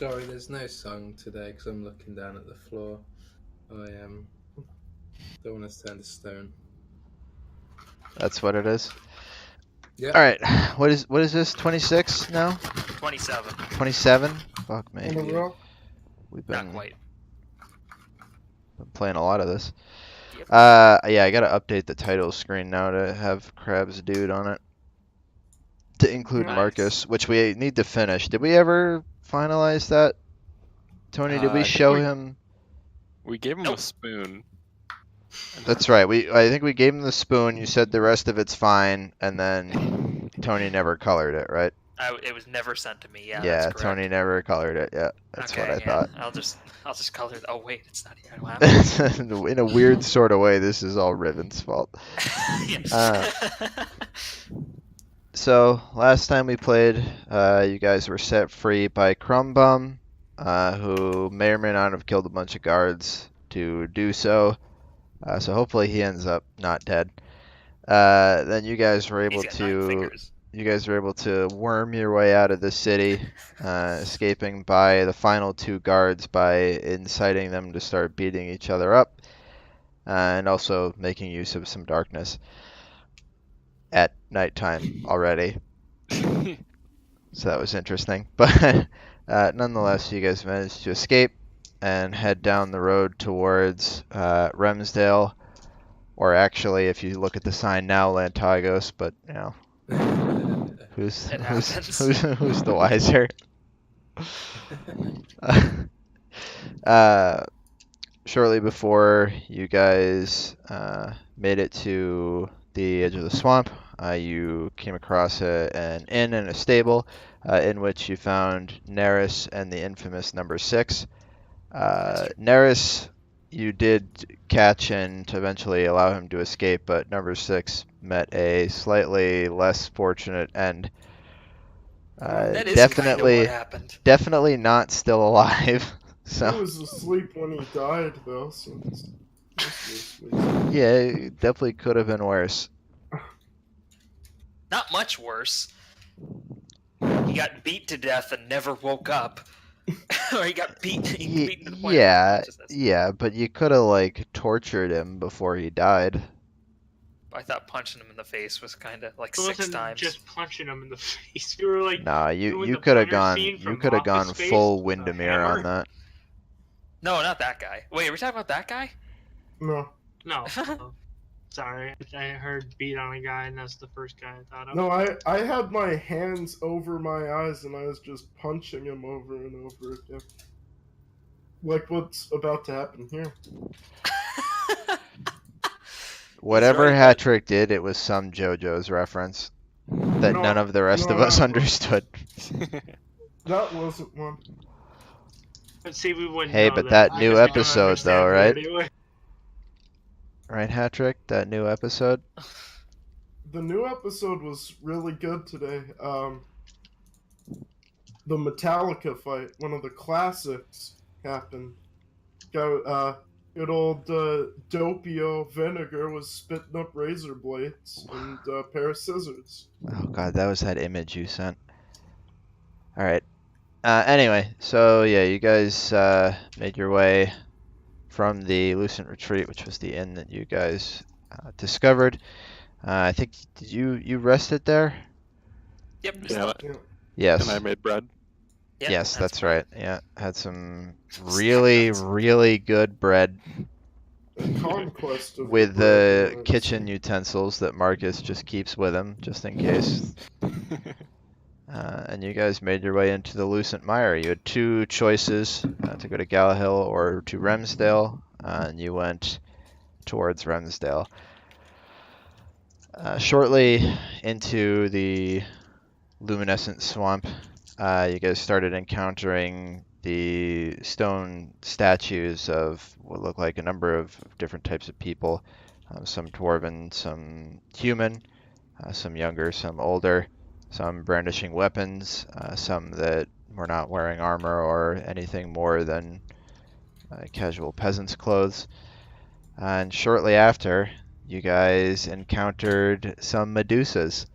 Sorry, there's no song today because I'm looking down at the floor. I don't want to turn to stone. That's what it is. Yeah. All right. What is this? 26 now? 27. 27? Fuck In me. a row. We've Not been quite. playing a lot of this. Yep. Yeah, I gotta update the title screen now to have Krabs Dude on it. To include Nice. Marcus, which we need to finish. Did we ever finalize that? Tony, did we I think show we- him? We gave him Nope. a spoon. That's right. I think we gave him the spoon. You said the rest of it's fine, and then Tony never colored it, right? It was never sent to me. Yeah, Yeah, that's correct. Tony never colored it. Yeah, that's okay, what I yeah. thought. I'll just color. Oh wait, it's not here. What happened? In a weird sort of way, this is all Riven's fault. Yeah. So last time we played, you guys were set free by Crumbum, who may or may not have killed a bunch of guards to do so. So hopefully he ends up not dead. Then you guys were able He's got 9 to fingers. worm your way out of the city, escaping by the final 2 guards by inciting them to start beating each other up, and also making use of some darkness at nighttime already. So that was interesting. But nonetheless, you guys managed to escape and head down the road towards Remsdale, or actually, if you look at the sign now, Lantagos. But you know, who's It who's the wiser? Shortly before you guys made it to the edge of the swamp, you came across an inn and a stable, in which you found Neris and the infamous number 6. Neris, you did catch and to eventually allow him to escape, but number 6 met a slightly less fortunate end. That is definitely, kind of what happened. definitely not still alive. So. He was asleep when he died, though. So it's asleep. Yeah, it definitely could have been worse. Not much worse. He got beat to death and never woke up. Or he got beaten to the point of unconsciousness. Yeah, but you could have like tortured him before he died. I thought punching him in the face was kind of like It 6 wasn't times. just punching him in the face. You were like, Nah, doing you the could have Brenner gone scene from gone Office Space full with a Windermere on hammer. that. No, not that guy. Wait, are we talking about that guy? No, no. Sorry, I heard beat on a guy, and that's the first guy I thought of. no, I had my hands over my eyes and I was just punching him over and over again. Like what's about to happen here. Whatever right, but- Hattrick did, it was some JoJo's reference that No, none of the rest no, of us no. understood. That wasn't one. But see, we wouldn't Hey, know but that I new just don't episode, understand though, it right? anyway. Right, Hattrick? That new episode? The new episode was really good today. The Metallica fight, one of the classics, happened. Good old Doppio Vinegar was spitting up razor blades and a pair of scissors. Oh god, that was that image you sent. Alright. Anyway, so yeah, you guys made your way from the Lucent Retreat, which was the inn that you guys discovered. I think, did you rested there? Yep. Yeah, Yes. and I made bread. Yep, Yes, that's fine. right. Yeah, had some really, really good bread A conquest of with the the kitchen utensils that Marcus just keeps with him, just in case. And you guys made your way into the Lucent Mire. You had 2 choices, to go to Galahill or to Remsdale, and you went towards Remsdale. Shortly into the luminescent swamp, you guys started encountering the stone statues of what look like a number of different types of people. Some dwarven, some human, some younger, some older, some brandishing weapons, some that were not wearing armor or anything more than casual peasant's clothes. And shortly after, you guys encountered some Medusas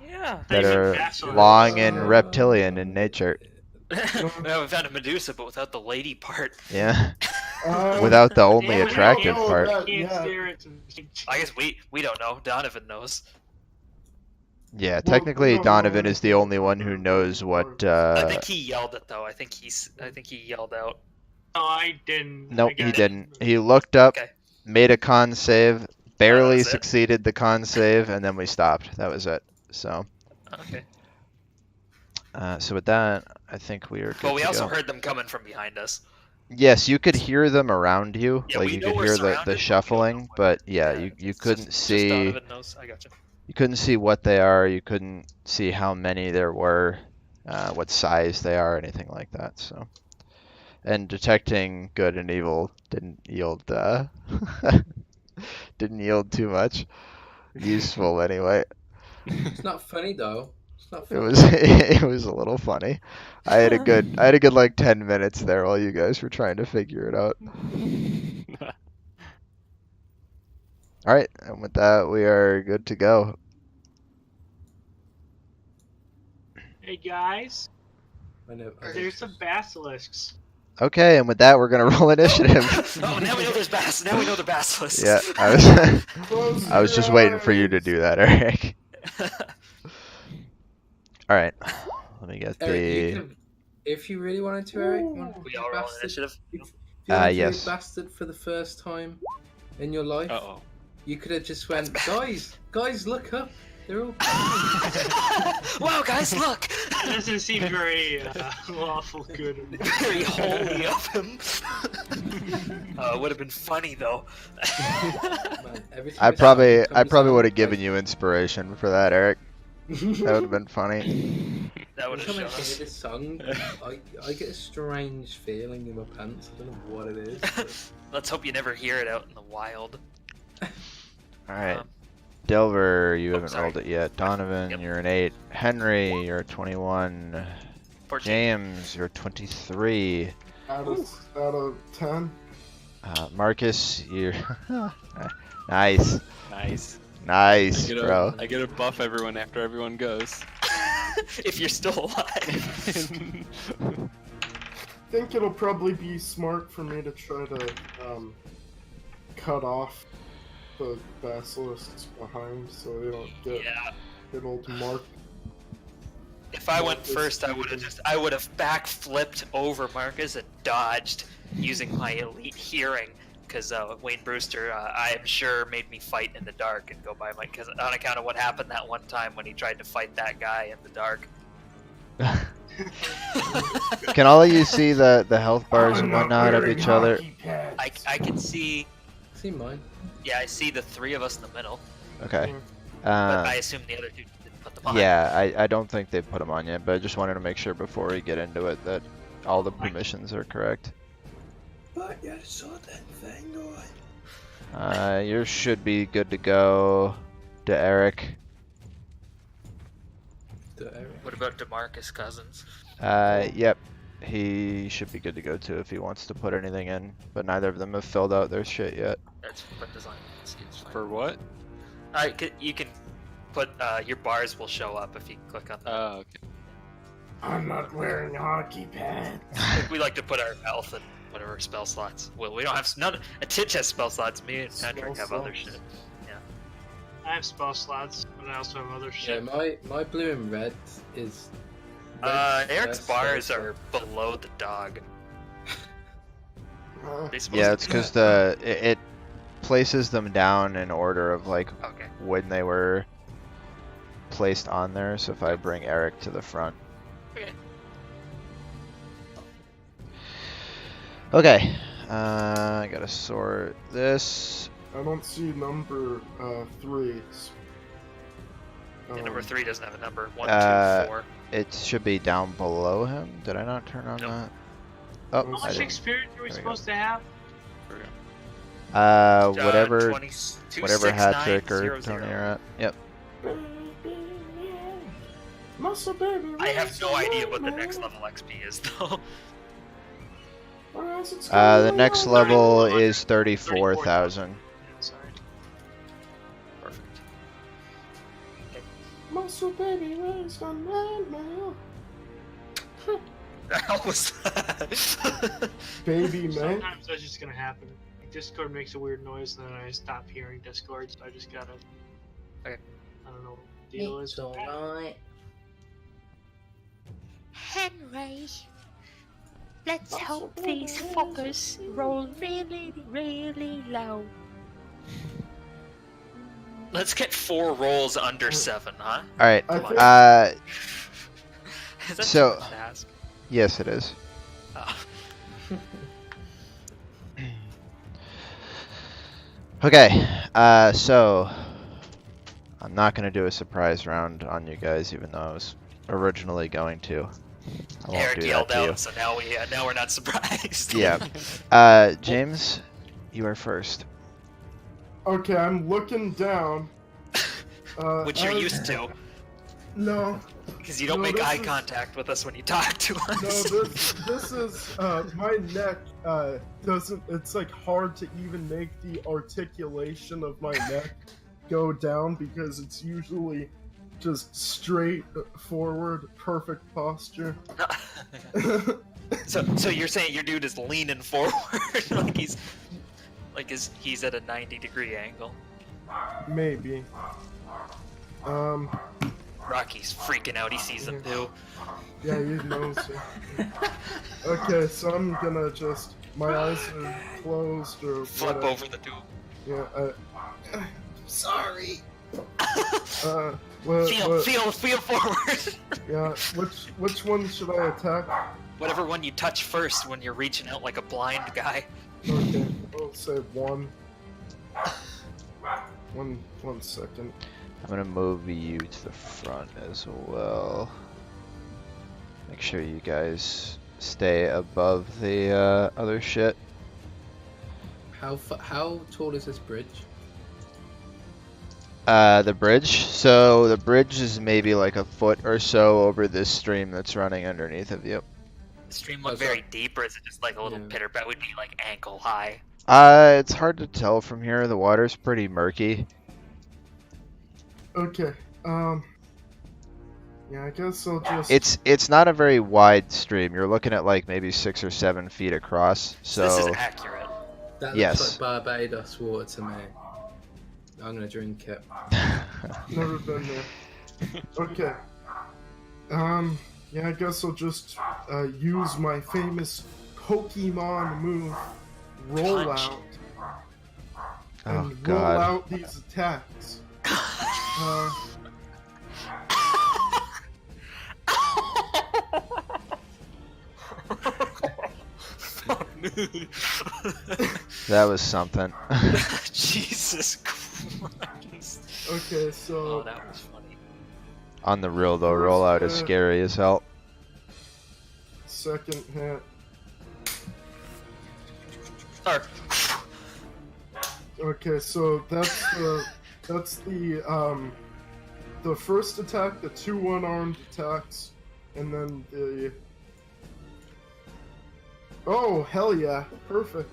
Yeah. that They are make excellent. long and reptilian in nature. Yeah, we found a Medusa, but without the lady part. Yeah. Without the only Yeah, we attractive can't- part. we can't Yeah. steer it to- I guess we don't know. Donovan knows. Yeah, Well, technically we don't know Donovan is the anything only one who about knows the what. I think he yelled it though. I think he yelled out. No, I didn't. Nope, I he got- didn't. He looked up, Okay. made a con save, barely was it? succeeded the con save, and then we stopped. That was it. So, Okay. so with that, I think we are good But we to also go. heard them coming from behind us. Yes, you could hear them around you, Yeah, like we you know could we're hear surrounded, but we the don't shuffling, know but yeah, Yeah, you it's couldn't just see Donovan knows. I gotcha. you couldn't see what they are. You couldn't see how many there were, what size they are, anything like that. So, and detecting good and evil didn't yield didn't yield too much. Useful anyway. It's not funny though. It's not It funny. was it was a little funny. I had a good like 10 minutes there while you guys were trying to figure it out. All right, and with that, we are good to go. Hey guys, I know. there's some basilisks. Okay, and with that, we're gonna roll initiative. Oh, now we know there's Now we know the basilisks. Yeah, I was I was just waiting for you to do that, Eric. All right, let me get Eric, you the. could, if you really wanted to, Eric, you want to We be all roll bastard? initiative. If you wanted to be yes. a bastard for the first time in your life, Uh-oh. you could have just went, guys, look up. They're all. Wow, guys, look! That doesn't seem very lawful good. Very holy of him. It would have been funny though. Man, every time I it's probably like, I probably would have comes given you inspiration for that, Eric. That would have been funny. That would Every have time I shown hear us. this song, I get a strange feeling in my pants. I don't know what it is. But... Let's hope you never hear it out in the wild. All right. Um, Delver, you haven't sorry. rolled it yet. Donovan, Yep. you're an 8. Henry, you're a 21. 14. James, you're 23. Out of 10. Marcus, you're nice, Nice. nice, bro. I get to buff everyone after everyone goes. If you're still alive. I think it'll probably be smart for me to try to cut off the basilisks behind so they don't get Yeah. good old Mark. If I went first, I would have backflipped over Marcus and dodged using my elite hearing. Because Wayne Brewster, I am sure, made me fight in the dark and go by my. Because on account of what happened that one time when he tried to fight that guy in the dark. Can all of you see the health bars and whatnot of each other? I can see. See mine. Yeah, I see the three of us in the middle. Okay. But I assume the other two didn't put them on. Yeah, I don't think they've put them on yet, but I just wanted to make sure before we get into it that all the permissions are correct. But you saw that thing, boy. Yours should be good to go. To Eric. What about DeMarcus Cousins? Yep. He should be good to go too if he wants to put anything in, but neither of them have filled out their shit yet. That's what design. It's fine. For what? You can put your bars will show up if you click on them. Oh, okay. I'm not wearing hockey pads. We like to put our health and whatever spell slots. Well, we don't have none. A Titch has spell slots. Me and Patrick Spell have other slots. shit. I have spell slots, but I also have other Yeah, shit. my blue and red is. Eric's Red's bars first, are below the dog. They supposed Yeah, to it's be- because it places them down in order of like Okay. when they were placed on there. So if I bring Eric to the front. Okay. Okay. I gotta sort this. I don't see number 3s. Yeah, number 3 doesn't have a number. 1, 2, 4. It should be down below him. Did I not turn on Nope. that? Oh, How I much didn't. experience are we There we supposed to have? Whatever 22, whatever 6, hat 9, trick or 0, Tony 0. you're at. Yep. Muscle baby. I have no idea what the next level XP is though. The next level is 34,000. Yeah, sorry. Perfect. Muscle baby, where's my man? The hell was that? Baby man. Sometimes that's just gonna happen. Like, Discord makes a weird noise, and then I stop hearing Discord, so I just gotta. Okay. I don't know what the deal is. It's alright. Henry, let's hope these fuckers roll really, really low. Let's get 4 rolls under 7, huh? All right. I think- Is that So- too much to ask? Yes, it is. Oh. Okay. So I'm not gonna do a surprise round on you guys, even though I was originally going to. I won't Eric do yelled that to you. out, so now we're not surprised. Yeah. James, you are first. Okay, I'm looking down. Which you're as- used to, No, because you don't No, make this eye is- contact with us when you talk to us. no, this is my neck doesn't. It's like hard to even make the articulation of my neck go down because it's usually just straight forward, perfect posture. So you're saying your dude is leaning forward, like he's at a 90-degree angle. Maybe. Rocky's freaking out. He sees them too. Yeah, you know. So. Okay, so I'm gonna just my eyes are closed or Flip whatever. over the tube. Yeah. Sorry. Feel forward. Yeah. Which one should I attack? Whatever one you touch first when you're reaching out like a blind guy. Okay, I'll say one. One second. I'm gonna move you to the front as well. Make sure you guys stay above the other shit. How tall is this bridge? The bridge. So the bridge is maybe like a foot or so over this stream that's running underneath of you. The stream look Oh, so- very deep, or is it just like a little Yeah. pitter pat? Would be like ankle high. It's hard to tell from here. The water's pretty murky. Okay. Yeah, I guess I'll just. It's not a very wide stream. You're looking at like maybe 6 or 7 feet across. So this So is accurate. That looks Yes. like Barbados water to me. I'm gonna drink it. Never been there. Okay. Yeah, I guess I'll just use my famous Pokemon move, roll Punch. out, Oh and roll god. out these attacks. That was something. Jesus Christ. Okay, Oh, so that was funny. On the real though, rollout is scary as hell. second hit. Or, Okay, so that's the first attack, the 2 one-armed attacks, and then the. Oh hell yeah, perfect.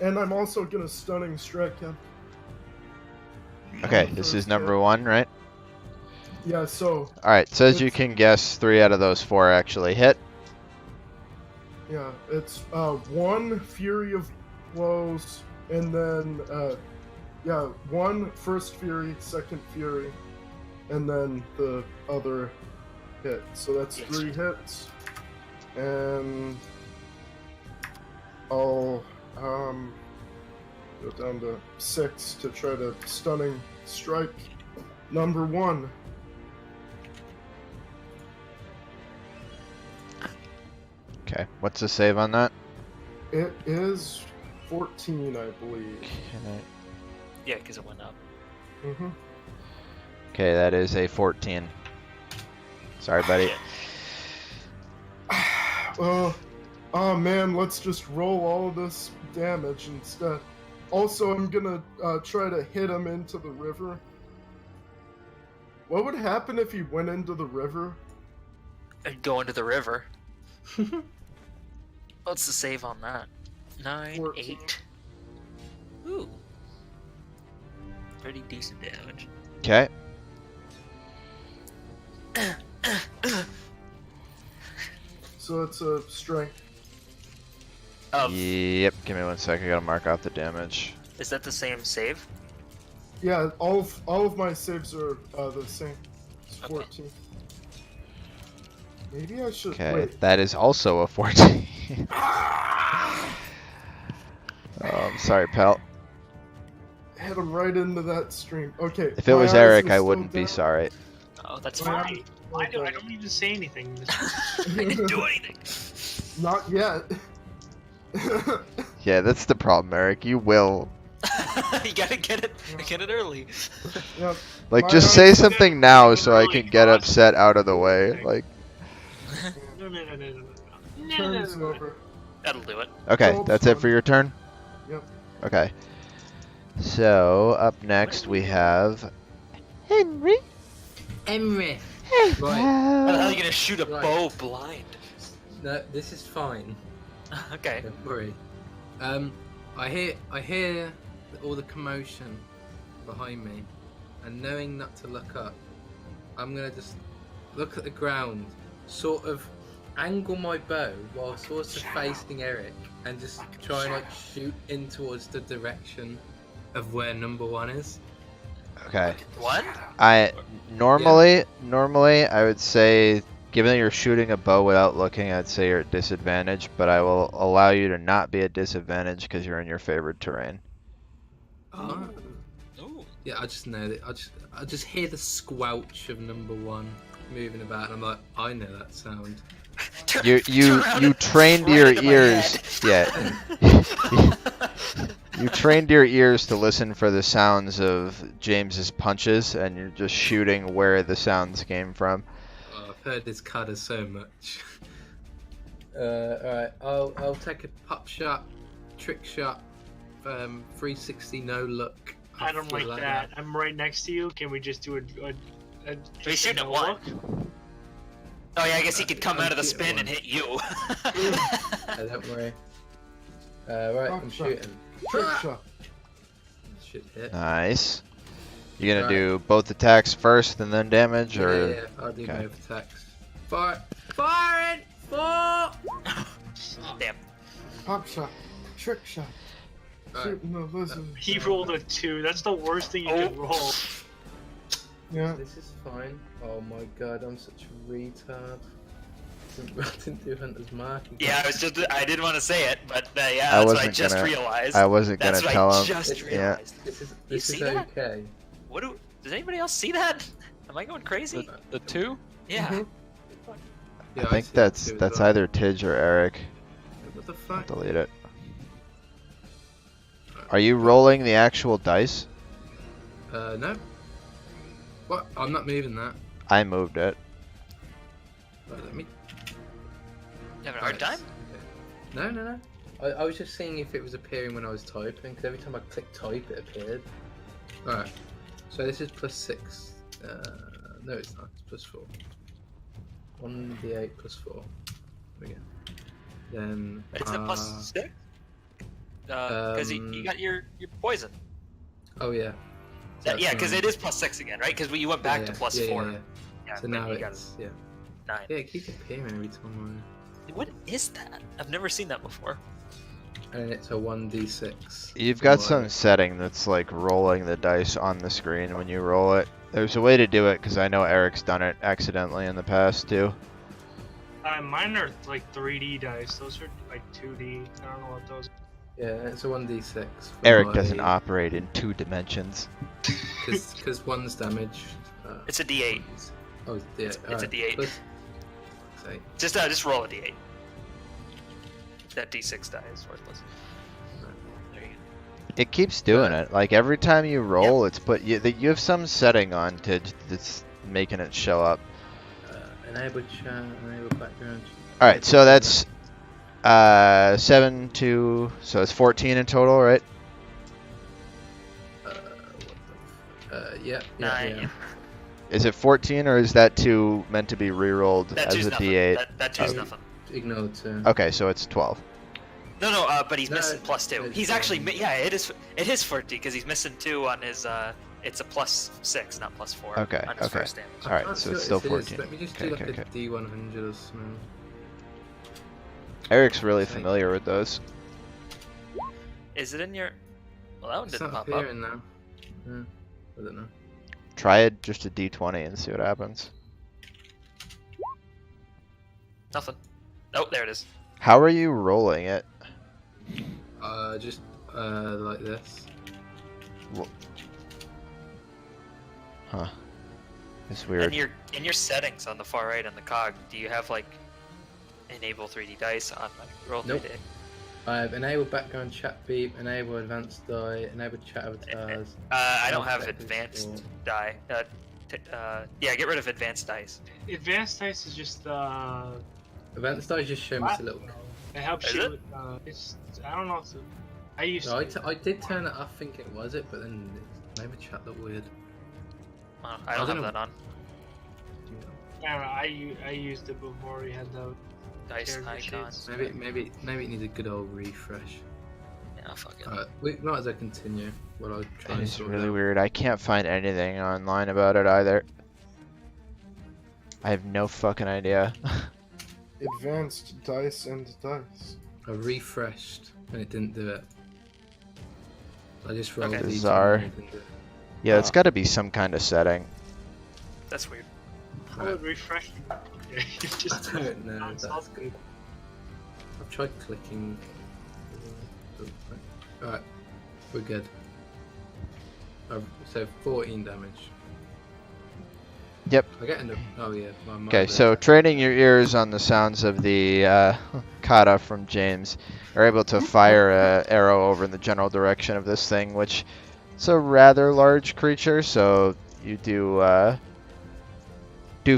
And I'm also gonna stunning strike him. Okay, this is number 1, right? Yeah, so Alright, so as you It's- can guess, 3 out of those 4 actually hit. yeah, it's 1 Fury of Blows, and then 1 First Fury, second Fury, and then the other hit. So that's Yes. 3 hits, and I'll go down to 6 to try to stunning strike number 1. Okay, what's the save on that? It is 14, I believe. yeah, because it went up. Mm-hmm. Okay, that is a 14. Sorry, buddy. Oh man, let's just roll all of this damage instead. Also, I'm gonna try to hit him into the river. What would happen if he went into the river? And go into the river. What's the save on that? 9, 14. 8. Ooh. Pretty decent damage. Okay. so it's a strength. Yep, give me 1 sec, I gotta mark out the damage. Is that the same save? Yeah, all of my saves are the same. It's Okay. 14. Maybe I should Okay, wait. that is also a 14. Sorry, pal. Hit him right into that stream. Okay. If it my was eyes Eric, are I still wouldn't be down. sorry. Oh, that's Why fine. I don't even say anything. I didn't do anything. Not yet. Yeah, that's the problem, Eric. You will. You gotta get it early. Yep. Like, My just eyes say are something down. now so I Really can get cost upset out of the way. Like, No. Turn's over. That'll do it. okay, Gold that's it fun. for your turn? Yep. Okay. So, up next we have Henry. Emery. Right. How the hell are you gonna shoot a Right. bow blind? No, this is fine. Okay. Don't worry. I hear all the commotion behind me, and knowing not to look up, I'm gonna just look at the ground, sort of angle my bow while sort of facing Eric, and just try and like shoot in towards the direction of where number 1 is. Okay. One? Normally I would say, given that you're shooting a bow without looking, I'd say you're at disadvantage, but I will allow you to not be at disadvantage because you're in your favored terrain. Oh. Ooh. Yeah, I just know that. I just hear the squelch of number 1 moving about, and I'm like, I know that sound. You trained right your into my ears. head. Yeah. You trained your ears to listen for the sounds of James's punches, and you're just shooting where the sounds came from. Oh, I've heard this cutter so much. Alright, I'll take a pop shot, trick shot, 360 no look. I don't like that. I'm right next to you. Can we just do a we just shooting a at no one? look? Oh yeah, I guess he could come I'm out of the shooting spin and one. hit you. Don't worry. Right, Pop I'm shot. shooting. Trick shot. Should hit. Nice. You gonna Right. do both attacks first and then damage, or? Yeah, I'll do Okay. both attacks. Firing! 4! Damn. Pop shot. Trick shot. Right. Shoot, no, listen. He rolled a 2. That's the worst thing you can roll. Yeah. This is fine. Oh my god, I'm such a retard. I didn't do Hunter's Mark. Yeah, I didn't want to say it, but yeah, I that's what I wasn't just gonna- realized. I wasn't gonna That's what tell I him. just Yeah. realized. This is You this see is that? okay. Does anybody else see that? Am I going crazy? The 2? Yeah. Mhm. Yeah, I think see it that's too as well. either Tidge or Eric. What the fuck? Delete it. Are you rolling the actual dice? No. What? I'm not moving that. I moved it. Right, let me. You having a hard time? No. I was just seeing if it was appearing when I was typing, because every time I clicked type, it appeared. Alright. So this is +6. No, it's not. It's +4. 1d8 +4. There we go. Then. Is it +6? Because you got your poison. Oh, yeah. Yeah, because it is +6 again, right? Because you went back to +4. Yeah. So but now you got it's. Yeah. 9. Yeah, it keeps appearing every time What is that? I've never seen that before. and it's a 1d6. You've got So, some setting that's like rolling the dice on the screen when you roll it. There's a way to do it because I know Eric's done it accidentally in the past too. Mine are like 3D dice. Those are like 2D. I don't know what those. Yeah, it's a 1d6. for Eric doesn't my- operate in 2 dimensions. Because one's damage. It's a D8. Oh, yeah. It's a D8. Just roll a D8. That D6 die is worthless. There you go. It keeps doing it. Like every time you roll, it's put you have some setting on to that's making it show up. Enable chat, enable background. All right, so that's 7 to so it's 14 in total, right? Yeah. 9. Is it 14 or is that 2 meant to be re-rolled That as two's a nothing. D8? That two's Oh. nothing. Ignore the 2. Okay, so it's 12. No, but he's No, missing +2. it's He's actually, yeah, it is 40 because he's missing 2 on his, it's a +6, not +4. Okay, on his okay. first damage. All right, so it's still 14. Let me just Okay, do like okay, a D100 or something. Eric's really familiar with those. Is it in your? Well, that one It's didn't not pop up. appearing now. Yeah, I don't know. Try it just a d20 and see what happens. Nothing. Oh, there it is. How are you rolling it? Just like this. Huh. It's And weird. in your settings on the far right on the cog, do you have like enable 3D dice on like roll 3D? Nope. I've enabled background chat beep, enabled advanced die, enabled chat avatars. I don't have Aspect advanced control. die. Yeah, get rid of advanced dice. Advanced dice is just Advanced die just show me what? a little. It helps Is you it? with it's I don't know if I used No, to. I did turn it off thinking it was it, but then it made the chat look weird. I don't don't have know. that on. I don't know, I used it before we had the Dice character icon. sheets. Maybe it needs a good old refresh. Yeah, fuck it. Alright, we might as well continue while I try and It's sort really it out. weird. I can't find anything online about it either. I have no fucking idea. Advanced dice and dice. I refreshed and it didn't do it. I just rolled Okay. D10 Bizarre. and it didn't do it. Yeah, it's got to be some kind of setting. That's weird. I would refresh. Just I don't know. non-stop. That's good. I've tried clicking. Alright, we're good. So 14 damage. Yep. I get into. Oh yeah. my Okay, mother- so training your ears on the sounds of the kata from James, are able to fire a arrow over in the general direction of this thing, which it's a rather large creature, so you do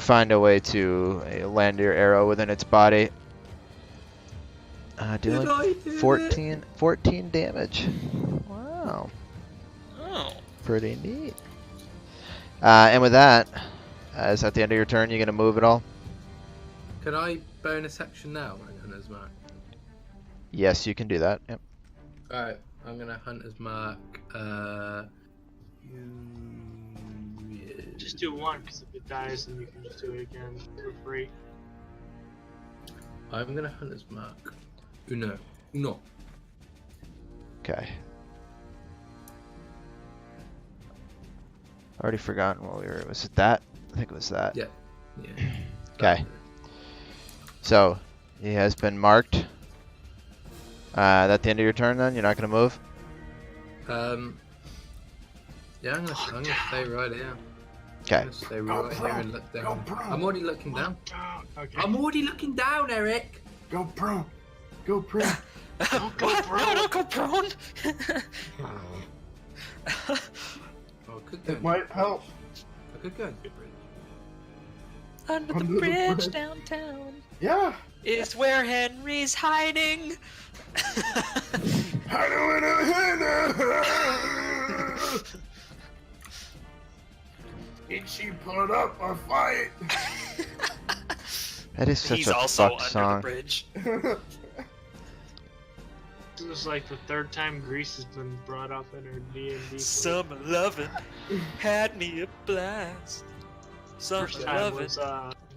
find a way to land your arrow within its body. Dealing Did I do it? 14 damage. Wow, Oh. pretty neat. And with that, is that the end of your turn? You gonna move at all? Can I bonus action now? Hunter's Mark. Yes, you can do that. Yep. Alright, I'm gonna Hunter's Mark. Just do one, because if it dies, then you can just do it again for free. I'm gonna Hunter's Mark. Uno. Uno. Okay. Already forgotten what we were. Was it that? I think it was that. Yeah. Yeah. Okay. So he has been marked. That the end of your turn then? You're not gonna move? Yeah, I'm gonna stay right here. Okay. I'm gonna stay right here and look down. I'm already looking down. Okay. I'm already looking down, Eric. Go prone. Go prone. Don't go prone. No, don't go prone. Oh, I could go. It might help. I could go into the bridge. Under the Under the bridge bridge. downtown Yeah. is where Henry's hiding. Did she put up a fight? That is such He's a also fuck under song. the bridge. This is like the third time Greece has been brought up in our D&D. Summer lovin' had me a blast. Summer First time lovin', was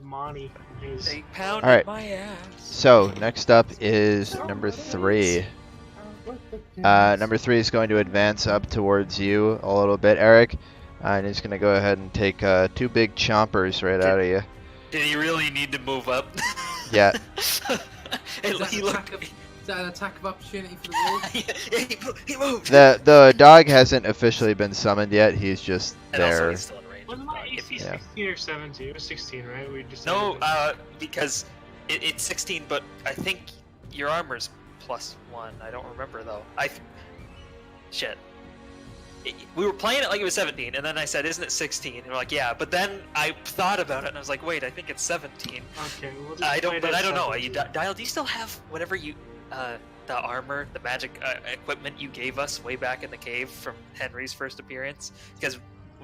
Monty. His they pounded Alright. my ass. So next up is number 3. Number 3 is going to advance up towards you a little bit, Eric. And he's gonna go ahead and take 2 big chompers right out of you. Did he really need to move up? Yeah. He looked. Is that an attack of opportunity for the wolf? Yeah, he moved. The dog hasn't officially been summoned yet. He's just And also there. he's still in range. of Wasn't the my dog, if AC he's- Yeah. 16 or 17? It was 16, right? We just No, because it's 16, but I think your armor's +1. I don't remember though. Shit. We were playing it like it was 17, and then I said, "Isn't it 16?" And we're like, "Yeah." But then I thought about it, and I was like, "Wait, I think it's 17." Okay, we'll just I don't, play but that I don't know. 17. Dial, do you still have whatever you, the armor, the magic equipment you gave us way back in the cave from Henry's first appearance? Because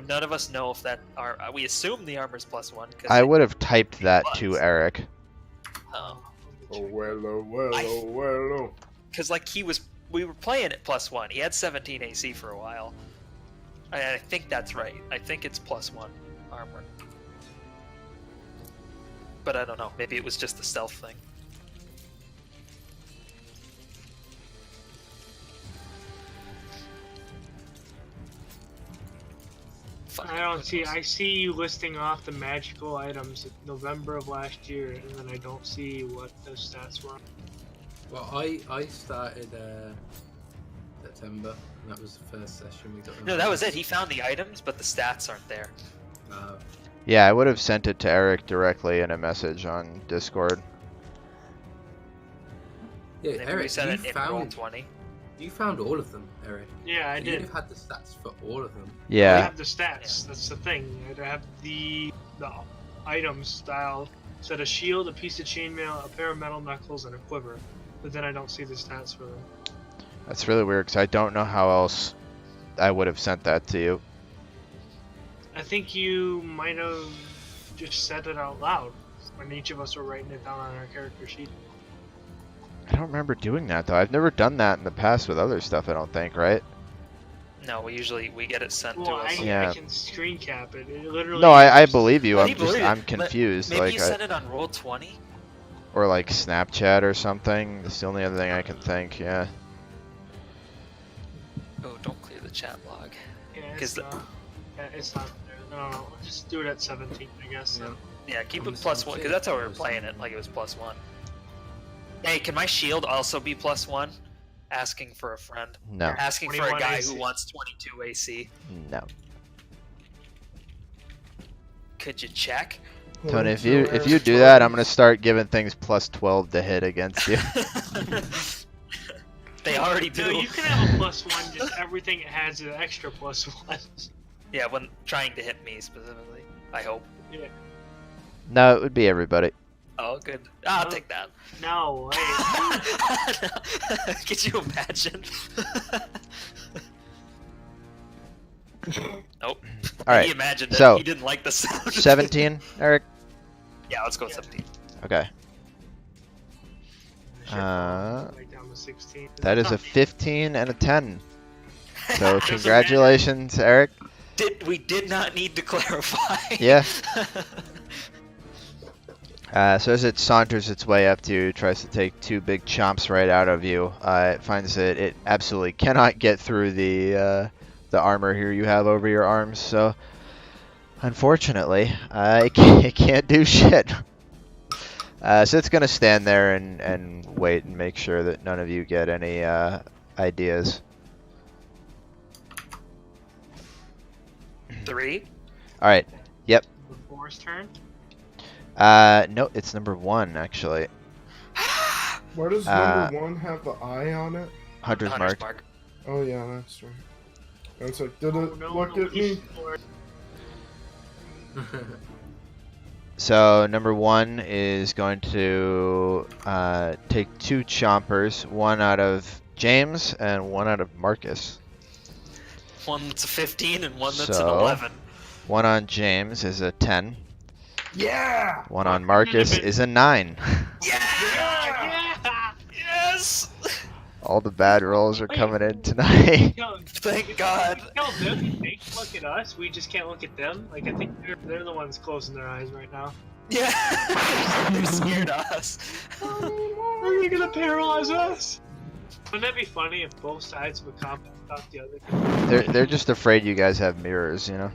none of us know if that are. We assume the armor's +1. Cause I would have typed that to was. Eric. Oh well, oh well, oh well, oh. Because like we were playing it +1. He had 17 AC for a while. I think that's right. I think it's +1 armor. But I don't know. Maybe it was just the stealth thing. Fucking I don't see. criminals. I see you listing off the magical items in November of last year, and then I don't see what the stats were. Well, I started September, and that was the first session we got. them No, that out. was it. He found the items, but the stats aren't there. Yeah, I would have sent it to Eric directly in a message on Discord. Yeah, Maybe we Eric, said it in roll found 20. you found all of them, Eric. Yeah, I You'd did. have had the stats for all of them. I Yeah, have the stats. That's the thing. I have the item style. Said a shield, a piece of chainmail, a pair of metal knuckles, and a quiver. But then I don't see the stats for them. that's really weird because I don't know how else I would have sent that to you. I think you might have just said it out loud when each of us were writing it down on our character sheet. I don't remember doing that though. I've never done that in the past with other stuff. I don't think, right? No, we get it sent Well, to us. Yeah. I can screen cap it. It literally. No, I believe you. Well, I'm he just believed I'm it. confused. Maybe Like you sent it on roll 20. or like Snapchat or something. That's the only other thing I can think. Yeah. Oh, don't clear the chat log. Yeah, 'Cause it's not. Yeah, it's not there. No, just do it at 17, I guess. Yeah. Yeah, keep I'm it plus just gonna one, say because that's how we were plus playing it, like it was plus one. Hey, can my shield also be plus one? Asking for a friend. No. Asking for a 21 guy AC. who wants 22 AC. No. Could you check? Tony, if you do that, I'm gonna start giving things plus 12 to hit against you. They already do. No, you can have a plus one. Just everything it has an extra plus one. Yeah, when trying to hit me specifically. I hope. Yeah. No, it would be everybody. Oh, good. I'll Oh. take that. No, hey. Could you imagine? Nope. All right. He imagined it. So, He didn't like the sound. 17, Eric. Yeah, let's go with 17. Okay. Shit, like down to 16. That is a 15 and a 10. So Just congratulations, Eric. We did not need to clarify. Yeah. So as it saunters its way up to you, it tries to take two big chomps right out of you. It finds that it absolutely cannot get through the armor here you have over your arms. So unfortunately, it can't do shit. So it's gonna stand there and wait and make sure that none of you get any ideas. 3. All right. Yep. The Boar's turn. No, it's number 1 actually. Where does number 1 have the eye on it? Hunter's Hunter's mark. mark. Oh yeah, that's right. I was like, did it Oh, no, look no, at me? So number 1 is going to take 2 chompers, one out of James and one out of Marcus. One that's a 15 and one that's an So- 11. One on James is a 10. Yeah! One on Marcus is a 9. Yeah! Yes! All the bad rolls are coming in tonight. Yo, Thank God. tell them they can look at us. We just can't look at them. Like I think they're the ones closing their eyes right now. Yeah. They're scared of us. Are you gonna paralyze us? Wouldn't that be funny if both sides of a combat thought the other? They're just afraid you guys have mirrors, you know.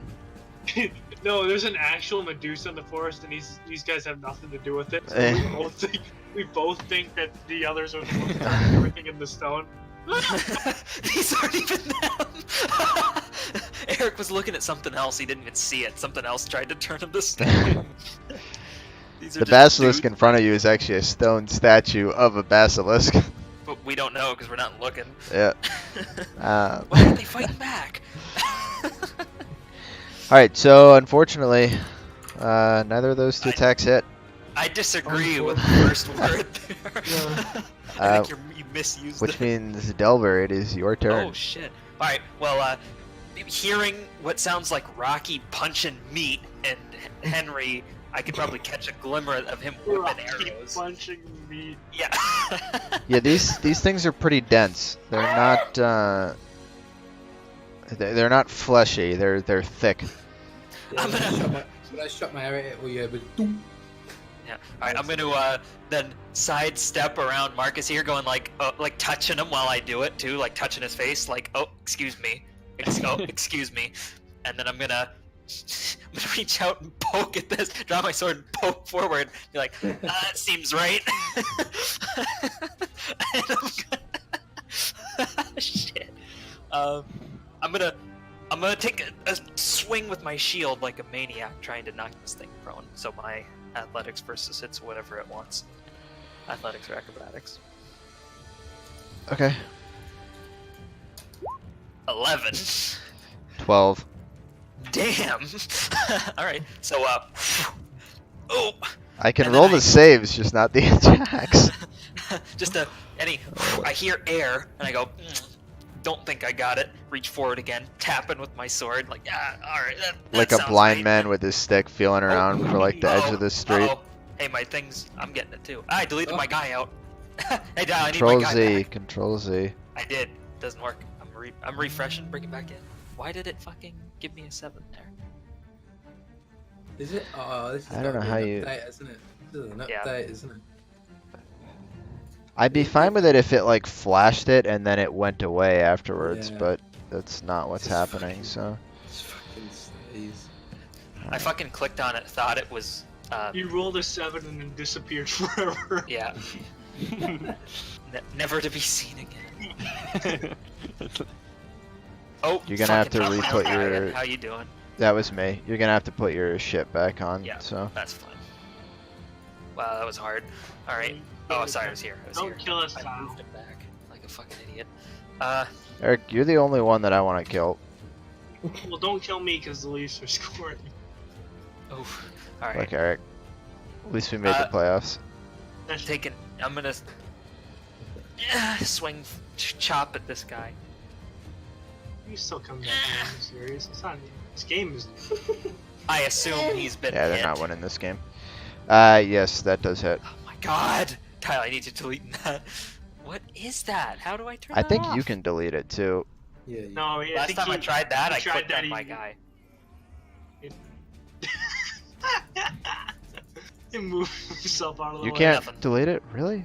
No, there's an actual Medusa in the forest, and these guys have nothing to do with it. So we both think that the others are the ones turning everything into stone. These aren't even them. Eric was looking at something else. He didn't even see it. Something else tried to turn him to stone. These are The just basilisk dudes, in front of you is actually a stone statue of a basilisk. but we don't know because we're not looking. Yeah. Why aren't they fighting back? Alright, so unfortunately, neither of those two attacks hit. I disagree with the first word there. I think you misused Which it. means, Delver, it is your turn. Oh shit! All right. Well, hearing what sounds like Rocky punching meat and Henry, I could probably catch a glimmer of him whipping arrows. Punching me. Yeah. Yeah, these things are pretty dense. They're not they're not fleshy. They're thick. I'm gonna. When I shot my arrow, well, yeah, but doom. Yeah. All right. I'm gonna then sidestep around Marcus here, going like touching him while I do it too, like touching his face, like oh excuse me, excuse me, and then I'm gonna I'm gonna reach out and poke at this, draw my sword and poke forward. Be like, that seems right. And shit. I'm gonna take a swing with my shield like a maniac, trying to knock this thing prone. So my athletics versus its whatever it wants. Athletics or acrobatics. Okay. 11. 12. Damn. All right. So oh. I can And roll then the saves, just not the attacks. Just I hear air and I go. Don't think I got it. Reach forward again, tapping with my sword. Like, yeah, all right. That Like a sounds blind right. man with his stick feeling around for like the edge of the street. Uh-oh. Hey, my things. I'm getting it too. I deleted my guy out. Hey, Dial, I need Control my guy Z, back. Control Z. I did. Doesn't work. I'm refreshing, bring it back in. Why did it fucking give me a 7 there? Is it? Oh, this is I don't know gotta be how an you- update, isn't it? This is an Yeah. update, isn't it? I'd be fine with it if it like flashed it and then it went away afterwards, Yeah. but that's not what's Just happening, fucking- so. Just fucking stays. I fucking clicked on it, thought it was. You rolled a 7 and then disappeared forever. Yeah. Never to be seen again. Oh, You're gonna have to fucking re-put Ryan, your- How you doing? That was me. You're gonna have to put your shit back on, Yeah. so. That's fine. Wow, that was hard. All right. Oh, sorry, I was here. I was Don't here. kill us, I Kyle. moved it back like a fucking idiot. Eric, you're the only one that I want to kill. Well, don't kill me because the Leafs are scoring. Oh, all right. Like Eric. At least we made the playoffs. That's Taking. I'm gonna swing, chop at this guy. You still come back in the series. It's not. This game is. I assume he's been Yeah, hit. they're not winning this game. Yes, that does hit. Oh my god, Kyle, I need you to delete that. What is that? How do I turn I that think off? you can delete it too. Yeah. No, I Last think time I he- tried that, he I tried clicked that, on my he- guy. He moved himself out of the You way. can't nothing. delete it? Really?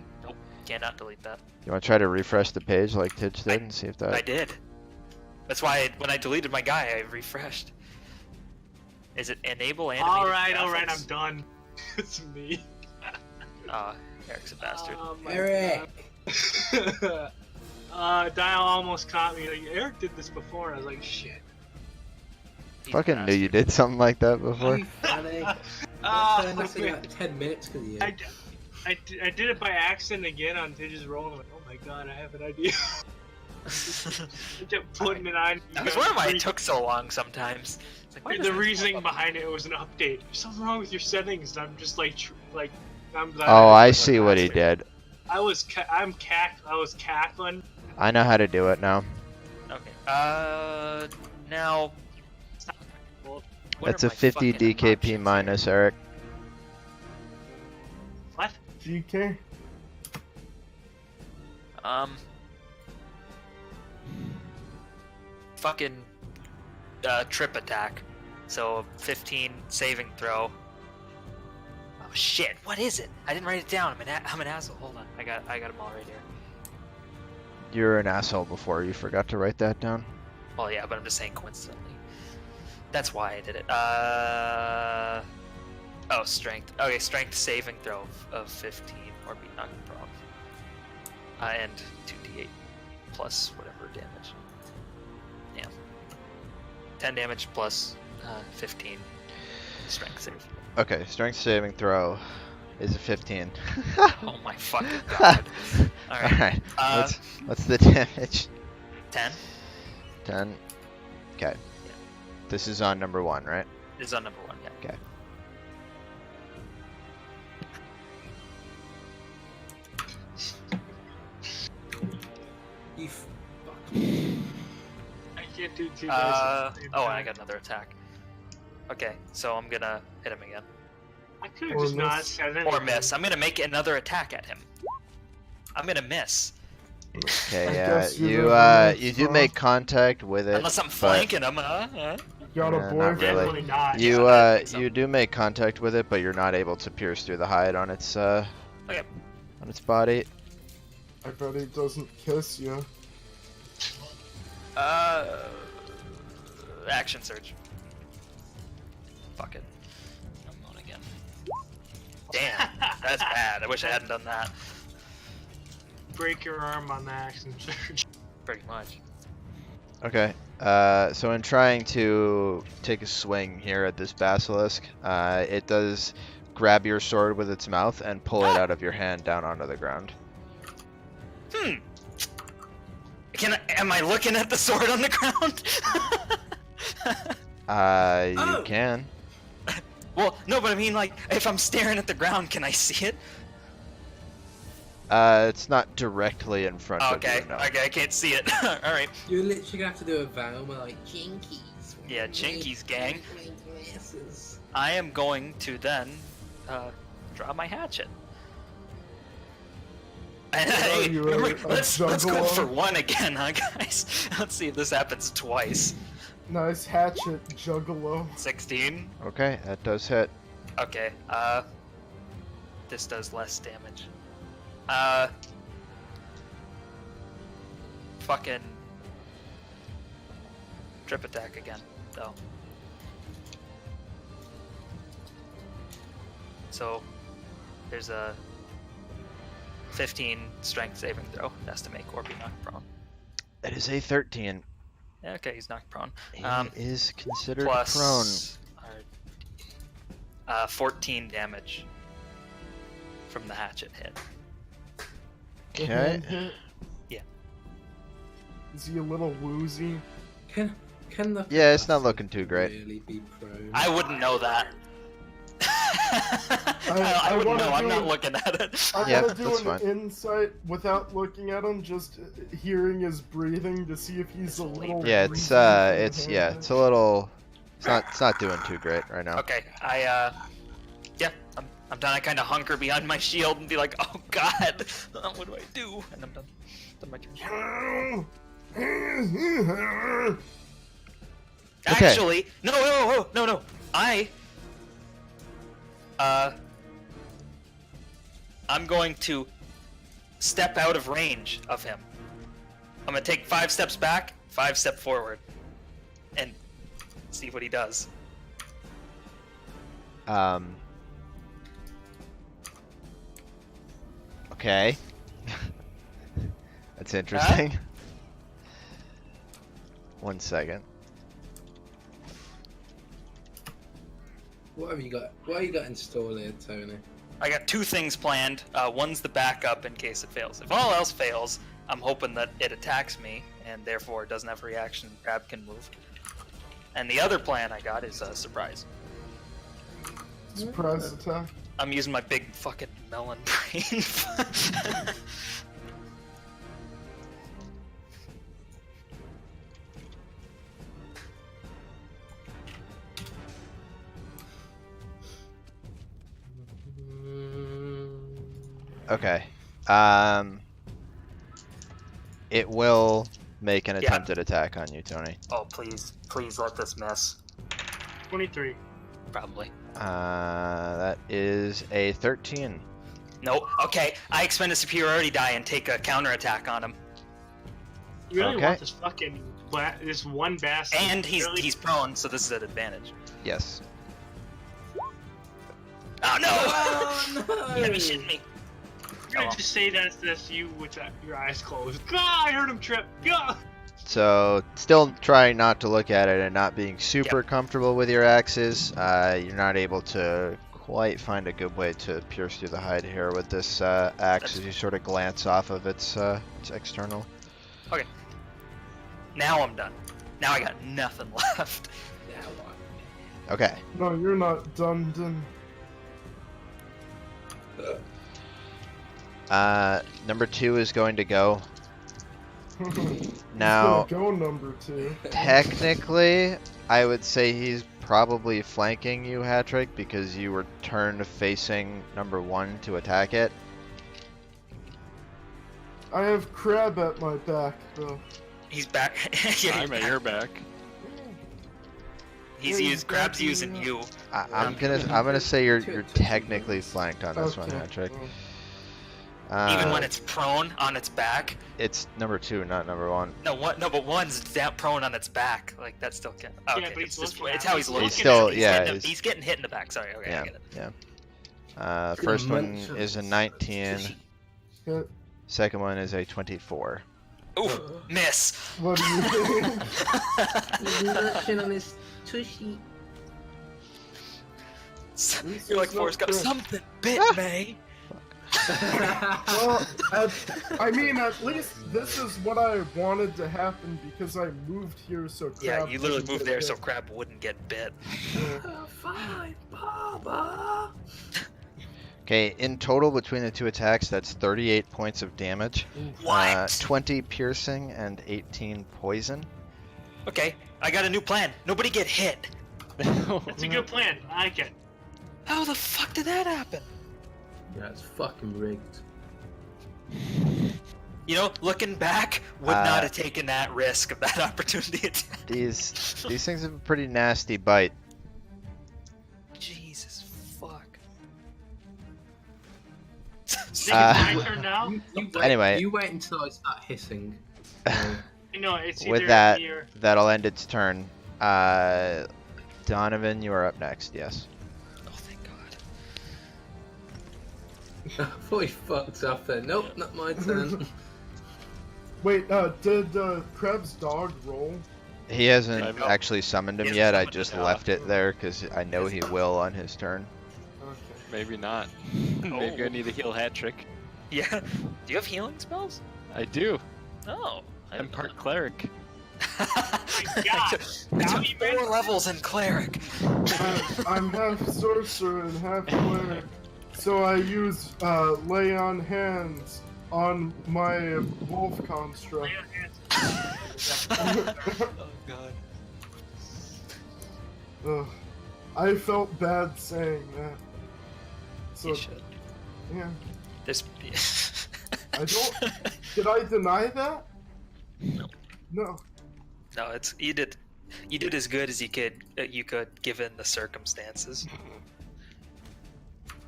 Cannot delete that. You want to try to refresh the page like Tidge did and see if I that... did. That's why when I deleted my guy, I refreshed. Is it enable animated All right, I'm graphics? done. It's me. Eric's a bastard. Oh my Eric! God. Dial almost caught me. Like, Eric did this before, and I was like, shit. He's a Fucking knew bastard. you did something like that before. You funny. Oh, Turned us in man. like 10 minutes because of you. I did it by accident again on Tidge's roll. I'm like, oh my god, I have an idea. I kept putting it on. I was wondering why it took so long sometimes. It's like, why The does it reasoning pop up? behind it was an update. There's something wrong with your settings. And I'm just like, I'm glad. Oh, I did see it what he last week. did. I was cackling. I know how to do it now. Okay. Now. what That's are a my 50 fucking DKP options minus, Eric. What? GK. here? Fucking trip attack. So 15 saving throw. Oh shit! What is it? I didn't write it down. I'm an asshole. Hold on. I got them all right here. You were an asshole before. You forgot to write that down. Well, yeah, but I'm just saying coincidentally. That's why I did it. Oh, strength. Okay, strength saving throw of 15 or be knocked prone. And 2d8 plus whatever damage. Yeah. 10 damage plus 15 strength save. Okay, strength saving throw is a 15. Oh my fucking god. Alright. Alright, Uh, what's the damage? 10 10. Okay. This is on number 1, right? is on number 1, yeah. Okay. You fuck. I can't do two guys at the same Oh, and time. I got another attack. Okay, so I'm gonna hit him again. I could have Or just not miss. said Or anything. miss. I'm gonna make another attack at him. I'm gonna miss. Okay, I yeah. guess you're You the you do next make contact with it. Unless I'm but flanking him, You got Yeah, a not boyfriend. really. Definitely not. You Yeah, I think so. you do make contact with it, but you're not able to pierce through the hide on its on its body. I bet he doesn't kiss you. Action surge. fuck it. I'm on again. Damn, that's bad. I wish I hadn't done that. Break your arm on the axe and surge. Pretty much. Okay. So in trying to take a swing here at this basilisk, it does grab your sword with its mouth and pull it out of your hand down onto the ground. Am I looking at the sword on the ground? You can. Well, no, but I mean, like, if I'm staring at the ground, can I see it? It's not directly in front Okay, of you, no. okay, I can't see it. Alright. You're literally gonna have to do a vow where like Jinkies. Yeah, Jinkies, gang. My glasses. I am going to then draw my hatchet. And hey, you remember, a let's go juggalo? for one again, huh, guys? Let's see if this happens twice. Nice hatchet, Juggalo. 16. Okay, that does hit. Okay, this does less damage. Fucking trip attack again, though. So, there's a 15 strength saving throw. It has to make or be knocked prone. That is a 13. Okay, he's knocked prone. He is considered Plus 14 damage from the hatchet hit. prone. The Okay. hand hit? Yeah. Is he a little woozy? Can the Yeah, it's not looking too great. really be prone? I wouldn't know that. I I wouldn't wanna know. I'm do not it. looking at it. I Yeah, want to do that's an fine. insight without looking at him, just hearing his breathing to see if he's a little. Yeah, greasy it's from the it's hand. it's a little it's not doing too great right now. Okay, yeah, I'm done. I kind of hunker behind my shield and be like, oh god, what do I do? And I'm done. Done my turn. Okay. Actually, no. I'm going to step out of range of him. I'm gonna take 5 steps back, 5 steps forward, and see what he does. Okay. That's interesting. 1 second. What have you got? What have you got installed here, Tony? I got 2 things planned. One's the backup in case it fails. If all else fails, I'm hoping that it attacks me and therefore doesn't have a reaction. Crab can move. And the other plan I got is a surprise. Surprise attack. I'm using my big fucking melon brain. Okay. It will make an Yeah. attempted attack on you, Tony. Oh, please let this miss. 23. Probably. That is a 13. Nope. Okay, I expend a superiority die and take a counterattack on him. You really Okay. want this fucking this one bastard? And really? he's prone, so this is an advantage. Yes. Oh no! Oh no! You gotta be shitting me. You're gonna just say that's you with your eyes closed. God, I heard him trip. God. So, still trying not to look at it and not being super comfortable with your axes. You're not able to quite find a good way to pierce through the hide here with this axe as you sort of glance off of its external. Okay. Now I'm done. Now I got nothing left. Now what? Okay. No, you're not done. Number 2 is going to go. He's Now, gonna go number 2. technically, I would say he's probably flanking you, Hatrick, because you were turned facing number 1 to attack it. I have Crab at my back, though. He's back. Yeah, I'm at your back. He's Yeah, used. Crab's using you. I'm gonna say you're technically flanked on this one, Okay, Hatrick. well, Even when it's prone on its back. It's number 2, not number 1. No, what? No, but one's down prone on its back. Like that still can. Okay, Yeah, but he's it's, looking it's at how it. he's He's looking. still- He's yeah, getting, he's- he's getting hit in the back. Sorry. Okay, I Yeah, get it. yeah. First one munch on is a this 19. tushy. Hit. Second one is a 24. Ooh, miss. What do you think? Munching on his tushy. You're like is not Forrest Gump. fair. Something bit me. Well, I mean, at least this is what I wanted to happen because I moved here so crab. Yeah, you literally wouldn't moved get there hit. so crab wouldn't get bit. Fine, Baba. Okay, in total between the two attacks, that's 38 points of damage. What? 20 piercing and 18 poison. Okay, I got a new plan. Nobody get hit. That's a good plan. I like it. How the fuck did that happen? Yeah, it's fucking rigged. You know, looking back, would not have taken that risk of that opportunity attack. These things have a pretty nasty bite. Jesus fuck. Is Uh, it my turn now? You wait, Anyway. you wait until I start hissing. No, it's either With that, me or... that'll end its turn. Donovan, you are up next. Yes. Oh, thank God. I thought he fucked up then. Nope, not my turn. Wait, did Krebs' dog roll? He hasn't I've- actually summoned him He hasn't yet. I summoned just him. left it there because I know he will on his turn. Okay. Maybe not. Maybe I need a heal hat trick. Yeah. Do you have healing spells? I do. Oh. I'm part cleric. God. I Now took you 4 levels in cleric. I'm half sorcerer and half cleric, so I use lay on hands on my wolf construct. Oh God. Ugh. I felt bad saying that. So You should. yeah, There's. I don't. Did I deny that? No. No. No, it's you did as good as you could given the circumstances.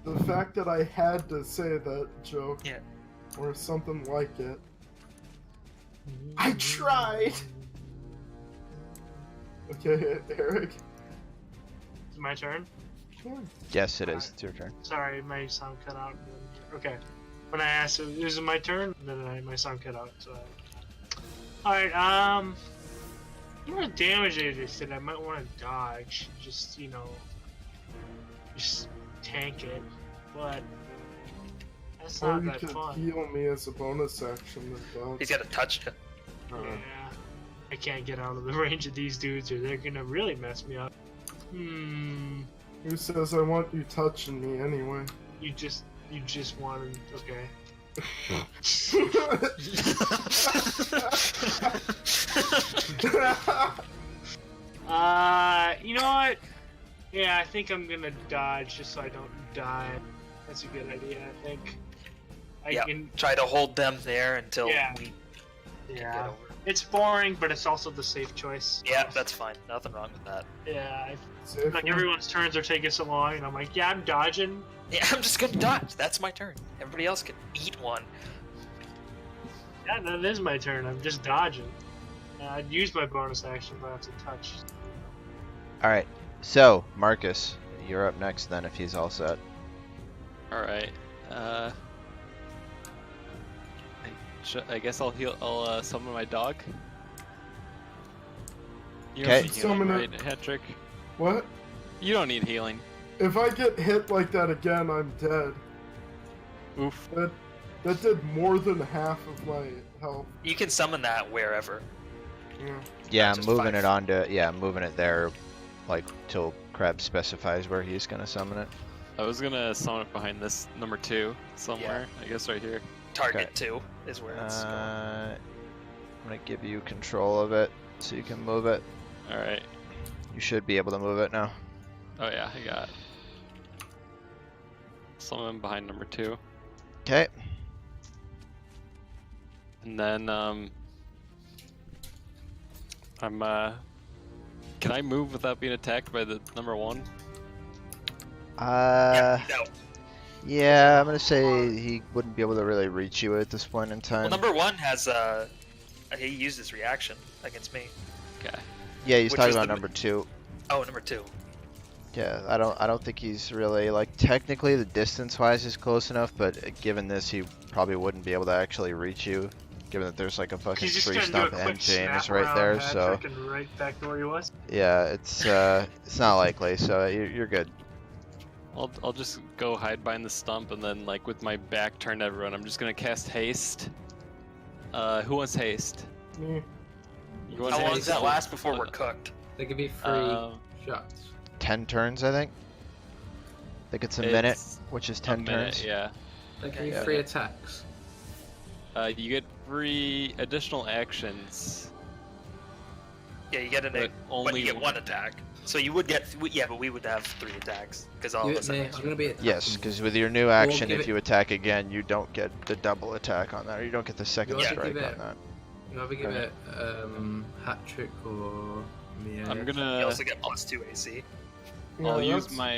The fact that I had to say that joke, Yeah. or something like it. I tried. Okay, Eric. It's my turn. Sure. Yes, it is. It's your turn. Sorry, my sound cut out. Okay. When I asked, is it my turn? Then my sound cut out. So. Alright, more damage I just did. I might want to dodge. Just, just tank it. But that's Or not you that could fun. heal me as a bonus action with that. He's got a touch. Yeah. I can't get out of the range of these dudes or they're gonna really mess me up. Who says I want you touching me anyway? You just wanted. Okay. You know what? Yeah, I think I'm gonna dodge just so I don't die. That's a good idea, I think. I Yeah. can. Try to hold them there until Yeah. we can get Yeah. over. It's boring, but it's also the safe choice. Yeah, that's fine. Nothing wrong with that. Yeah, Safe like one? everyone's turns are taking so long, and I'm like, yeah, I'm dodging. Yeah, I'm just gonna dodge. That's my turn. Everybody else can eat one. Yeah, that is my turn. I'm just dodging. I'd use my bonus action, but I have to touch. All right. So Marcus, you're up next then if he's all set. Alright. I guess I'll heal. I'll summon my dog. You don't Okay. need healing, Summon right, hat trick? What? You don't need healing. If I get hit like that again, I'm dead. Oof. That did more than half of my health. You can summon that wherever. Yeah. Yeah, Just moving 5. it onto. Yeah, moving it there, like till Kreb specifies where he's gonna summon it. I was gonna summon it behind this number 2 somewhere. I guess right here. Target 2 is where it's going. I'm gonna give you control of it so you can move it. Alright. You should be able to move it now. Oh yeah, I got it. Summon behind number 2. Okay. And then I'm can I move without being attacked by the number 1? Yeah, no. Yeah, I'm gonna say he wouldn't be able to really reach you at this point in time. Well, number 1 has he used his reaction against me. Okay. Yeah, he's which talking was about the- number 2. Oh, number 2. Yeah, I don't think he's really like technically the distance wise is close enough, but given this, he probably wouldn't be able to actually reach you, given that there's like a fucking He's just tree gonna do a stump quick and James snap right around there. So Patrick and right back to where he was. yeah, it's not likely. So you're good. I'll just go hide behind the stump, and then like with my back turned to everyone, I'm just gonna cast haste. Who wants haste? Me. You want How long haste? does that last before we're cooked? They could be 3 shots. 10 turns, I think. I think it's a minute, It's which is a 10 minute, turns. Yeah. They could be Yeah. 3 attacks. You get 3 additional actions, Yeah, you get but but only you get 1 attack. So you would get, but we would have 3 attacks because all Give of it us me. have I'm gonna be attacking. Yes, because with your new action, give if it- you attack again, you don't get the double attack on that, or you don't get the second You have to strike give on it- that. You either give Okay. it hat trick or me. I'm You gonna. also get +2 AC. Yeah, I'll use that's- my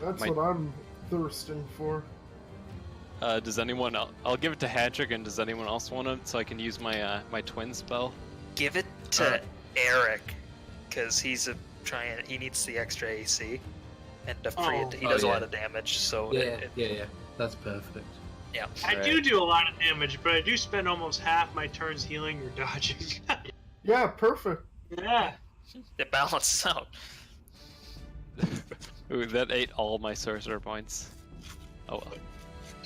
That's my. what I'm thirsting for. Does anyone else? I'll give it to Hadrick, and does anyone else want it so I can use my my twin spell? Give it to Eric because he needs the extra AC and he does a yeah. lot of damage. So Yeah. That's perfect. yeah. I Alright. do a lot of damage, but I do spend almost half my turns healing or dodging. Yeah, perfect. Yeah. It balances out. Ooh, that ate all my sorcerer points. Oh well.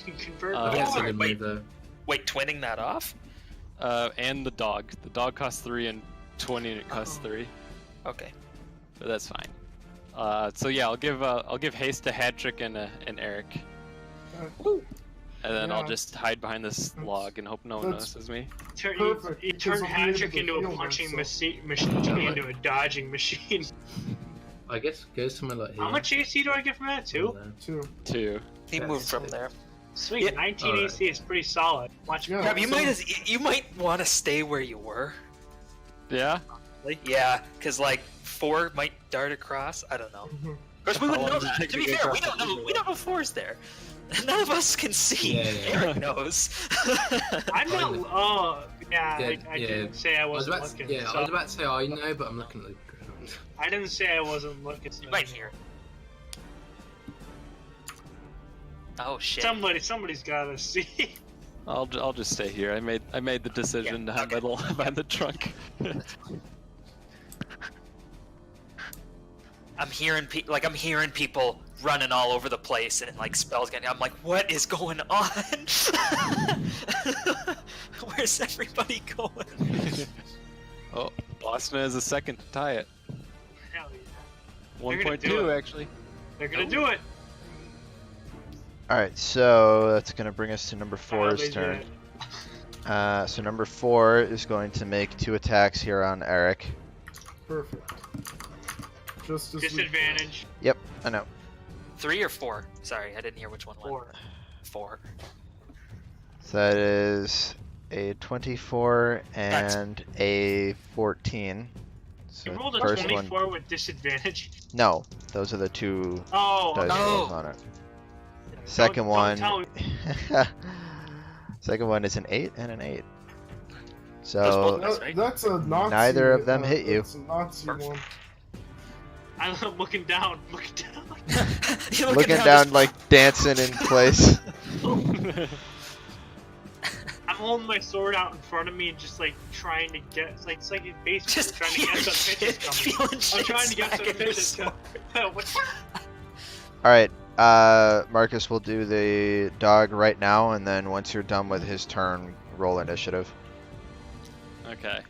You can convert Uh, That's yeah, a good wait. move though. Wait, twinning that off? And the dog. The dog costs 3, and 20 and it costs Oh. 3. Okay. But that's fine. So yeah, I'll give haste to Hadrick and Eric, and then I'll Yeah. just hide behind this log and hope no one That's- notices me. Perfect, You because turn I'll be Hadrick able to into a heal punching myself. machine into a dodging machine. I guess go somewhere like here. How much AC do I get from that? 2? 2. 2. He That's moved from sick. there. Sweet, Yeah. 19 Alright. AC is pretty solid. Watch Yeah. Yeah, but so- you might want to stay where you were. Yeah. Yeah, because like 4 might dart across. I don't know. Mhm. Of course, we How wouldn't long know does it that. take To to be get fair, we across don't the know. river? We don't know 4's there. None of us can see. Yeah, yeah. Eric knows. I'm not. Oh, yeah. Yeah, I yeah. didn't say I I was wasn't about looking. to, yeah, so I was about to say I know, but I'm looking at the ground. I didn't say I wasn't looking. So You might hear. Oh shit. Somebody's gotta see. I'll just stay here. I made the decision to hide behind the trunk. I'm hearing people running all over the place and like spells getting. I'm like, what is going on? Where's everybody going? Oh, Boston has a second to tie it. Hell yeah. They're gonna do 1.2 it. actually. They're gonna do it. Alright, so that's going to bring us to number They 4's did turn. it. So number 4 is going to make 2 attacks here on Eric. Perfect. Just as we Disadvantage. Yep, I know. 3 or 4? Sorry, I didn't hear which one. went. 4. 4. So that is a 24 and a 14. So You rolled a first 24 one. with disadvantage. No, those are the 2 Oh, dice okay. rolls on it. Second Don't one. tell me. Second one is an 8 and an 8. Those So both- That's That's a Nazi. Neither of them hit you. That's a Nazi Perfect. one. I'm looking down. Looking down. You're looking this- down like dancing in place. I'm holding my sword out in front of me and just like trying to get. It's like basically Just trying to get some fishes coming. feeling shit I'm trying to get some smacking your fishes sword. coming. What? Alright, Marcus will do the dog right now, and then once you're done with his turn, roll initiative. Okay.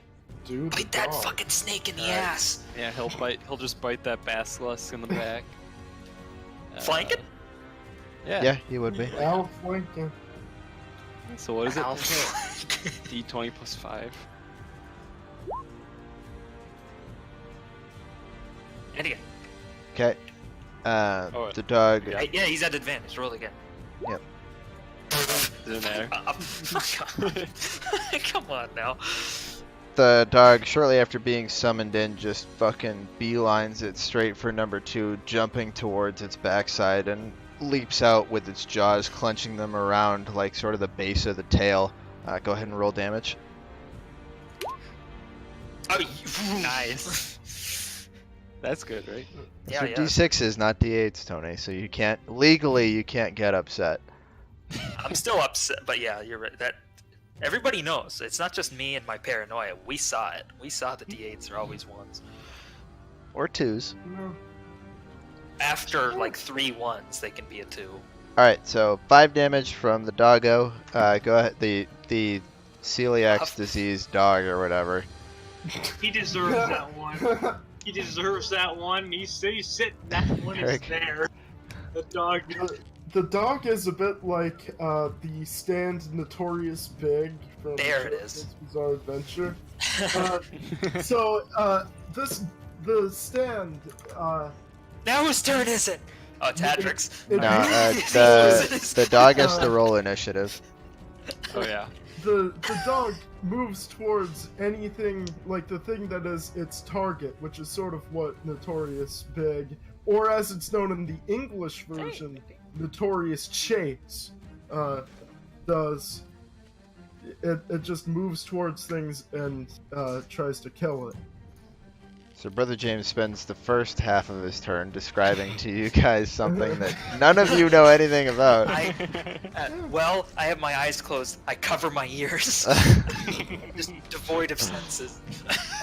Dude, Bite that fucking snake in the ass. Yeah, he'll just bite that basilisk in the back. Flank it? Yeah. Yeah, he would be. Al flanking. So what is it? Ow. D20 plus 5. And again. Okay. Oh, The dog. yeah. Yeah, he's at advantage. Roll again. Yep. Doesn't matter. Come on now. The dog, shortly after being summoned in, just fucking beelines it straight for number 2, jumping towards its backside and leaps out with its jaws clenching them around like sort of the base of the tail. Go ahead and roll damage. Oh, Nice. That's good, right? Yeah, These are D6s, not D8s, Tony. So you can't legally get upset. I'm still upset, but yeah, you're right. That everybody knows. It's not just me and my paranoia. We saw it. We saw the D8s are always ones. Or 2s. No. After like 3 1s, they can be a 2. All right, so 5 damage from the doggo. Go ahead. The celiac disease dog or whatever. He deserves that one. He deserves that one. He's sitting. That one is Eric. there. The dog. The dog is a bit like the stand Notorious Big from There it is. JoJo's Bizarre Adventure. The stand. Now whose turn is it? Oh, it's Hadrick's. It- No, It the dog has to roll initiative. Oh yeah. The dog moves towards anything like the thing that is its target, which is sort of what Notorious Big, or as it's known in the English version, Notorious Chase, does. It just moves towards things and tries to kill it. So Brother James spends the first half of his turn describing to you guys something that none of you know anything about. Well, I have my eyes closed. I cover my ears. Just devoid of senses.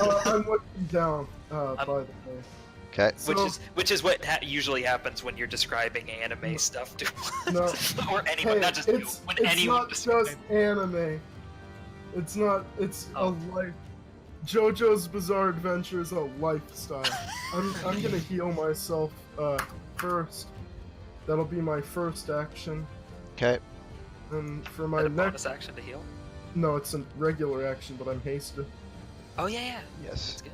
I'm looking down, by the way. Okay. Which is what usually happens when you're describing anime stuff to No. or anyone, Hey, not just you. it's When not anyone just describes. anime. It's not. It's Oh. a life. JoJo's Bizarre Adventure is a lifestyle. I'm gonna heal myself first. That'll be my first action. Okay. And for Is my that a next, bonus action to heal? no, it's a regular action, but I'm hasted. Oh yeah. Yes. That's good.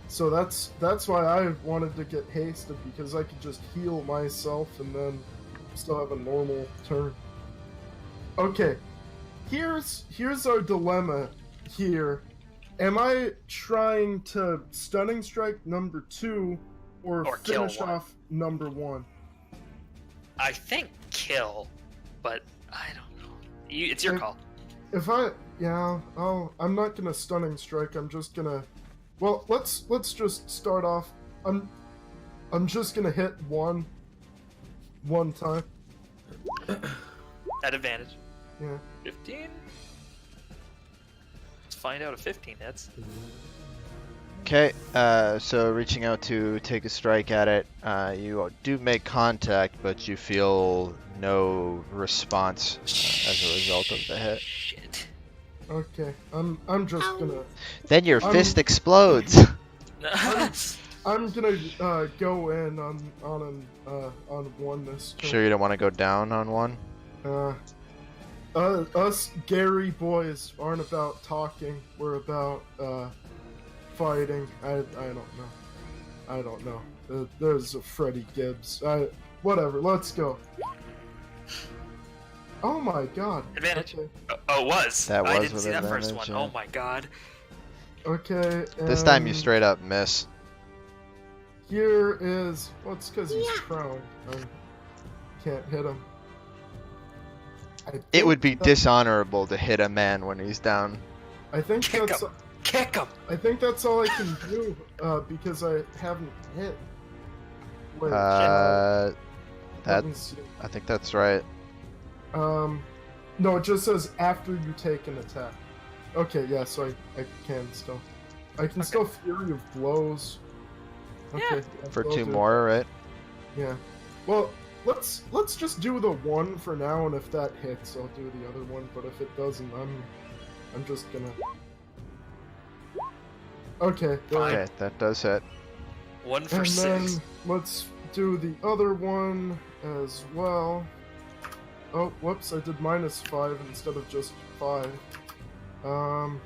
So that's why I wanted to get hasted, because I could just heal myself and then still have a normal turn. Okay, here's our dilemma here. Am I trying to stunning strike number 2 or kill finish one? off number 1? I think kill, but I don't know. It's your call. If I'm not gonna stunning strike. I'm just gonna. Well, let's just start off. I'm just gonna hit one time. At advantage. Yeah. 15. Let's find out if 15 hits. Okay. So reaching out to take a strike at it, you do make contact, but you feel no response as a result of the hit. Shit. Okay. I'm just gonna. Then your I'm- fist explodes. I'm gonna go in on one this turn. Sure you don't want to go down on one? Us Gary boys aren't about talking. We're about fighting. I don't know. There's a Freddie Gibbs. Whatever. Let's go. Oh my God. Advantage. Okay. Oh, it was. That I was didn't with see that first one. advantage, yeah. Oh my god. Okay. This time you and straight up miss. Here is. Well, it's because he's prone. I can't hit him. It would be dishonorable to hit a man when he's down. I think Kick that's. him. Kick him. I think that's all I can do. Because I haven't hit. Wait, That let me see. I think that's right. No, it just says after you take an attack. Okay, yeah, so I can still. I can still Fury of Blows. Okay, yeah, For will 2 do. more, right? Yeah. Well, let's just do the one for now, and if that hits, I'll do the other one. But if it doesn't, I'm just gonna. Okay. Well, Okay, that does hit. 1 for and 6. then let's do the other one as well. Oh, whoops, I did -5 instead of just 5. Okay.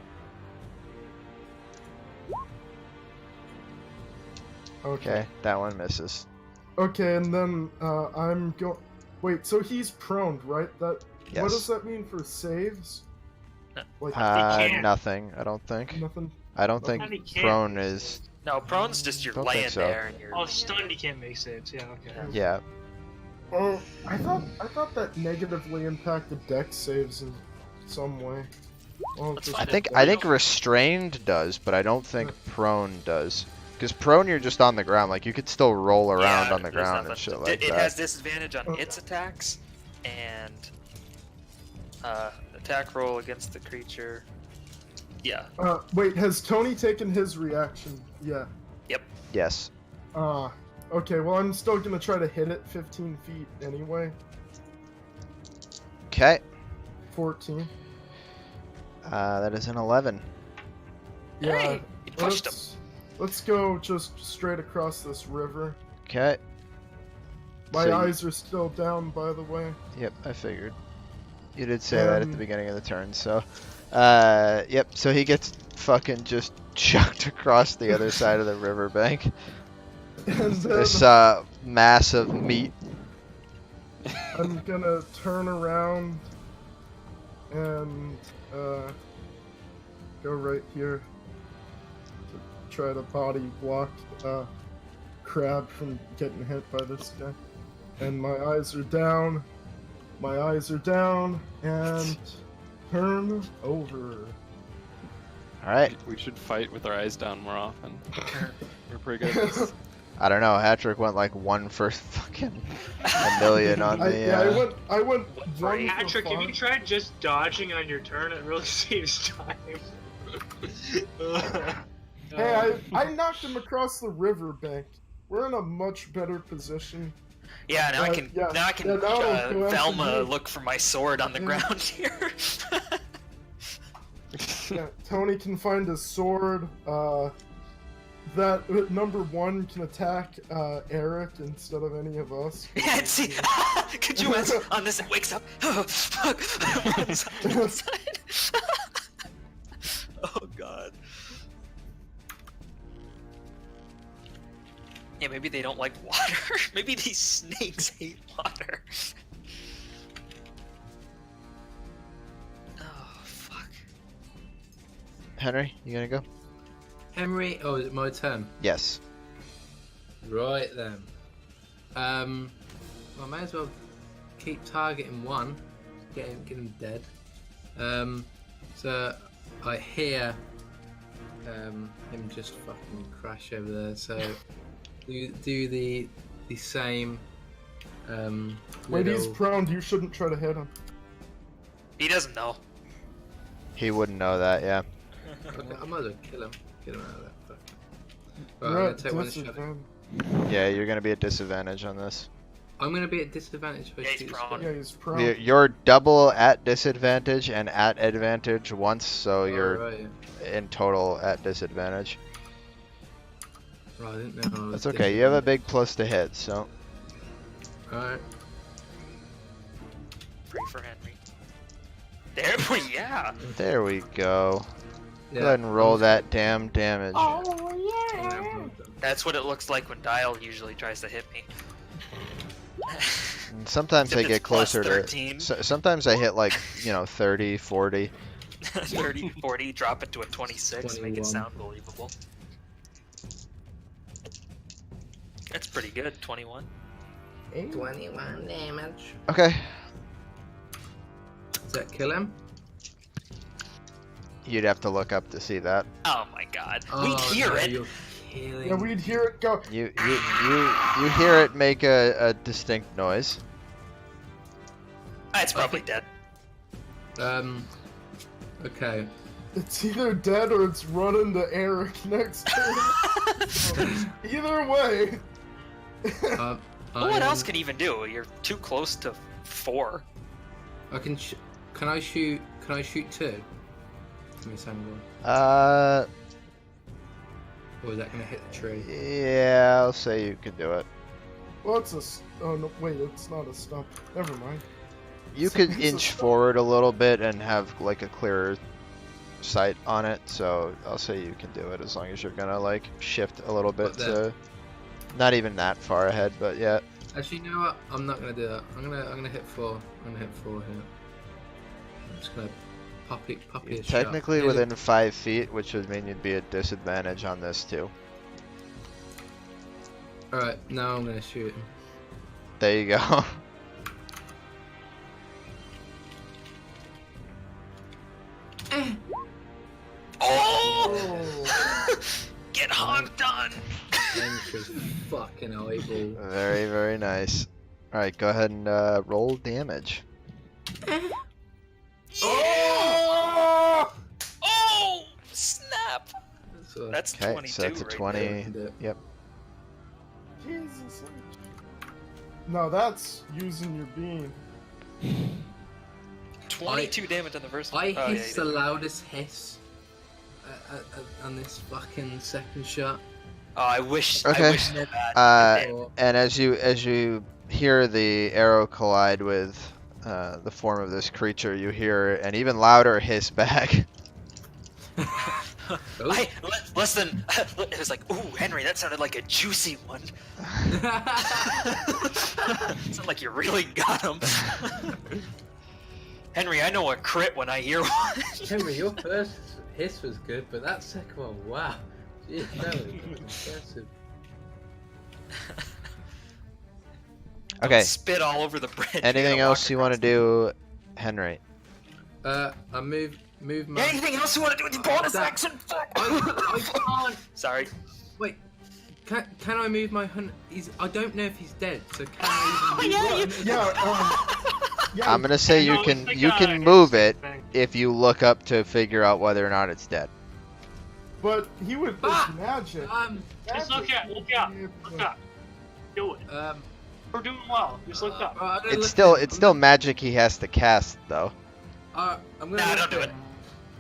Okay, that one misses. Okay, and then I'm going. Wait, so he's prone, right? What Yes. does that mean for saves? Like can't. Nothing, I don't think. nothing. I don't Nothing. think He can't. prone is. No, prone's just you're Don't think laying so. there and you're. Oh, stunned, he can't make saves. Yeah, okay. Yeah. Oh, I thought that negatively impacted dex saves in some way. Well, Let's just- find I think restrained does, but I don't think prone does. Because prone, you're just on the ground. Like you could still roll around on the there's ground and nothing. shit like It that. has disadvantage on its attacks, and attack roll against the creature. Yeah. Wait, has Tony taken his reaction? Yeah. Yes. Okay, well, I'm still gonna try to hit it 15 feet anyway. Okay. 14. That is an 11. Yeah. Hey, you pushed him. Let's go just straight across this river. Okay. My So you- eyes are still down, by the way. Yep, I figured. You did say that at the Um, beginning of the turn, so. Yep, so he gets fucking just chucked across the other side of the riverbank. And then This, mass of meat. I'm gonna turn around and go right here to try to body block Crab from getting hit by this guy. And my eyes are down. My eyes are down and turn over. Alright. We should fight with our eyes down more often. We're pretty good at this. I don't know, Hatrick went like 1 for fucking a million on the, I went one for Patrick, if fun. you tried just dodging on your turn, it really saves time. Hey, I knocked him across the riverbank. We're in a much better position. Yeah, now I can yeah, now I can yeah, now it'll go after Velma you. look for my sword on the Yeah. ground here. Yeah, Tony can find his sword. That number 1 can attack Eric instead of any of us. Yeah, see, could you imagine on this it wakes up? Oh fuck! Runs on the side. Oh god. Yeah, maybe they don't like water. Maybe these snakes hate water. Oh fuck. Henry, you gonna go? Henry, oh, is it my turn? Yes. Right then. Well, I may as well keep targeting one, get him dead. So I hear him just fucking crash over there. So do the same. Wait, he's little- prone. You shouldn't try to hit him. He doesn't know. He wouldn't know that, yeah. Okay, I might as well kill him. Get him out of there. Fuck. Right, I'm You're gonna at take one shot. disadvantage. Yeah, you're gonna be at disadvantage on this. I'm gonna be at disadvantage if I Yeah, he's shoot this prone. guy. Yeah, he's prone. You're double at disadvantage and at advantage once, so Oh, you're right. in total at disadvantage. Right, I didn't know. I was That's okay, you have a disadvantaged. big plus to hit, so. Alright. Pray for Henry. There we yeah. There we go. Yeah, Go ahead and roll that damn damage. Oh I'm yeah. gonna roll them. That's what it looks like when Dial usually tries to hit me. And sometimes I Except get it's plus closer to. 13. Sometimes I hit like, 30, 40. 30, 40, drop it to a 26, make 21. it sound believable. That's pretty good, 21. 21 damage. Okay. Does that kill him? You'd have to look up to see that. Oh my god. Oh, We'd hear no, it! You're killing Yeah, we'd hear it go. You hear it make a distinct noise. Ah, it's probably dead. Okay. It's either dead or it's running to Eric next turn. Either way. I What else am- can you even do? You're too close to 4. I can. Can I shoot? Can I shoot 2? From this angle, Uh, or is that gonna hit the tree? yeah, I'll say you can do it. Well, it's a. Oh no! Wait, it's not a stump. Never mind. You It's a could piece of inch stuff. forward a little bit and have like a clearer sight on it, so I'll say you can do it as long as you're gonna like shift a little bit What the- to not even that far ahead, but yeah. Actually, you know what? I'm not gonna do that. I'm gonna hit 4. I'm gonna hit 4 here. I'm just gonna pop it a shot. Technically Near the- within 5 feet, which would mean you'd be at disadvantage on this too. Alright, now I'm gonna shoot him. There you go. Oh! Get honked on! Henry's fucking eyeball. Very, very nice. Alright, go ahead and roll damage. Oh! Oh! Snap! So, That's Okay, 22 so that's a right 20. there. Yep. Jesus. No, that's using your beam. 22 damage on the first one. I Oh, yeah, hiss you the did. loudest hiss on this fucking second shot. Oh, I wish. Okay. I wish so bad. Or- And as you hear the arrow collide with the form of this creature, you hear an even louder hiss back. I listen. It was like, ooh, Henry, that sounded like a juicy one. Sounded like you really got him. Henry, I know a crit when I hear one. Henry, your first hiss was good, but that second one, wow. Jeez, that was impressive. Don't Okay. spit all over the bridge. Anything else you want to do, Henry? I move my. Anything else you want to do with your bonus That- action? I can't. Sorry. Wait. Can I move my hunt? I don't know if he's dead, so can I even move Yeah, I'm gonna say you No, can it's like you a- can move it thing. if you look up to figure out whether or not it's dead. but he would Ah! it's magic. Just look up. Look up. Do it. We're doing well. Just look up. It's still magic he has to cast though. I'm gonna. Nah, look don't do at it.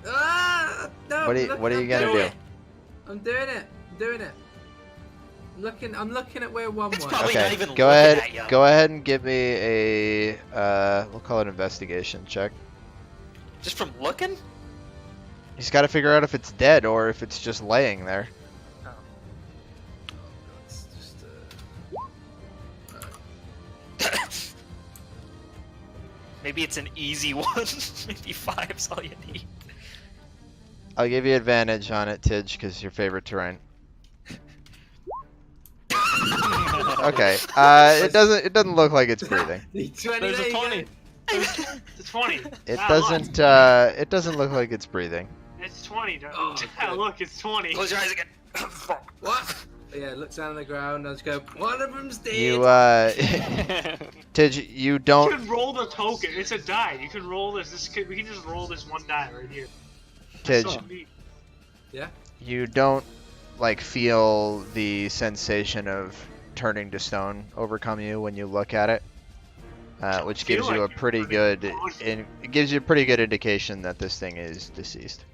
Ah! No, What are you- look, what are you I'm gonna doing do? it. I'm doing it. I'm doing it. I'm looking at where one It's was. probably not Okay, even go looking ahead. at ya. Go ahead and give me a we'll call it investigation check. Just from looking? He's got to figure out if it's dead or if it's just laying there. It's just, Maybe it's an easy one. Maybe 5's all you need. I'll give you advantage on it, Tidge, because your favorite terrain. Okay. It doesn't look like it's breathing. There's a 20. It's 20. It Ah, doesn't. It doesn't look like it's breathing. Look. It's 20. Oh, good. Look, it's 20. Close your eyes again. Fuck. what? Yeah, look down on the ground. I just go. One of them's dead. You Tidge, you You don't. can roll the token. It's a die. You can roll this. We can just roll this one die right here. Tidge, So neat. you don't like feel the sensation of turning to stone overcome you when you look at it, which Feel gives you a like you're pretty turning good. to stone. It gives you a pretty good indication that this thing is deceased.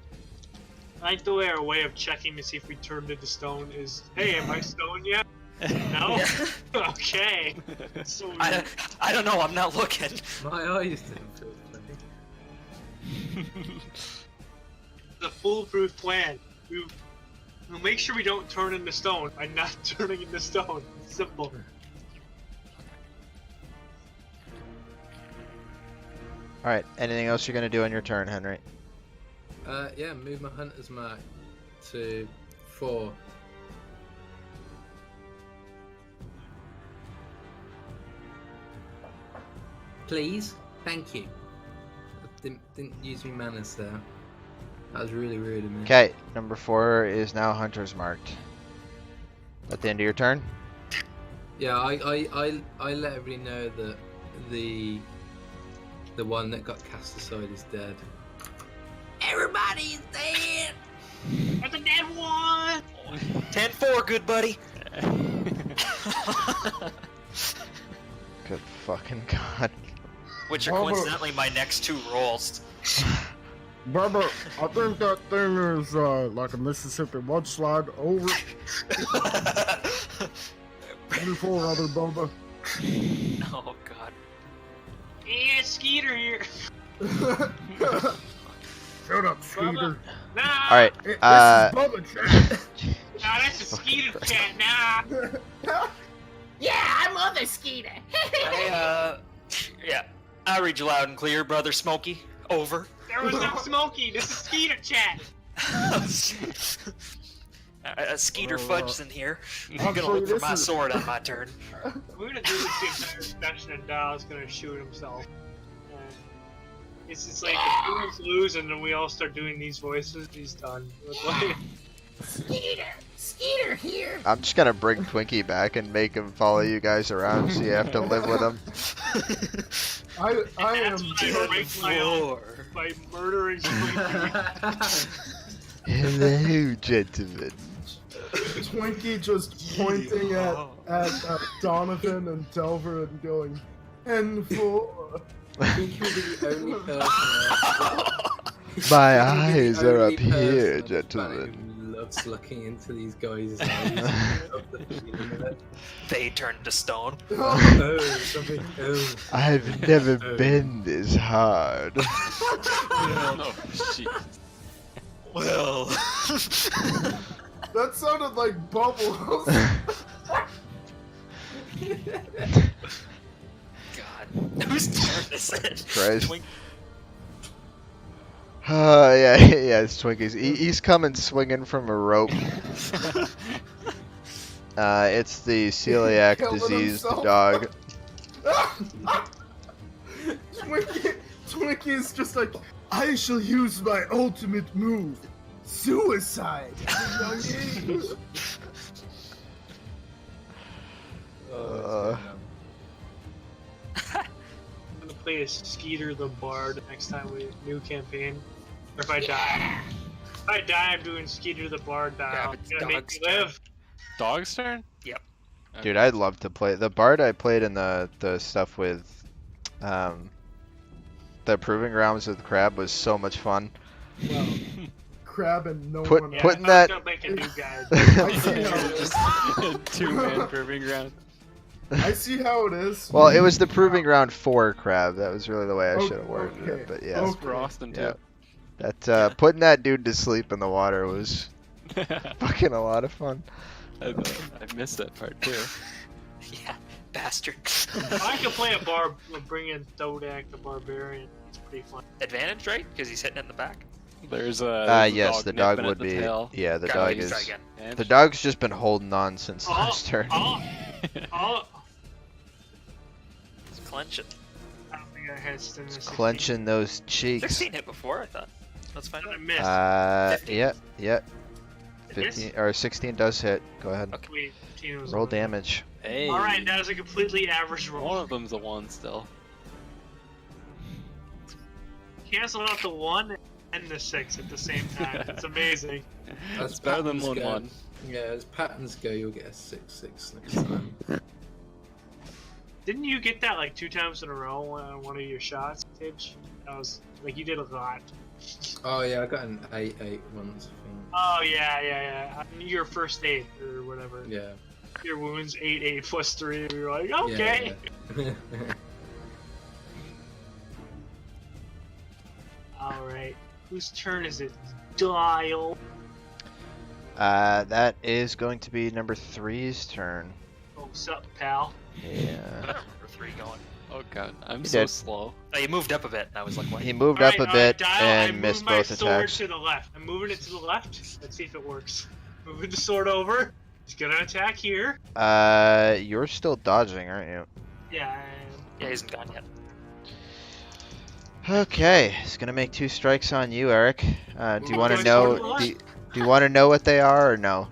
I think the way of checking to see if we turned into stone is, hey, am I stone yet? No? Yeah. Okay. So weird. I don't know. I'm not looking. My eyes didn't feel funny. The foolproof plan. We'll make sure we don't turn into stone by not turning into stone. It's simple. All right. Anything else you're gonna do on your turn, Henry? Yeah, move my hunter's mark to 4. Please, thank you. I didn't use me manners there. That was really rude of me. Okay. Number 4 is now hunter's marked. At the end of your turn. Yeah, I let everybody know that the one that got cast aside is dead. Everybody's dead. There's a dead one! 10-4, good buddy. Good fucking god. Which are Robert. coincidentally my next 2 rolls. Bubba, I think that thing is like a Mississippi mudslide. Over. 24 other Bubba. Oh god. Yeah, Skeeter here. Shut up, Skeeter. Nah. All right. This Uh, is Bubba chat. Nah, that's a Skeeter chat. Nah. Yeah, I'm other Skeeter. Yeah. I read you loud and clear, brother Smokey. Over. There was no Smokey. This is Skeeter chat. Skeeter Fudge's in here. I'm Actually, gonna look for this my is- sword on my turn. We're gonna do this the entire session, and Dial's gonna shoot himself. And it's like if we lose, and then we all start doing these voices. He's done. It's like, Skeeter here. I'm just gonna bring Twinkie back and make him follow you guys around so you have to live with him. I am. that's when I break my own by murdering Twinkie. Hello, gentlemen. Twinkie just pointing at Donovan and Delver and going, and for. I think you're the only person. My I think you're eyes the are only up here, person on this planet gentlemen. who loves looking into these guys' eyes. Of the feeling of it. They turn to stone. Oh, something. Oh. I've never been this hard. Oh, shit. Well. That sounded like bubbles. God. Whose turn is it? Christ. Twink- Yeah, it's Twinkies. He's coming swinging from a rope. It's the celiac Killing diseased himself. dog. Twinkie's just like, I shall use my ultimate move, suicide. Oh, I'm gonna play as Skeeter the Bard next time we new campaign. Or if I die. If I die, I'm doing Skeeter the Bard Yeah, now. but It's gonna make dog's me live. Dog's turn? Dude, I'd love to play the bard I played in the stuff with the Proving Grounds with Crab was so much fun. Well, Crab and no Put- one Yeah, putting I'm that- gonna make a new guy. I see how it is. Two-man proving ground. I see how it is. Well, it was the Proving Ground for Crab. That was really the way I should have worded okay. it. But yeah, Okay. For Austin, Yeah. too. that putting that dude to sleep in the water was fucking a lot of fun. I missed that part, too. Yeah, bastard. I could play bring in Thodak the Barbarian. It's pretty fun. Advantage, right? Because he's hitting in the back. There's a Yes, the dog nipping would at the be. tail. Yeah, the Got dog it, is. try again. And The dog's just been holding on since Oh, last turn. Oh, He's clenching. I don't think I had in this. Clenching those cheeks. 16 hit before, I thought. Let's find I out. missed. 15. Yeah. It missed? 15 or 16 does hit. Go ahead. Okay. Wait, 15 was Roll on. damage. Hey. Alright, that was a completely average roll. One of them's a 1 still. Cancel out the 1 and the 6 at the same time. It's amazing. That's better than patterns 1-1. go. Yeah, as patterns go, you'll get a 6-6 next time. Didn't you get that like 2 times in a row on one of your shots, Tidge? That was like you did a lot. Oh yeah, I got an 8-8 once. Oh yeah. Your first aid or whatever. I think. Yeah. Your wounds 8 plus 3. You're like, okay. Yeah. Alright. Whose turn is it? Dial. That is going to be number 3's turn. Oh, sup, pal? I Yeah. remember 3 going. Oh god, I'm He so did. slow. Oh, you moved up a bit. I was like, what? He moved Alright, up a bit Dial, I and missed moved my both sword attacks. to the left. I'm moving it to the left. Let's see if it works. Moving the sword over. He's gonna attack here. You're still dodging, aren't you? Yeah. Yeah, he hasn't gone yet. Okay, he's gonna make 2 strikes on you, Eric. Do you Oh, want do to I know? start with Do you want to know what they are or no?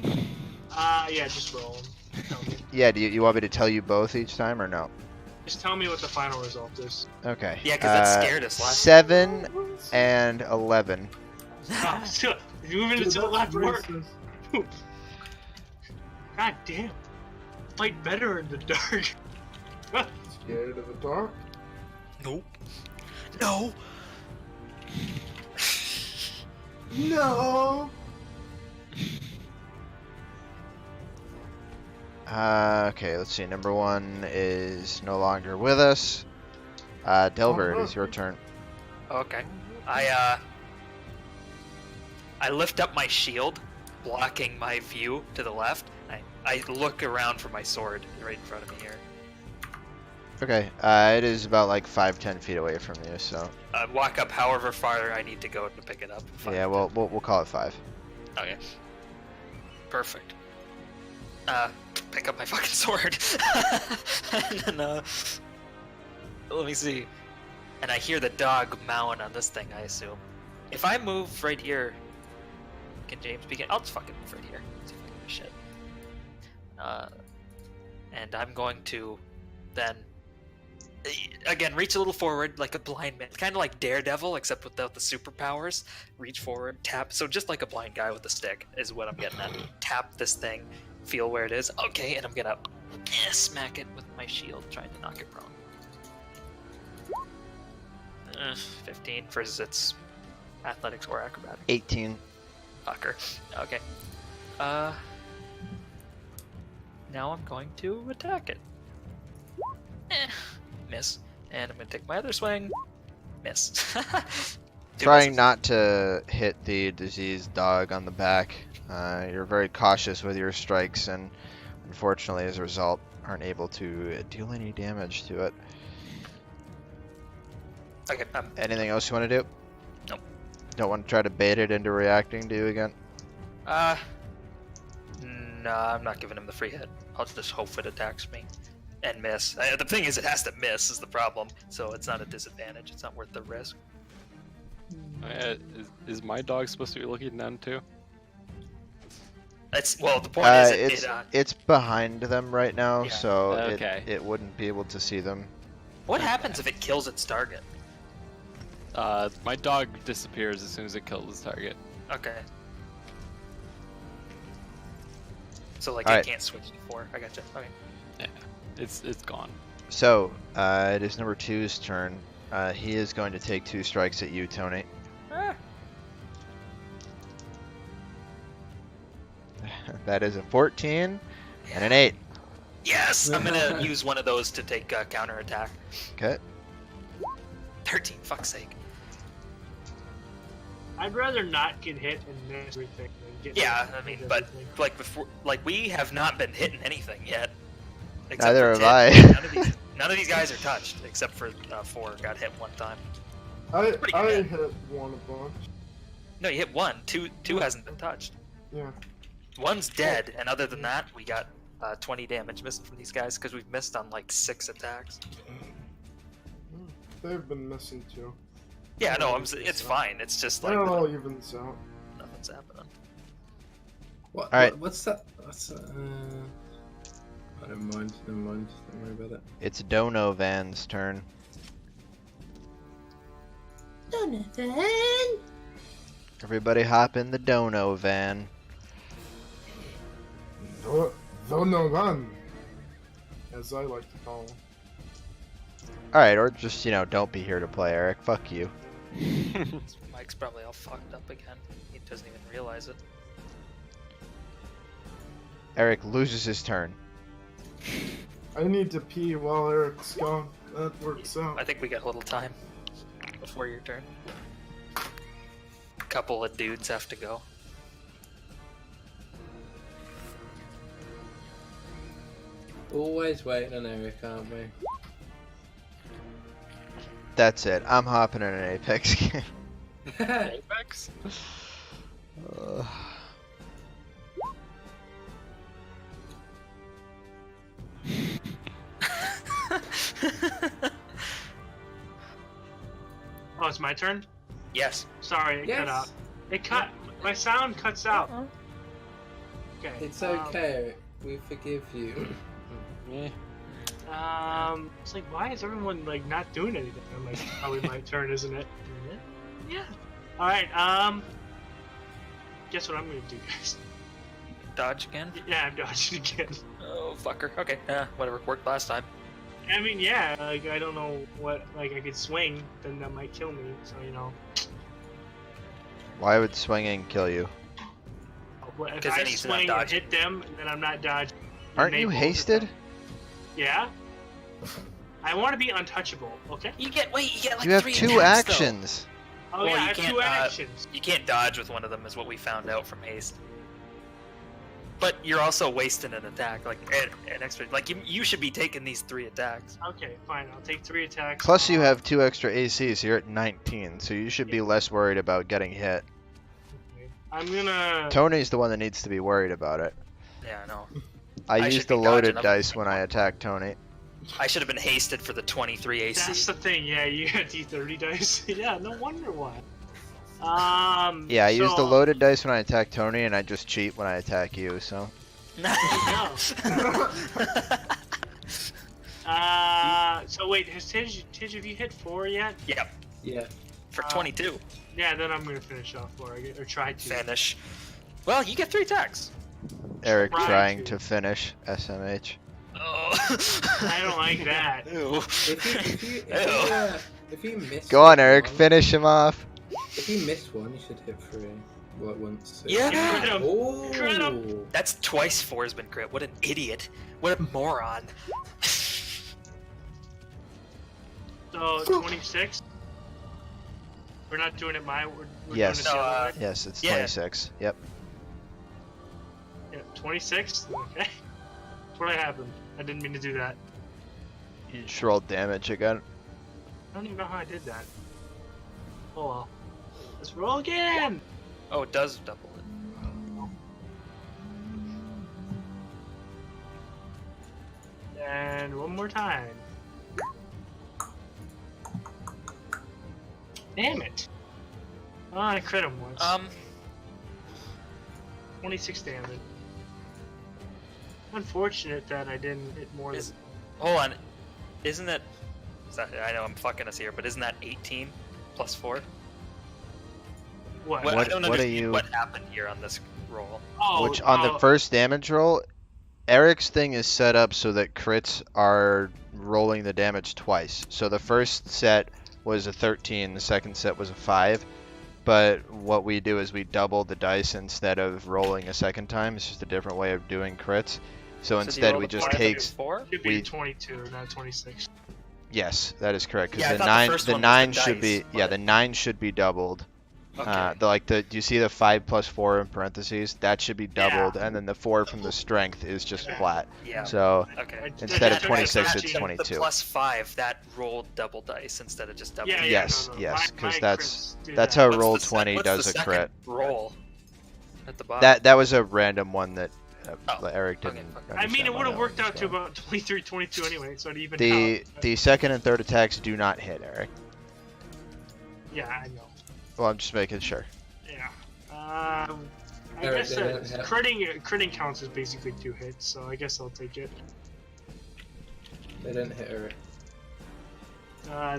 Yeah, just roll 'em. Tell me. Yeah. Do you want me to tell you both each time or no? Just tell me what the final result is. Okay. Yeah, 'cause that scared us last 7 and 11. Oh, still, moving it to the left work. God damn. Fight better in the dark. Scared of the dark? Nope. No. No. Okay, let's see. Number 1 is no longer with us. Delver, it is your turn. Okay. I lift up my shield, blocking my view to the left. I look around for my sword right in front of me here. Okay, it is about like 5-10 feet away from you, so Walk up however far I need to go to pick it up. yeah, we'll call it 5. Okay. Perfect. Pick up my fucking sword. And then, let me see. And I hear the dog mowing on this thing, I assume. If I move right here, can James begin? I'll just fucking move right here. See if I can do shit. And I'm going to then, again, reach a little forward like a blind man. Kind of like Daredevil, except without the superpowers. Reach forward, tap. So just like a blind guy with a stick is what I'm getting at. Tap this thing, feel where it is. Okay, and I'm gonna smack it with my shield, trying to knock it prone. 15 versus its athletics or acrobatics. 18. Fucker. Okay. Now I'm going to attack it. Miss. And I'm going to take my other swing. Miss. Two Trying misses. not to hit the diseased dog on the back. You're very cautious with your strikes, and unfortunately, as a result, aren't able to deal any damage to it. Okay, Anything else you want to do? Nope. Don't want to try to bait it into reacting to you again? no, I'm not giving him the free hit. I'll just hope it attacks me and miss. The thing is, it has to miss is the problem, so it's not a disadvantage. It's not worth the risk. Is my dog supposed to be looking down too? It's well, the point is, It's behind them right now, Yeah. so Okay. it wouldn't be able to see them. what happens if it kills its target? My dog disappears as soon as it kills its target. Okay. So like Alright. it can't switch to 4. I gotcha. Okay. Yeah, it's gone. So, it is number 2's turn. He is going to take 2 strikes at you, Tony. Ah. That is a 14 and an 8. Yes, I'm gonna use one of those to take counter attack. Okay. 13. Fuck's sake. I'd rather not get hit and miss everything than get Yeah, hit I mean, and but everything. like before, like we have not been hitting anything yet. Except Neither for have Ted. I. None of these guys are touched, except for 4 got hit one time. I Pretty I good. hit one a bunch. No, you hit 1. 2 hasn't been touched. Yeah. 1's dead, and other than that, we got 20 damage missing from these guys because we've missed on like 6 attacks. They've been missing too. Yeah, no, it's fine. It's just like It all evens out. nothing's happening. What? Alright. What's that? What's that? I don't mind. Never mind. Don't worry about it. It's Donovan's turn. Donovan! Everybody hop in the Dono van. Donovan, as I like to call him. Alright, or just, don't be here to play, Eric. Fuck you. Mike's probably all fucked up again. He doesn't even realize it. Eric loses his turn. I need to pee while Eric's gone. That works I out. think we got a little time before your turn. A couple of dudes have to go. Always waiting on Eric, aren't we? That's it. I'm hopping in an Apex game. Apex? Uh, Oh, it's my turn? Yes. Sorry, it cut out. Yes. It cut. My sound cuts out. Okay. It's okay, Eric. We forgive you. Yeah. It's like, why is everyone like not doing anything? I'm like, probably my turn, isn't it? Yeah. All right. Guess what I'm gonna do, guys? Dodge again? Yeah, I'm dodging again. Oh, fucker. Okay. Whatever. Worked last time. I mean, yeah. Like, I don't know what. Like, I could swing, then that might kill me. So why would swinging kill you? if 'Cause I then he's not swing and dodging. hit them, then I'm not dodging. Aren't They you both hasted? attack. Yeah. I want to be untouchable. Okay. You get like You have 3 2 attacks, though. actions. Oh Well, yeah, you I have can't, 2 actions. You can't dodge with one of them, is what we found out from haste. But you're also wasting an attack, like an extra. Like you should be taking these 3 attacks. Okay, fine. I'll take 3 attacks. Plus, you have 2 extra AC, so you're at 19. So you should be less worried about getting hit. Okay. I'm gonna. Tony's the one that needs to be worried about it. Yeah, no. I I used should the be loaded dodging up. dice when I attacked Tony. I should have been hasted for the 23 AC. That's the thing. Yeah, you got D30 dice. Yeah, no wonder why. Yeah, I used the so- loaded dice when I attack Tony, and I just cheat when I attack you. So So wait, has Tidge, have you hit 4 yet? Yep, Yeah. for 22. Yeah, then I'm gonna finish off 4, or try to. Finish. Well, you get 3 attacks. Eric Try trying to. to finish SMH. Oh. I don't like that. Ew. If you miss. Go on, Eric. one- Finish him off. If you miss one, you should hit 3. Like once. Yeah. Crit him. Oh. Crit him. That's twice 4's been crit. What an idiot. What a moron. So 26. We're not doing it we're Yes. doing it the other way. Yes, it's Yeah. 26. Yep. Yeah, 26. Okay. What happened? I didn't mean to do that. You just rolled damage again. I don't even know how I did that. Oh well. Let's roll again. Oh, it does double it. And one more time. Damn it. Oh, I crit him once. 26 damage. Unfortunate that I didn't hit more Is- than. Hold on. Isn't that... I know I'm fucking us here, but isn't that 18 plus 4? What? What, I don't what are understand you- what happened here on this roll. Oh, Which on the first damage roll, Eric's thing is set up so that crits are rolling the damage twice. So the first set was a 13, the second set was a 5. But what we do is we double the dice instead of rolling a second time. It's just a different way of doing crits. So So do you instead roll we the just 5 take. times 4? Should be we- 22, not 26. Yes, that is correct. Because Yeah, I the thought the nine, first the one was the 9 should dice, be, yeah, but- the 9 should be doubled. Okay. Do you see the 5 plus 4 in parentheses? That should be doubled, and then the 4 from the strength is just Yeah. flat. Yeah. So Okay. Instead of 26, it's The 22. plus 5, that rolled double dice instead of just double. Yeah, yeah, Yes, no, no. yes, My 'cause crits that's- do that's that. how What's roll the sec- 20 what's does the a second crit. roll at the bottom. That was a random one that Oh, Eric okay, didn't. okay. I mean, understand it why would have that worked was out to going. about 23, 22 anyway, so it even The out. the second and third attacks do not hit, Eric. Yeah, I know. Well, I'm just making sure. Yeah. I Eric, guess they don't have- critting counts as basically 2 hits, so I guess I'll take it. They didn't hit Eric.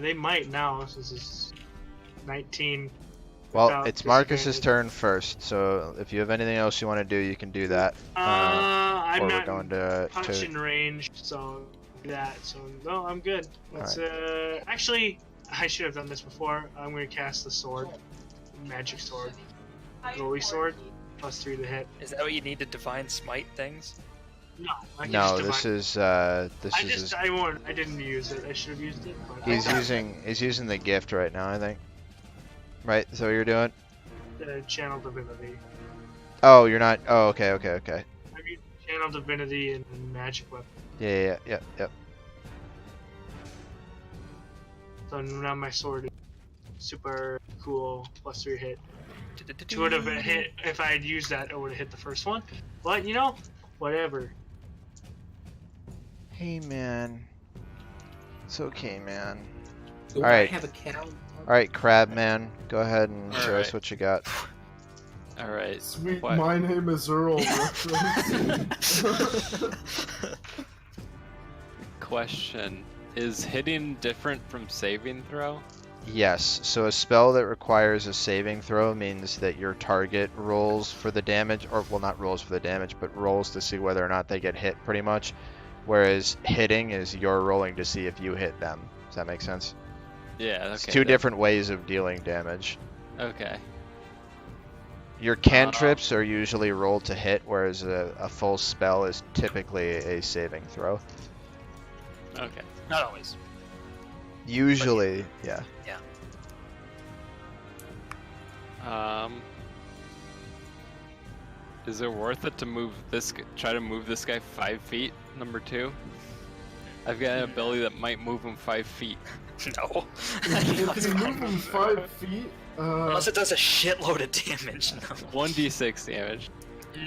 They might now, since it's 19. Well, without it's Marcus's disadvantage. turn first, so if you have anything else you want to do, you can do that. I'm or we're not going to punching range, so that. So no, I'm good. Let's Alright. actually, I should have done this before. I'm gonna cast the sword, magic sword, glowy sword, +3 to hit. Is that what you need to divine smite things? No, I can No, just this divine- is this I is. just I won't. I didn't use it. I should have used it. But He's I using the gift right now, I think. Right? Is that what you're doing? the channel divinity. Oh, you're not. Oh, okay. I mean, channel divinity and magic weapon. Yeah. So now my sword is super cool, +3 hit. It would have hit if I had used that. It would have hit the first one. But you know, whatever. Hey, man. It's okay, man. Do Alright. I have a cow? All right, Crab Man, go ahead and show us Alright. what you got. Alright. Sweet, What? my name is Earl reference. Question. Is hitting different from saving throw? Yes, so a spell that requires a saving throw means that your target rolls for the damage, or well, not rolls for the damage, but rolls to see whether or not they get hit, pretty much. Whereas hitting is you're rolling to see if you hit them. Does that make sense? Yeah, okay. It's two different ways of dealing damage. Okay. Your cantrips are usually rolled to hit, whereas a full spell is typically a saving throw. Okay. Not always. Usually, yeah. Is it worth it to move this? Try to move this guy 5 feet. Number 2. I've got an ability that might move him 5 feet. No. If you move him 5 feet, Unless it does a shitload of damage. 1d6 damage.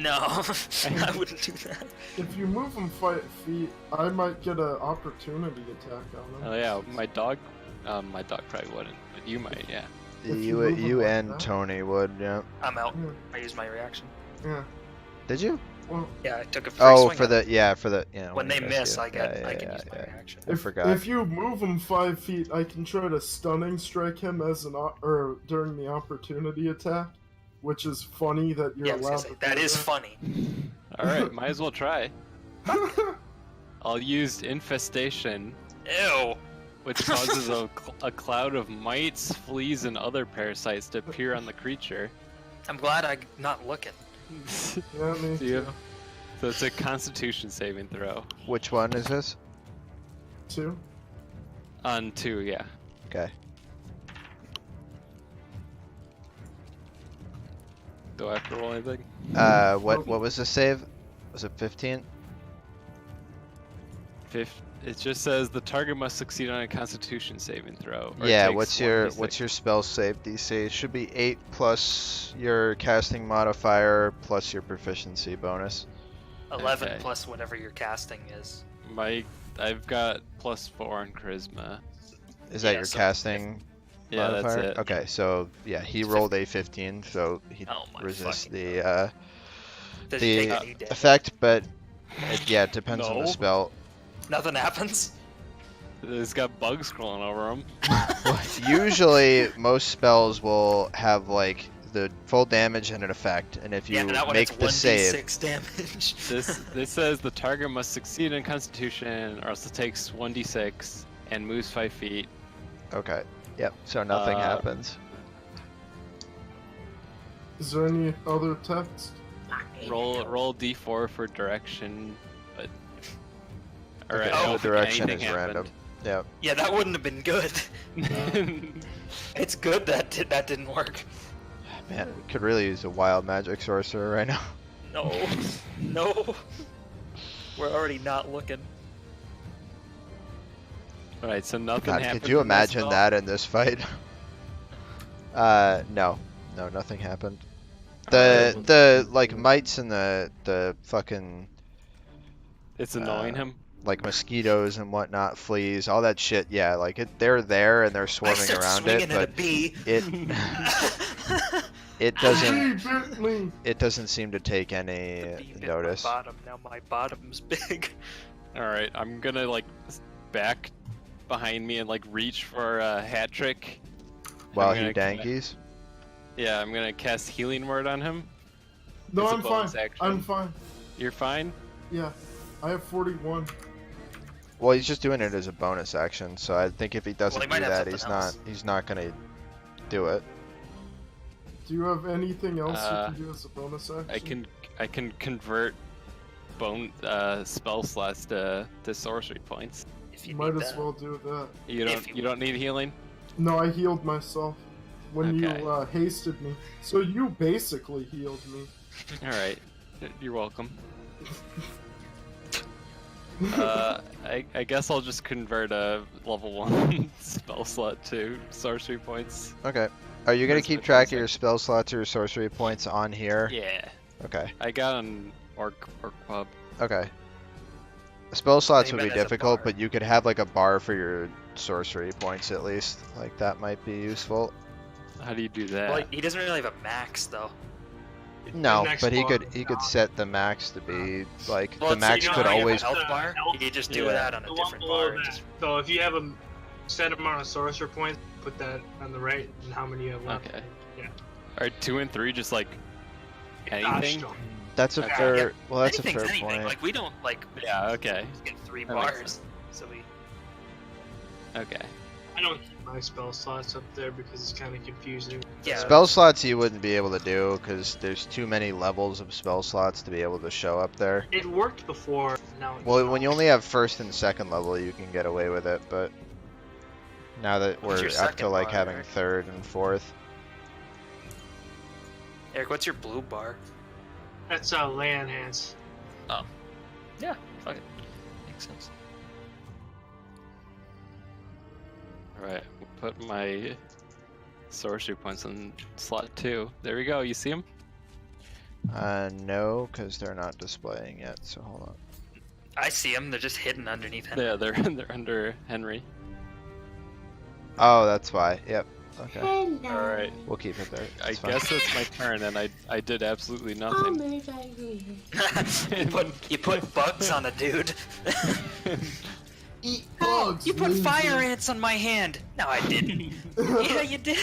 No, I wouldn't do that. if you move him 5 feet, I might get an opportunity attack on him. Oh yeah, my dog probably wouldn't, but you might, yeah. If you You, move him you like and that. Tony would, yeah. I'm out. Yeah. I used my reaction. Yeah. Did you? Well, Yeah, I took a free Oh, swing for at it. the yeah, for the yeah. When they you miss, you. I can Yeah, I can yeah, use my yeah. reaction. I forgot. if you move him 5 feet, I can try to stunning strike him as or during the opportunity attack, which is funny that you're Yeah, I was allowed gonna say, to that do is funny. All right, might as well try. I'll use infestation, Ew. which causes a cloud of mites, fleas, and other parasites to appear on the creature. I'm glad I'm not looking. Yeah, me So, you- too. so it's a Constitution saving throw Which one is this? 2. on 2, yeah. Okay. Do I have to roll anything? What was the save? Was it 15? It just says the target must succeed on a Constitution saving throw. or Yeah. takes What's 1d6. your spell save DC? It should be 8 plus your casting modifier plus your proficiency bonus. 11 Okay. plus whatever your casting is. I've got +4 on charisma. Is that Yeah, your so casting Yeah, that's modifier? it. Okay, so yeah, he It's rolled a 15, so he Oh my resists fucking the Does the he take any damage? effect, but it depends on the No. spell. Nothing happens. It's got bugs crawling over him. Usually, most spells will have like the full damage and an effect, and if you Yeah, that one make it's the save, 1d6 damage. This says the target must succeed in Constitution, or else it takes 1d6 and moves 5 feet. okay, yep. So nothing happens. Is there any other text? Roll d4 for direction, but or Okay, I don't the think direction anything is random. Yep. Yeah, that wouldn't have been good. happened. It's good that that didn't work. Man, we could really use a wild magic sorcerer right now. No, no. We're already not looking. Alright, so nothing God, happened. could you from that imagine spell? that in this fight? No, nothing happened. The like mites and the fucking It's annoying uh, him. like mosquitoes and whatnot, fleas, all that shit. Yeah, like they're there and they're I swarming start around swinging it, at a but bee. it doesn't He bit me! it doesn't seem to take The any bee bit notice. my bottom. Now my bottom's big. Alright, I'm gonna like back behind me and like reach for a hat trick. While I'm he gonna dankies. Yeah, I'm gonna cast Healing Word on him. No, It's a I'm fine. bonus action. I'm fine. You're fine? Yeah. I have 41. Well, he's just doing it as a bonus action, so I think if he doesn't he might do have that, something he's not gonna do it. Do you have anything else Uh, you can do as a bonus action? I can convert spell slots to sorcery points. If you Might need as that. well do that. You If don't you don't need healing? No, I healed myself when Okay. you hasted me. So you basically healed me. Alright. You're welcome. I guess I'll just convert a level 1 spell slot to sorcery points. Okay. Are you gonna That's keep what track it's of your like. spell slots or your sorcery points on here? Yeah. Okay. I got an orc pub. Okay. Spell slots They would be meant as a difficult, bar. but you could have like a bar for your sorcery points at least. Like that might be useful. How do you do that? Well, he doesn't really have a max though. No, next but he bar could is not. set the max to be like Well, the it's- max you know could how you have always. a health The bar. health- You just do Yeah. that on The a one different below bar. that. Just- So if you have a set amount of sorcerer points, put that on the right and how many you have left. Okay. Yeah. Are 2 and 3 just like anything? Gosh, That's a Okay. fair. Yeah, Well, that's a Anything's fair anything. point. Like we don't like Yeah, okay. just get 3 That makes bars. sense. So we Okay. I don't keep my spell slots up there because it's kind of confusing. yeah. Spell slots you wouldn't be able to do because there's too many levels of spell slots to be able to show up there. It worked before. Now it Well, does when you not. only have first and second level, you can get away with it, but now that What's we're your up to second like bar, having Eric? third and fourth. Eric, what's your blue bar? That's lay on hands. Yeah, fuck it. Makes sense. Alright, we'll put my sorcery points on slot 2. There we go. You see them? No, because they're not displaying yet. So hold on. I see them. They're just hidden underneath him. Yeah, they're under Henry. Oh, that's why. Yep. Okay. All right. We'll keep it there. I It's fine. guess it's my turn, and I did absolutely nothing. you put bugs on a dude. Eat Oh, bugs. you put loser. fire ants on my hand. No, I didn't. Yeah, you did.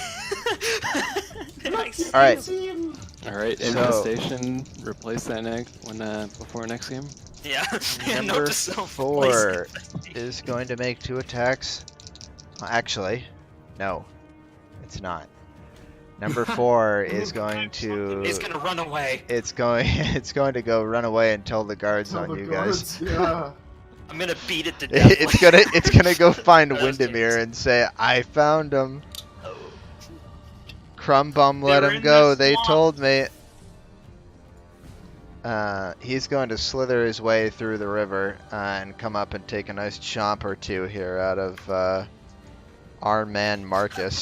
Nice. All right. All right, So- infestation. Replace that before next game. Yeah. Yeah, Number note to self, 4 please. is going to make 2 attacks. Actually, no, it's not. Number 4 is going to. He's gonna run away. It's going. It's going to go run away and tell the guards Tell on the you guys. guards, Yeah. I'm gonna beat it to death. It's gonna go find Those Windermere games. and say, "I found him." Oh. Crumbum let They're him in go. the They swamp. told me. He's going to slither his way through the river and come up and take a nice chomp or 2 here out of our man Marcus.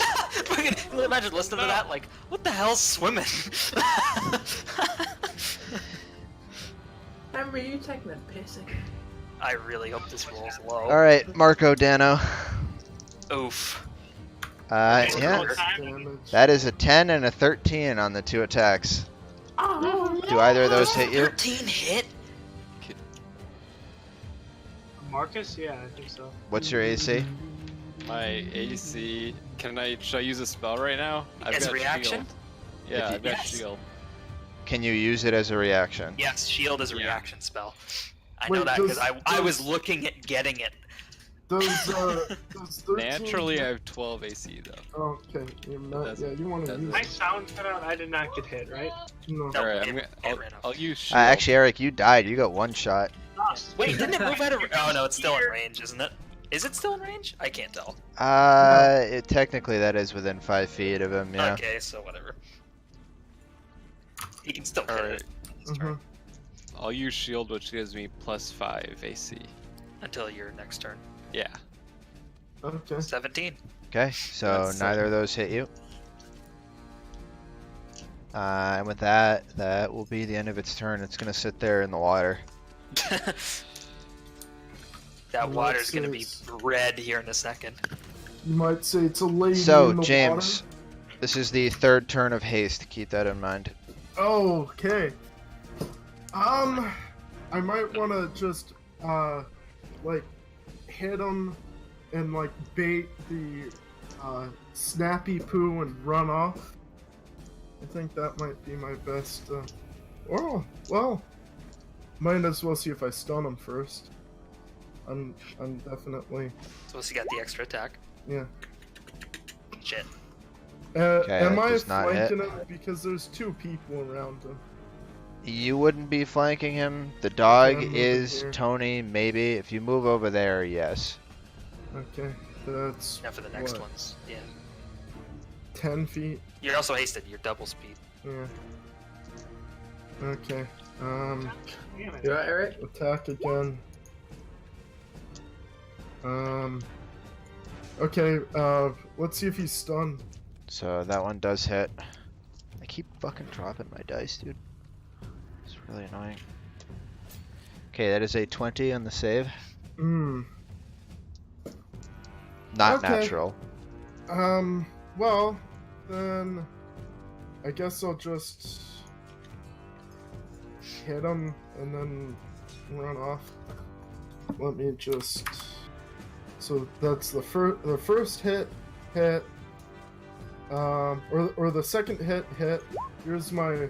Imagine listening to that, like, what the hell's swimming? Henry, you taking a piss again? I really hope this rolls low. All right, Marco Dano. Oof. Yeah, Damage. that is a 10 and a 13 on the 2 attacks. Oh, Do either of those hit you? 13 hit? Marcus? Yeah, I think so. What's your AC? My AC. Should I use a spell right now? I've As a got reaction? Shield. Yeah, I've got Yes. shield. Can you use it as a reaction? Yes, shield is a Yeah. reaction spell. I Wait, know that does- because I was does- looking at getting it. Does 13 Naturally, I have 12 AC though. Okay, you're not, yeah, Doesn't- you want to doesn't- use My it. sound cut out. I did not get hit, right? No. No. All right, it- I'll use shield. Actually, Eric, you died. You got 1 shot. Wait, didn't it move out of? Oh no, it's still in range, isn't it? Is it still in range? I can't tell. Technically that is within 5 feet of him. Yeah. Okay, so whatever. He can still All hit right, it this turn, I'll use shield, which gives me +5 AC. until your next turn. Yeah. Okay. 17. Okay, so That's neither of those hit you. And with that, that will be the end of its turn. It's gonna sit there in the water. That water's gonna be Nonsense. red here in a second. You might say it's a lady So, in the James, water. this is the 3rd turn of haste. Keep that in mind. Okay. I might want to just, like, hit him and, like, bait the, snappy poo and run off. I think that might be my best, oh, well, might as well see if I stun him first. I'm definitely, So he got the extra attack. yeah. Shit. Okay, Am that I does not hit. flanking him? Because there's 2 people around him. You wouldn't be flanking him. The dog I'm over is here. Tony, maybe. If you move over there, yes. Okay, that's Now for the next what, ones. Yeah. 10 feet. You're also hasted. You're double speed. Yeah. Okay. Damn it. you right, Eric? Attack again. Okay, let's see if he's stunned. So that one does hit. I keep fucking dropping my dice, dude. It's really annoying. Okay, that is a 20 on the save. Hmm. Not Okay. natural. Well, then I guess I'll just hit him and then run off. Let me just. So that's the first hit, or the second hit. Here's my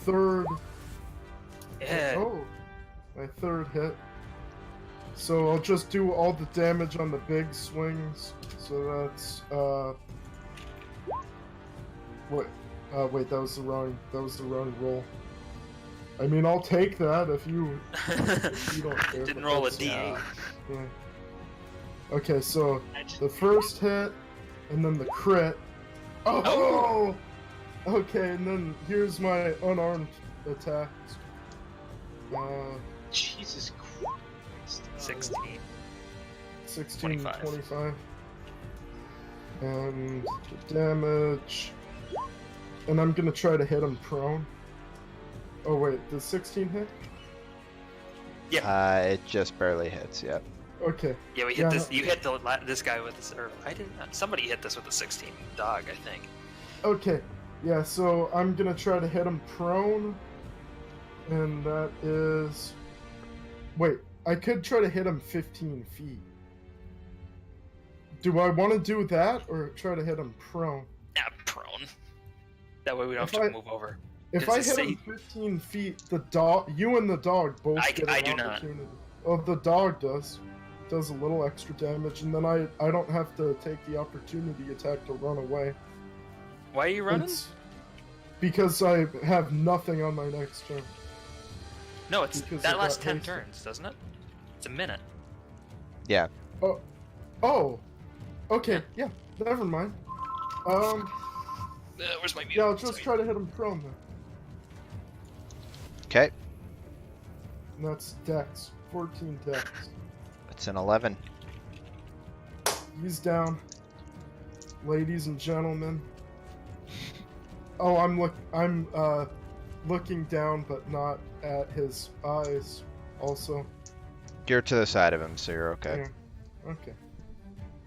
third. Yeah. Oh, my 3rd hit. So I'll just do all the damage on the big swings. So that's wait, that was the wrong roll. I mean, I'll take that if you don't care. Didn't but roll a that's- D8. Yeah. Okay, so I just- the first hit, and then the crit. Oh! Okay, and then here's my unarmed attacks. Jesus Christ. 16. 16, 25. 25. And the damage. And I'm gonna try to hit him prone. Oh wait, does 16 hit? It just barely hits. Yep. Okay. Yeah, we hit Yeah, this. no- You hit this guy with this, or I didn't. Somebody hit this with a 16 dog, I think. Okay. Yeah, so I'm gonna try to hit him prone. And that is. Wait, I could try to hit him 15 feet. Do I want to do that or try to hit him prone? Yeah, prone. That way we don't If have to I- move over. If Does I it hit say- him 15 feet, the dog, you and the dog both I- get I an do not. opportunity. Oh, the dog does a little extra damage, and then I don't have to take the opportunity attack to run away. Why are you running? It's because I have nothing on my next turn. No, it's because that of lasts that 10 haste. turns, doesn't it? It's a minute. Yeah. Oh, okay, yeah, never mind. Where's my mute? Yeah, I'll just try to hit him prone then. Okay. And that's Dex, 14 Dex. It's an 11. He's down. Ladies and gentlemen. Oh, I'm looking down, but not at his eyes. Also. You're to the side of him, so you're okay. Yeah. Okay.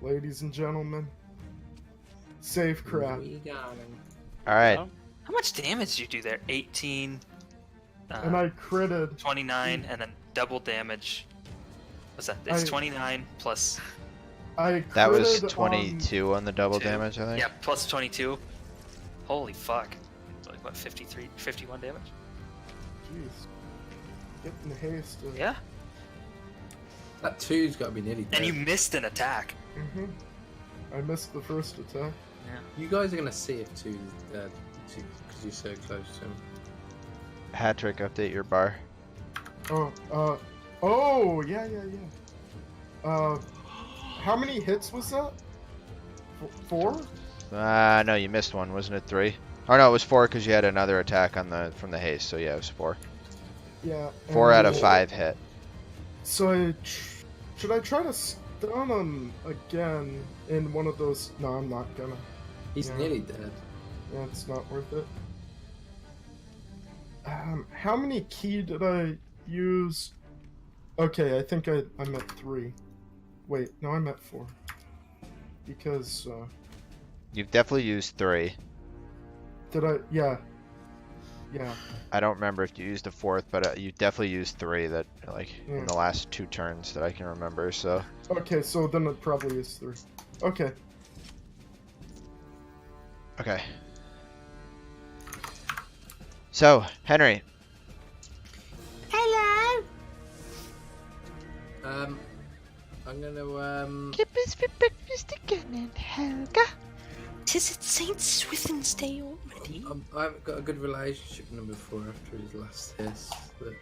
Ladies and gentlemen. Safe crap. We got him. All right. Oh. How much damage do you do there? 18, And I critted. 29, and then double damage. What's that? It's I- 29 plus. I That was critted 22 on the double 2. damage, I think. Yeah, plus 22. Holy fuck. Like, what, 53, 51 damage? Jeez. Getting hasted. Yeah. That 2's got to be nearly dead. And you missed an attack. Mm-hmm. I missed the first attack. You guys are going to see if 2's dead because you're so close to him. Hatrick, update your bar. Oh, yeah. How many hits was that? 4? No, you missed one, wasn't it? 3? Oh no, it was 4 because you had another attack on from the haste. So yeah, it was 4. Yeah. 4 out of and- 5 hit. So should I try to stun him again in one of those? No, I'm not gonna. He's Yeah. nearly dead. Yeah, it's not worth it. How many key did I use? Okay, I think I'm at 3. Wait, no, I'm at 4. Because, You've definitely used 3. did I? Yeah. Yeah. I don't remember if you used a 4th, but you definitely used 3 that in Yeah. the last 2 turns that I can remember. So Okay, so then it probably is 3. Okay. okay. So Henry, Hello. I'm going to Clippers for breakfast again and Helga. Tis it Saint Swithin's Day already. I've got a good relationship with number 4 after his last hiss that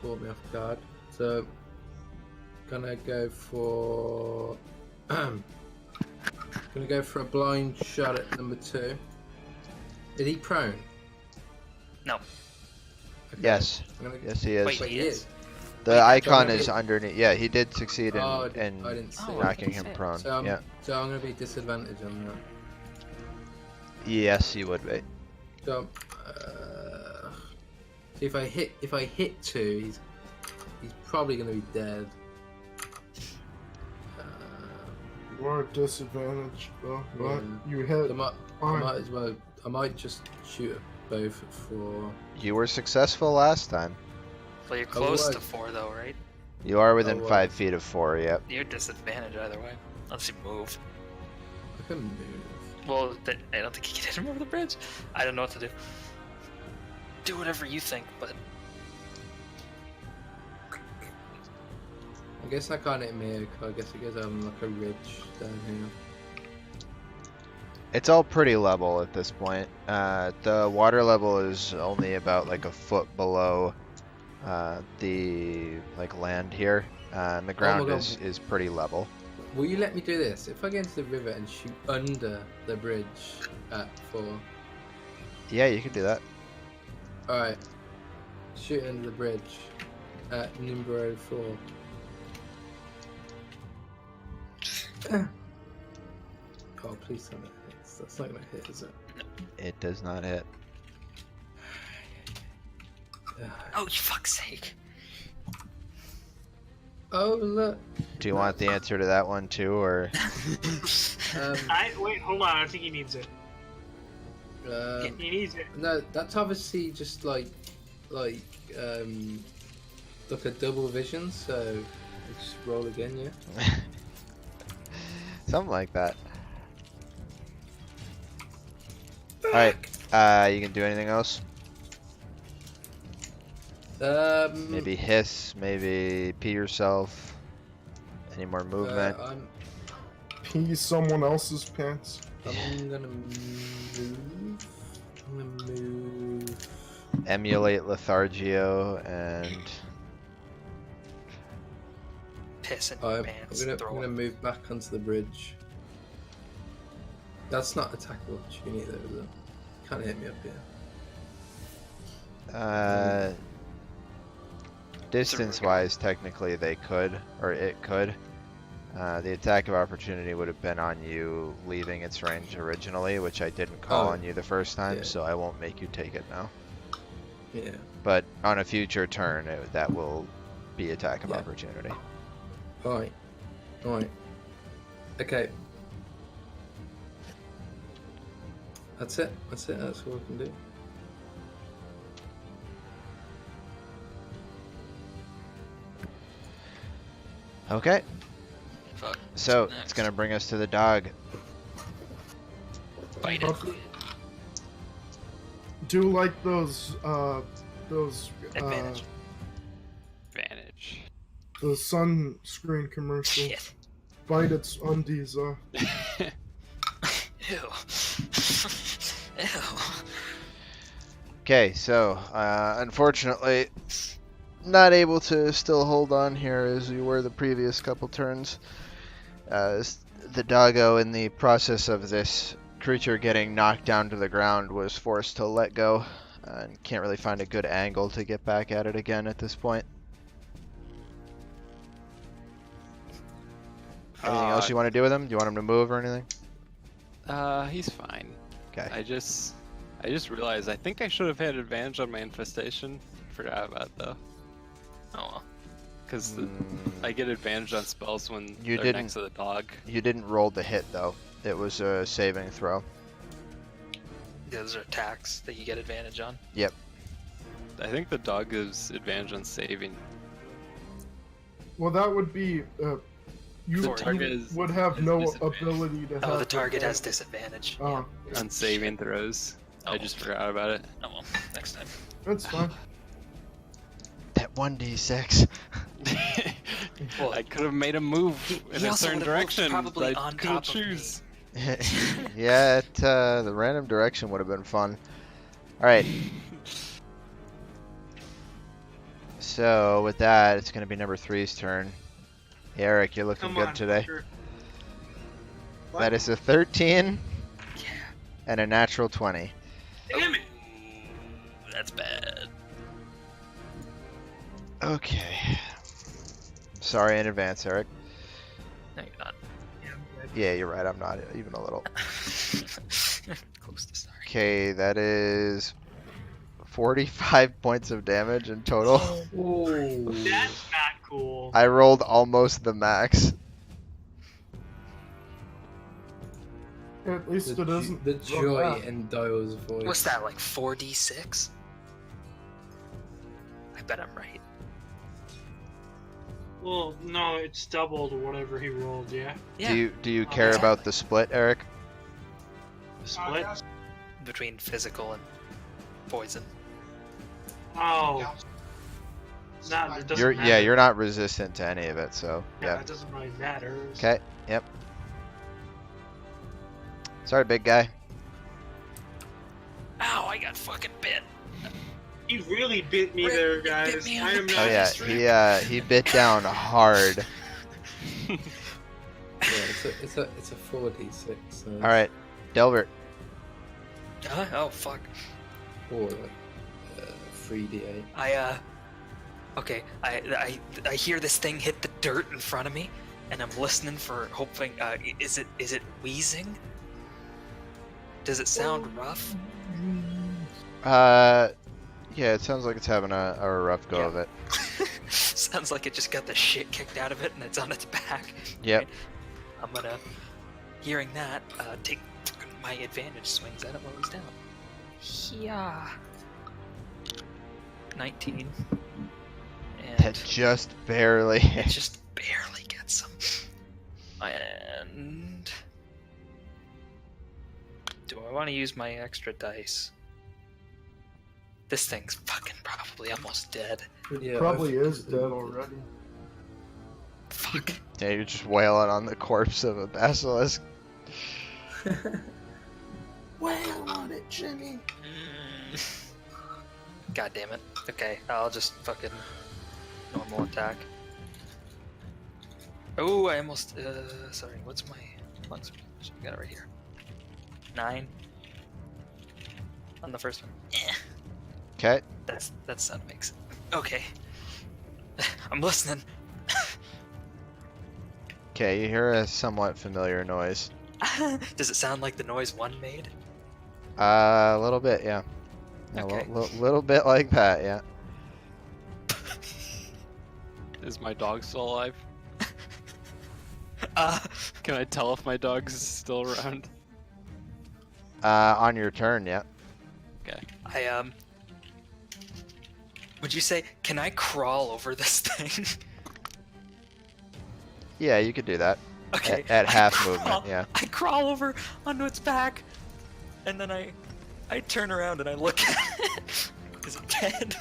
caught me off guard. So, gonna go for a blind shot at number 2. Is he prone? No. Okay. yes, I'm gonna... yes he is. Wait, Wait, he he is? is. The Wait, icon John, is underneath. Yeah, he did succeed in, Oh, in I didn't see. Oh, it. knocking him Sick. prone. So, Yeah. so I'm gonna be disadvantaged on that. Yes, you would be. So, see if I hit 2, he's probably gonna be dead. You are disadvantaged, though. But Yeah. you I hit. might Fine. as well. I might just shoot at both at 4. You were successful last time. Well, you're close was. to 4 though, right? You are within Oh, 5 feet of 4. Yep. You're disadvantaged either way. Unless you move. I can move. Well, I don't think you can hit him over the bridge. I don't know what to do. Do whatever you think, but I guess I can't hit me. I guess it goes on like a ridge down here. It's all pretty level at this point. The water level is only about like a foot below the land here. And the ground God. is pretty level. Will you let me do this? If I get into the river and shoot under the bridge at 4. Yeah, you can do that. Alright. Shoot under the bridge at number 4. Oh, please tell me it hits. That's not gonna hit, is it? It does not hit. Oh, you fuck's sake. Oh, look. Do you want the answer to that one too, or? Wait, hold on. I think he needs it. He needs it. No, that's obviously just like a double vision. So just roll again, yeah. Something like that. Alright, you can do anything else? Maybe hiss, maybe pee yourself. Any more movement? Pee someone else's pants. I'm gonna move. Emulate Lethargio and Piss in I'm your pants. gonna Throw it. move back onto the bridge. That's not attackable opportunity though, is it? Can't hit me up here. distance-wise, technically they could, or it could. The attack of opportunity would have been on you leaving its range originally, which I didn't call on you the first time, yeah. so I won't make you take it now. Yeah. But on a future turn, that will be attack of Yeah. opportunity. Alright. Alright. Okay. That's it. That's it. That's all I can do. Okay, Fuck. so Next. it's gonna bring us to the dog. Bite it. Do like those Advantage. Advantage. the sunscreen commercial. Shit. Bite its undies off. Ew. Ew. Okay, so unfortunately, not able to still hold on here as you were the previous couple turns. The doggo, in the process of this creature getting knocked down to the ground, was forced to let go and can't really find a good angle to get back at it again at this point. Anything else you want to do with him? Do you want him to move or anything? He's fine. Okay. I just realized I think I should have had advantage on my infestation. Forgot about it though. Oh well. Because I get advantage on spells when You they're didn't- next to the dog. You didn't roll the hit though. It was a saving throw. Those are attacks that you get advantage on. I think the dog gives advantage on saving. Well, that would be you The target would have is no disadvantage. ability to have. Oh, the target has advantage. disadvantage. Oh, On saving throws. Oh. I just forgot about it. Oh well, next time. that's fine. That 1d6. Well, I could have made him move in he a also certain would have moved direction, probably but I on couldn't top of me. choose. Yeah, the random direction would have been fun. Alright. So, with that, it's going to be number 3's turn. Hey, Eric, you're looking Come good on, today. fucker. That is a 13 Yeah. and a natural 20. Damn it! That's bad. Okay. Sorry in advance, Eric. No, you're not. Yeah, you're right, I'm not even a little. Close to sorry. Okay, that is 45 points of damage in total. Oh. That's not cool. I rolled almost the max. At least it isn't. The so joy bad. in Doyle's voice. What's that, like 4d6? I bet I'm right. Well, no, it's doubled whatever he rolled, yeah? Yeah. Do you care about the split, Eric? Split? Between physical and poison. Oh. Nah, it doesn't You're matter. you're not resistant to any of it, so Yeah, yeah. it doesn't really matter. Okay, yep. Sorry, big guy. Ow, I got fucking bit. He really bit me Rick, there, he bit guys. me on I the am penis. Oh not. yeah, he bit down hard. Yeah, it's a 4d6. So All right, Delbert. Oh, fuck. Or 3d8. Okay, I hear this thing hit the dirt in front of me, and I'm listening for hoping, is it wheezing? Does it sound rough? Yeah, it sounds like it's having a rough go Yeah. of it. Sounds like it just got the shit kicked out of it and it's on its back. Yep. Right? I'm gonna, hearing that, take my advantage swings at it while he's down. Yeah. 19. That And just barely. it just barely gets him. And do I want to use my extra dice? This thing's fucking probably almost dead. It Yeah, probably I've- is dead already. Fuck. Yeah, you're just wailing on the corpse of a basilisk. Wail on it, Jimmy. God damn it. Okay, I'll just fucking normal attack. Oh, I almost. Sorry. What's my lens? I got it right here. 9 on the first one. Okay. That sound makes. Okay. I'm listening. Okay, you hear a somewhat familiar noise. Does it sound like the noise one made? A little bit, yeah. A Okay. little bit like that, yeah. Is my dog still alive? Uh, Can I tell if my dog's still around? On your turn, yeah. I Would you say, can I crawl over this thing? Yeah, you could do that. Okay. At I half crawl- movement, yeah. I crawl over onto its back, and then I turn around and I look at it. Is it dead?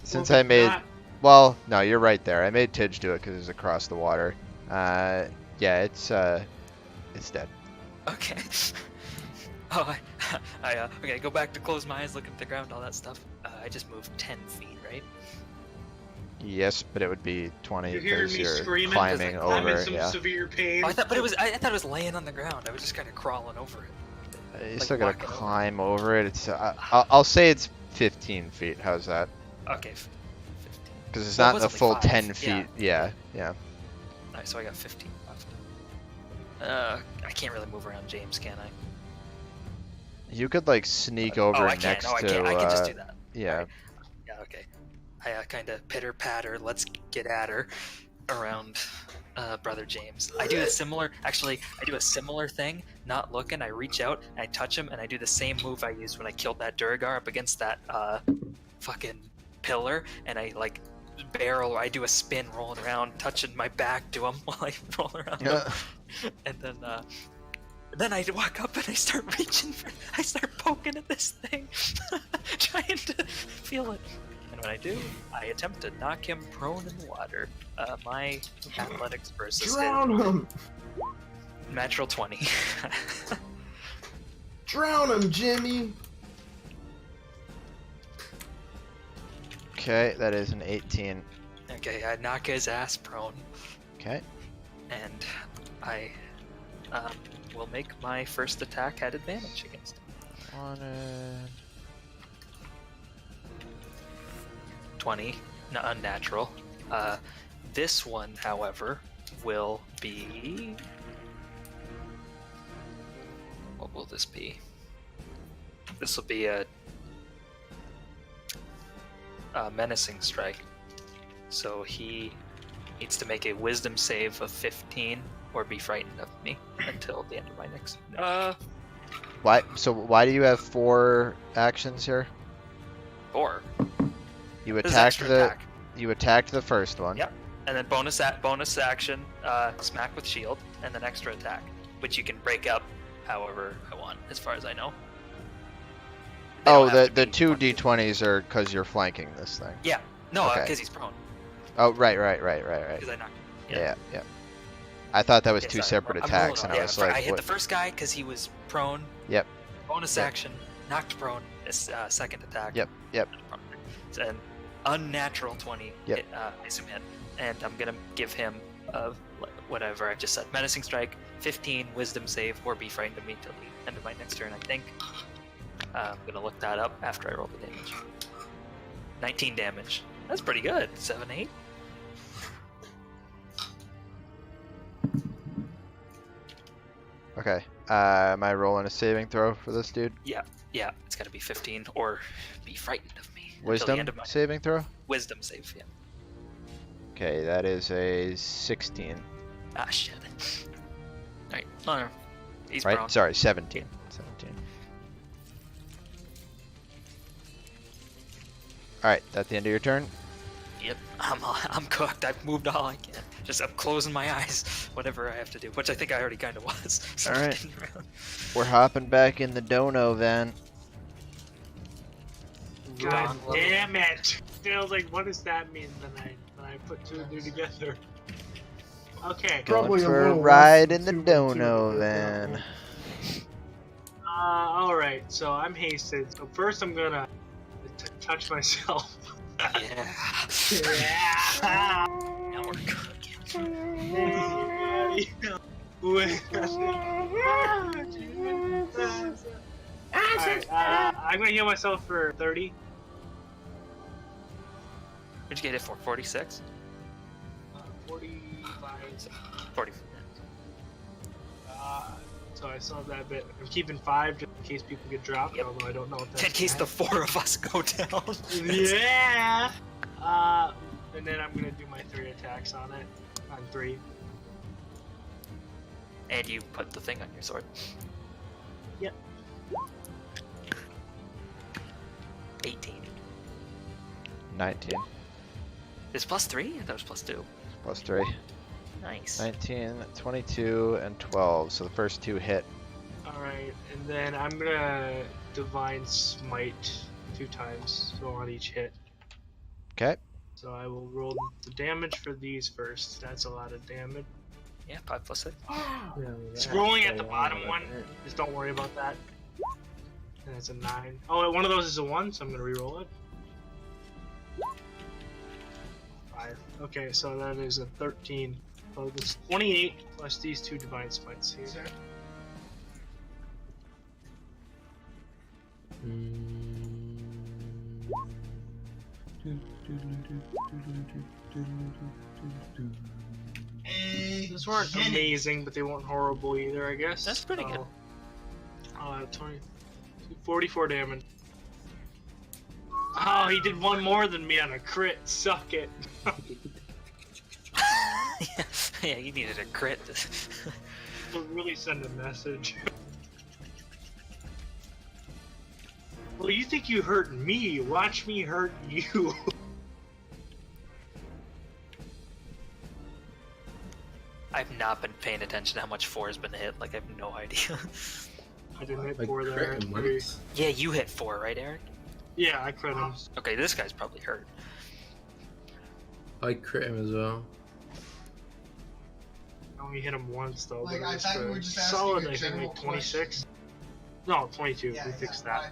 Since Well, I made... not- Well, no, you're right there. I made Tidge do it because it's across the water. Yeah, it's dead. Okay. Oh, okay, go back to close my eyes, look at the ground, all that stuff. I just moved 10 feet, right? Yes, but it would be 20 You hear because me you're screaming? climbing I'm I'm in over, some yeah. severe pain. Oh, I thought it was laying on the ground. I was just kind of crawling over it. You like still gotta walking over. climb over it. It's I'll say it's 15 feet. How's that? Okay, 15. Because it's Well, not it the was full only 5, 10 yeah. feet. Yeah, yeah. Alright, so I got 15 left. I can't really move around James, can I? You could like sneak over I next can't. No, I to. can't. I can just do that. Yeah. Alright. Yeah, okay. I kind of pitter patter. Let's get at her around Brother James. I do a similar. Actually, I do a similar thing. Not looking. I reach out and I touch him, and I do the same move I used when I killed that Duragar up against that fucking pillar, and I like barrel. I do a spin, rolling around, touching my back to him while I roll around. him. And then I walk up and I start reaching for. I start poking at this thing, trying to feel it. And when I do, I attempt to knock him prone in the water. My athletics versus his Drown him! natural 20. Drown him, Jimmy! Okay, that is an 18. Okay, I knock his ass prone, Okay. and I will make my first attack at advantage against him. Wanted. 20, unnatural. This one, however, will be. What will this be? This will be a menacing strike. So he needs to make a wisdom save of 15 or be frightened of me until the end of my next. Why? So why do you have 4 actions here? 4. You This is attacked extra the. attack. You attacked the first one. Yep. And then bonus action, smack with shield, and then extra attack, which you can break up however I want, as far as I know. They Oh, don't have the to be 2 one- d20s are because you're flanking this thing. Yeah. No, Okay. because he's prone. Oh, right. Because I knocked. Yeah, yeah. I thought that was Yeah, 2 sorry, separate I'm attacks, and rolling I on- was yeah, like, I hit what? the first guy because he was prone. Yep. Bonus Yep. action, knocked prone. Second attack. Yep, yep. It's an unnatural 20. Yep. Hit, assume hit, and I'm gonna give him whatever I just said. Menacing strike, 15 wisdom save, or be frightened of me till the end of my next turn. I think. I'm gonna look that up after I roll the damage. 19 damage. That's pretty good. 7-8. Okay. Am I rolling a saving throw for this dude? Yeah, it's gotta be 15 or be frightened of me. until the Wisdom end of my saving throw? wisdom save. Yeah. Okay, that is a 16. Ah shit. Alright. Oh, no. He's Right? prone. Sorry, 17. 17. Alright, that's the end of your turn. Yep. I'm cooked. I've moved all I can. I'm closing my eyes. Whatever I have to do, which I think I already kind of was. So Alright. spinning around. We're hopping back in the dono van. God damn it! I was like, what does that mean? Then I put two and two together. Okay. Probably Going a for a little ride less in than the 2 by 2 dono at that van. point. Alright, so I'm hasted. So first I'm gonna touch myself. Yeah. Yeah. Now we're cooking. Alright, I'm gonna heal myself for 30. What'd you get it for? 46? 45. 40. So I still have that bit. I'm keeping 5 just in case people get dropped, Yep. although I don't know what that's In case the 4 of us go down. Yeah! And then I'm gonna do my 3 attacks on it. On 3. And you put the thing on your sword. Yep. 18. 19. Is plus 3? I thought it was plus 2. Plus 3. Nice. 19, 22, and 12. So the first 2 hit. Alright, and then I'm gonna Divine Smite 2 times, so on each hit. Okay. So I will roll the damage for these first. That's a lot of damage. Yeah, 5 plus 6. It's rolling at the bottom one. Just don't worry about that. And it's a 9. Oh, one of those is a 1, so I'm gonna re-roll it. 5. Okay, so that is a 13. So it's 28 plus these 2 Divine Smites here. Those weren't amazing, but they weren't horrible either, I guess. That's pretty good. 44 damage. Oh, he did one more than me on a crit. Suck it. Yeah, you needed a crit. It'll really send a message. Well, you think you hurt me? Watch me hurt you. I've not been paying attention to how much 4 has been hit. Like, I have no idea. I didn't hit I 4 there. crit him once. Yeah, you hit 4, right, Eric? Yeah, I crit him. Okay, this guy's probably hurt. I crit him as well. I only hit him once though. Like, but I it was thought you for were just asking solid. a I think general like 26. No, 22. we fixed that.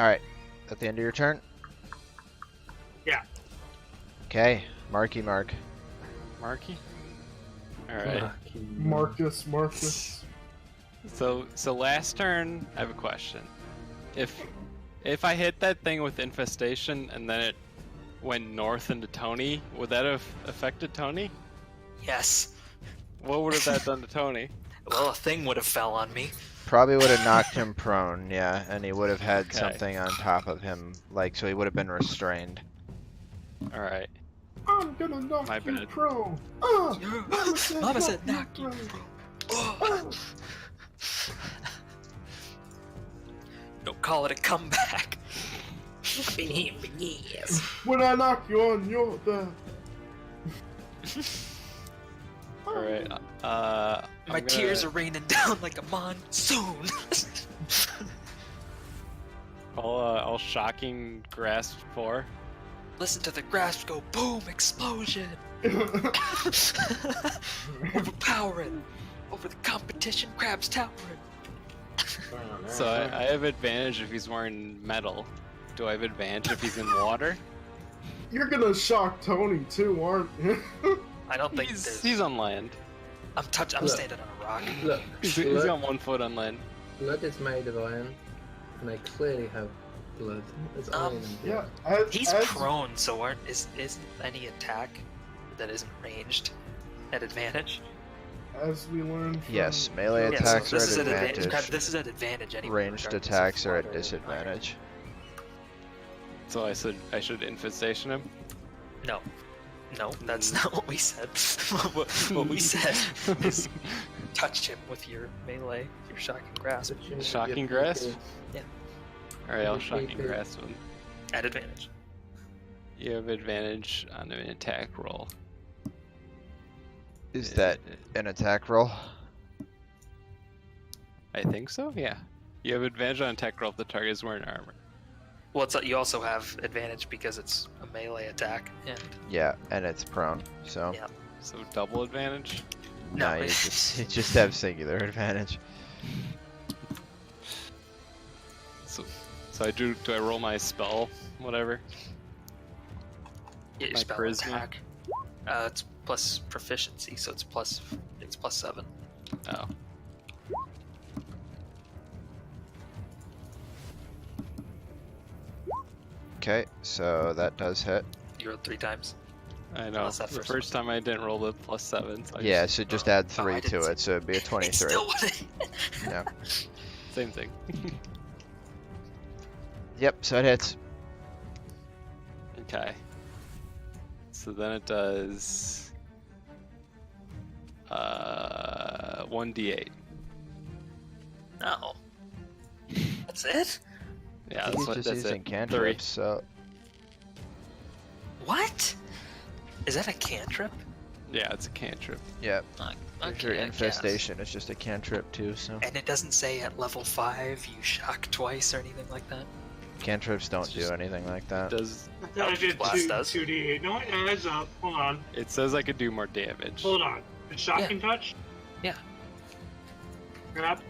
Alright. At the end of your turn? Yeah. Okay. Marky Mark. Marky? Alright. Marcus. So last turn, I have a question. If I hit that thing with infestation and then it went north into Tony, would that have affected Tony? Yes. What would have that done to Tony? Well, a thing would have fell on me. Probably would have knocked him prone, yeah, and he would have had Okay. something on top of him, like, so he would have been restrained. Alright. I'm gonna knock My you bad. prone. Mama said knock you prone. Don't call it a comeback. I've been here for years. When I knock you on your back. Alright. My tears are raining down like a monsoon. I'll shocking grasp 4. Listen to the grasp go boom, explosion. Overpowering. Over the competition, crabs towering. So I have advantage if he's wearing metal. Do I have advantage if he's in water? You're gonna shock Tony too, aren't you? I don't think He's on land. I'm Look. standing on a rock. Look, He's blood, got 1 foot on land. blood is made of iron, and I clearly have blood. There's iron in Yeah, blood. He's prone, so isn't any attack that isn't ranged at advantage? as we learned from... Yes, melee Yeah, attacks so are this is at at advantage. advantage. This is at advantage anyway. Ranged regardless of attacks are at water or disadvantage. So I should infestation him. fire. No, that's not what we said. what we said is touch him with your melee, your shocking grasp Shocking grasp. Yeah. All right, I'll shocking grasp him. at advantage. You have advantage on an attack roll. Is that an attack roll? I think so. Yeah. You have advantage on attack roll if the target is wearing armor. Well, you also have advantage because it's a melee attack, and Yeah, and it's prone, so Yeah. So double advantage. no, you just have singular advantage. So do I roll my spell, whatever? Yeah, your My spell charisma? attack. It's plus proficiency, so it's plus 7. Oh. Okay, so that does hit. You rolled 3 times. I know. Unless that The first first time I didn't roll the +7. So I Yeah, just- so just add Oh, I 3 to didn't it, so it'd be a It 23. still wouldn't. Yeah. Same thing. Yep, so it hits. Okay. So then it does 1d8. No. That's it? Yeah, He's just that's using it. cantrips, so What? Is that a cantrip? Yeah, it's a cantrip. yeah. Okay, Your I guess. infestation is just a cantrip too, so And it doesn't say at level 5 you shock twice or anything like that? cantrips don't do anything like that. Does I thought I did Blast does. 2d8. No, it adds up. Hold on. it says I could do more damage? Hold on. It's shocking touch? Yeah. Grab.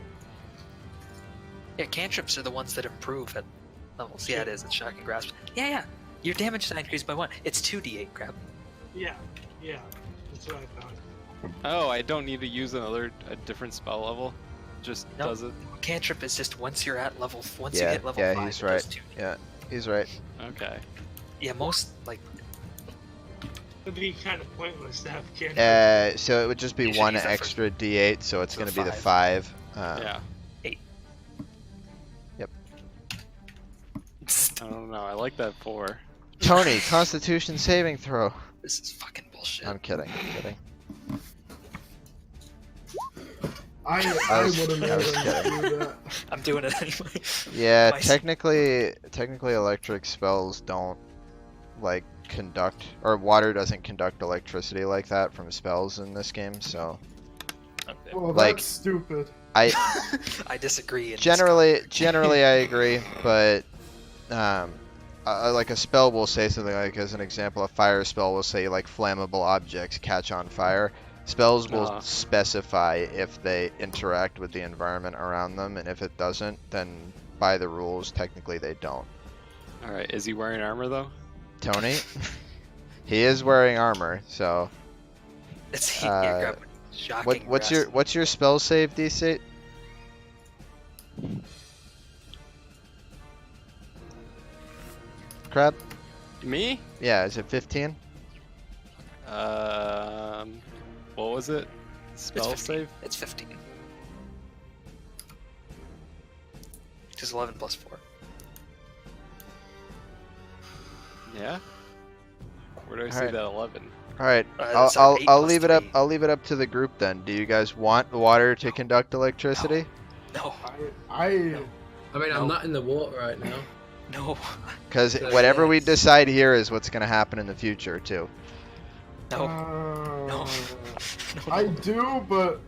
Yeah, cantrips are the ones that improve at levels. Yeah, it is. It's shocking grasp. Yeah. Your damage die increased by 1. It's 2d8, crap. Yeah. That's what I thought. Oh, I don't need to use a different spell level. Just Nope. does it. Cantrip is just once you're at level. Once you Yeah, hit level yeah, 5, he's it does right. 2d8. Yeah, he's right. Okay. Yeah, most like It'd be kind of pointless to have cantrip. So it would just be You should 1 use that for- extra d8, so it's for gonna be the 5. 5. Yeah. 8. Yep. I don't know. I like that 4. Tony, Constitution saving throw. This is fucking bullshit. I'm kidding. I I was- wouldn't I was let him do that. I'm doing it anyway. Yeah, My- technically electric spells don't like conduct, or water doesn't conduct electricity like that from spells in this game, so Okay. Well, Like- that's stupid. I I disagree. in this generally I agree, but like a spell will say something like, as an example, a fire spell will say like flammable objects catch on fire. Spells will specify if they interact with the environment around them, and if it doesn't, then by the rules, technically they don't. All right. Is he wearing armor though? Tony, he is wearing armor, so It's Uh, grab shocking. what's your spell save DC? Crab? Me? Yeah, is it 15? What was it? Spell 15. save? It's 15. Which is 11 plus 4. Yeah. Where do I see Alright. that 11? All right, That's I'll 8 I'll plus leave it up. 3. I'll leave it up to the group then. Do you guys want water to conduct electricity? No, I I mean, No. I'm not in the water right now. no, Because So, whatever we yes. decide here is what's going to happen in the future too. no, uh, no. I do, but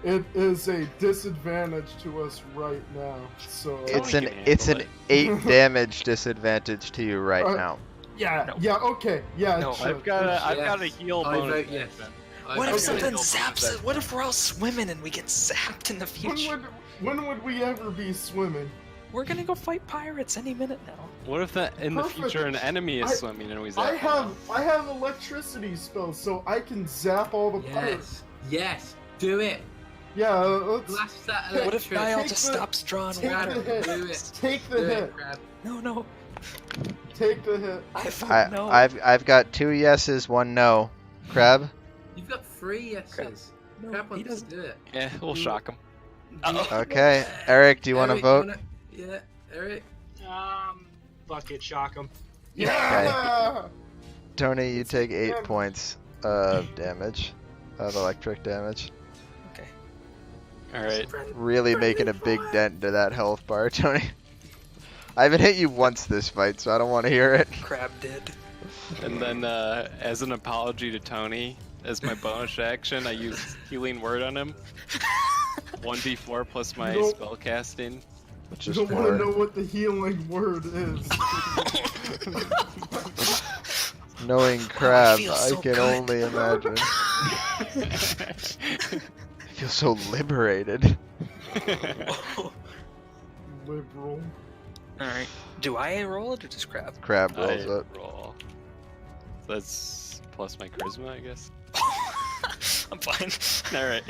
it is a disadvantage to us right now. So It's Tony an can it's an handle 8 damage disadvantage to you right Uh, now. yeah, No. yeah, okay, yeah. No, it should, I've got it a should. I've got a Yes. heal I bonus. vote yes. I What if vote something yes. zaps us? What if we're all swimming and we get zapped in the future? When would we ever be swimming? We're gonna go fight pirates any minute now. What if in the Perfect. future an enemy is I- swimming and we I zap? have electricity spells, so I can zap all the pirates. Yes, do it. Yeah, let's Blast that What What if electric. Niall Take just the- stops drawing take water? the hit. Do it. Take the Do hit. it, Crab. No. Take the hit. I vote I no. I've got 2 yeses, 1 no. Crab? You've got 3 yeses. Crab wants to do it. Yeah, we'll shock him. Uh-oh. Okay, Eric, do you want to Eric, vote? Yeah, Eric. Fuck it, shock him. Yeah. Tony, you take 8 points of damage, of electric damage. Okay. All right. Really making a big dent into that health bar, Tony. I haven't hit you once this fight, so I don't want to hear it. Crab did. And then, as an apology to Tony, as my bonus action, I use Healing Word on him. 1d4 plus my Nope. spell casting. Which You is don't want to 4. know what the healing word is. Knowing Crab, feel I so can good. only imagine. I feel so liberated. Liberal. Alright. Do I roll it or just Crab? Crab rolls I up. roll. So that's plus my charisma, I guess. I'm fine. All right.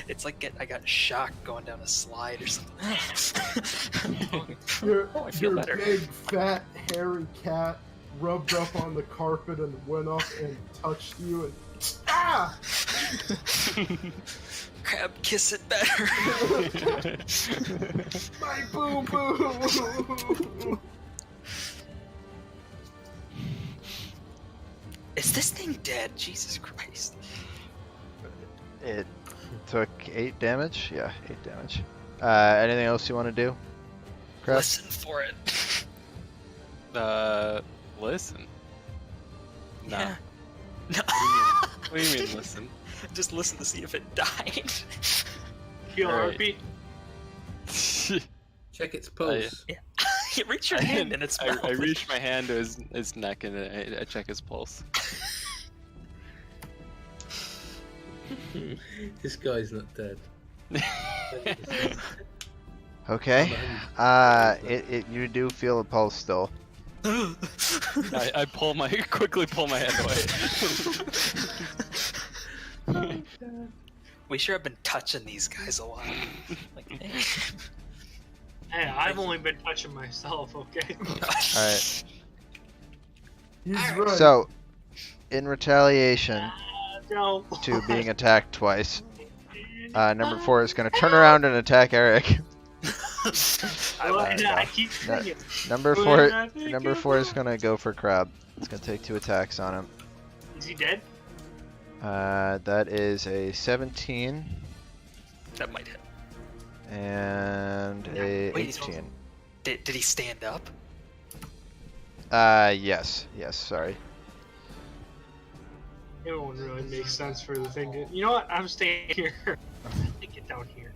It's like I got shocked going down a slide or something. Your, Oh, I feel your better. big, fat, hairy cat rubbed up on the carpet and went up and touched you and... Ah! Crab, kiss it better. My boo-boo! Is this thing dead? Jesus Christ. It took 8 damage? Yeah, 8 damage. Anything else you want to do? Crab? Listen for it. Listen. Nah. Yeah. No. What do you mean, listen? Just listen to see if it died. Feel a Alright. heartbeat? Check its pulse. You reach your hand in its mouth. I reach my hand to his neck and I check his pulse. This guy's not dead. Okay. You do feel a pulse still. I quickly pull my hand away. We sure have been touching these guys a lot. Like, Hey, I've only been touching myself, okay? Alright. He's right. So, in retaliation No. to being attacked twice, number 4 is going to turn around and attack Eric. I keep No. saying it. Number 4 is going to go for Crab. It's going to take 2 attacks on him. Is he dead? That is a 17 that might hit. and a Wait, he's 18. Did he stand up? Yes, sorry. It won't really make sense for the thing to... You know what? I'm staying here. Get down here.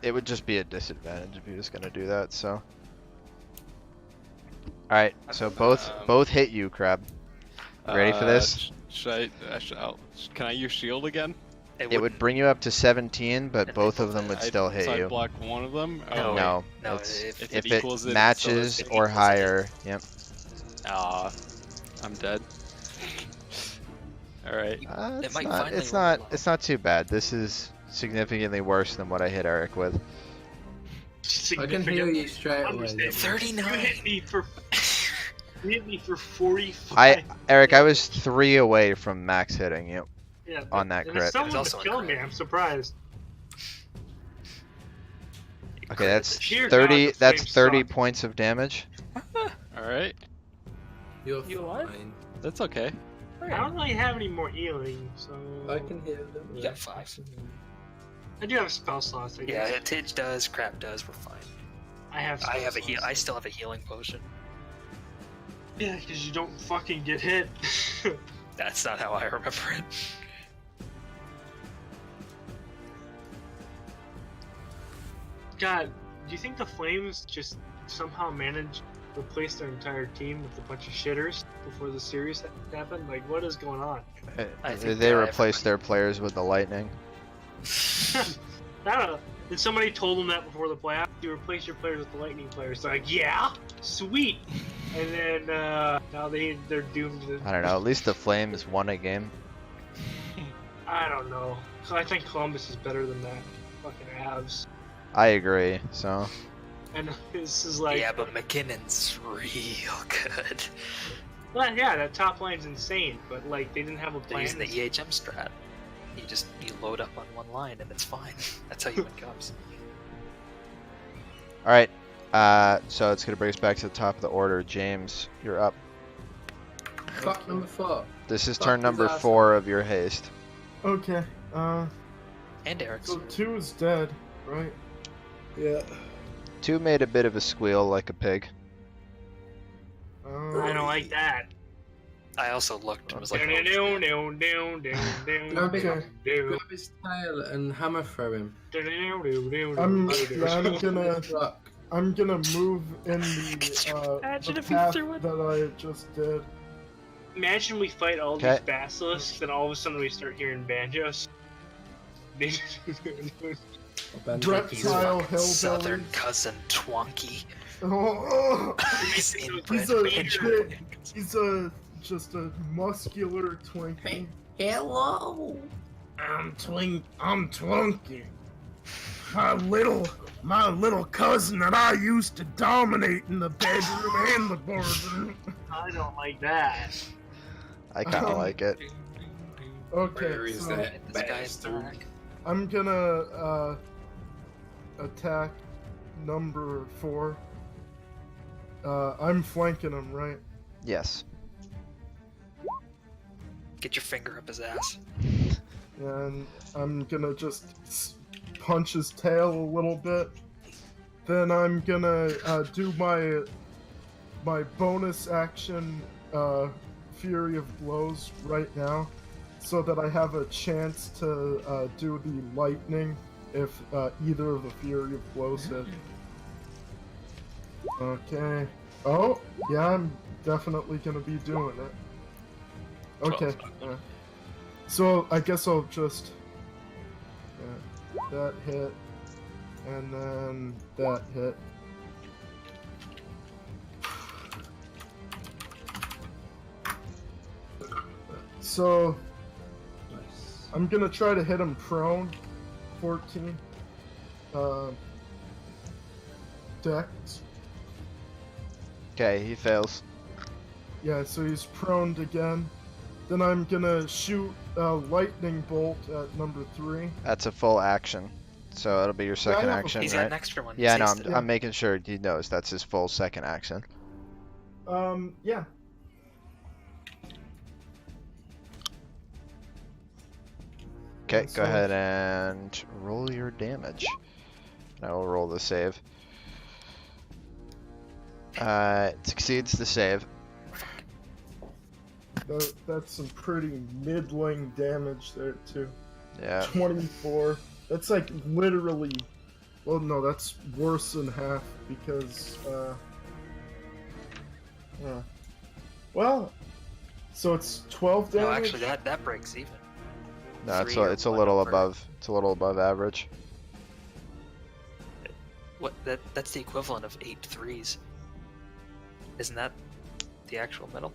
It would just be a disadvantage if he was going to do that, so. Alright, so both hit you, Crab. Ready for this? Can I use shield again? It would bring you up to 17, but both of them would I- still hit so I you. block one of them? No, No, No, it's, if if it it equals it, so matches if it or equals it, higher. Yep. I'm dead. Alright. It might It's finally it's roll not low. it's not too bad. This is significantly worse than what I hit Eric with. I can heal you straight away. Understand. 39. You hit me for... You hit me for 45. Eric, I was 3 away from max hitting you. Yeah, on that and crit. If someone It was to also a kill me, crit. I'm surprised. Okay, that's Sheer 30. God, the That's flames 30 suck. points of damage. Alright. You're You alive? fine. That's okay. I don't really have any more healing, so... I can heal them. You got 5. I do have spell slots, I Yeah, guess. Tidge does, Crab does, we're fine. I have I spell have a heal. slots. I still have a healing potion. Yeah, because you don't fucking get hit. That's not how I remember it. God, do you think the Flames just somehow managed to replace their entire team with a bunch of shitters before the series happened? Like, what is going on? I think They that replaced their players with the Lightning. I don't know. And somebody told them that before the playoffs. You replace your players with the Lightning players. They're like, yeah, sweet. And then now they're doomed to... I don't know. At least the Flames won a game. I don't know. So I think Columbus is better than that. Fucking Avs. I agree. So And this is like... Yeah, but McKinnon's real good. Well, yeah, that top line's insane, but like they didn't have a They're plan. using the EHM strat. You load up on one line and it's fine. That's how you win cups. All right. So it's gonna bring us back to the top of the order. James, you're up. Fuck number 4. This is Fuck turn his number ass 4 of your haste. Okay. And Eric's. So 2 is dead, right? Yeah. 2 made a bit of a squeal like a pig. I don't like that. I also looked and was like, Okay. Grab his tail and hammer throw him. I'm gonna move in the Imagine if he path threw it. that I just did. Imagine we fight all Okay. these basilisks, then all of a sudden we start hearing banjos. Reptile fucking southern hillbilly. cousin Twonky. Oh, He's he's just a muscular Twinkie. Hello. I'm Twinkie. My little cousin that I used to dominate in the bedroom and the boardroom. I don't like that. I kind of like it. Okay, Where is so that This guy's bastard? back. I'm gonna attack number 4. I'm flanking him, right? Yes. Get your finger up his ass. And I'm gonna just punch his tail a little bit. Then I'm gonna do my bonus action Fury of Blows right now, so that I have a chance to do the lightning if either of the Fury of Blows hit. Okay. Oh, yeah, I'm definitely gonna be doing it. Okay. So I guess I'll just that hit, and then that hit. So I'm gonna try to hit him prone. 14. Dex. Okay, he fails. Yeah, so he's proned again. Then I'm gonna shoot a lightning bolt at number 3. That's a full action. So it'll be your second have a- action, He's got right? an extra one. Yeah, no, Tasted it. I'm making sure he knows that's his full second action. Yeah. Okay, So- go ahead and roll your damage. And I will roll the save. It succeeds the save. That's some pretty middling damage there too. Yeah. 24. That's like literally. Well, no, that's worse than half because. Yeah. Well, so it's 12 damage. No, actually, that breaks even. No, it's 3 or it's a 1 little over. above. It's a little above average. What? That's the equivalent of 8 threes. Isn't that the actual middle?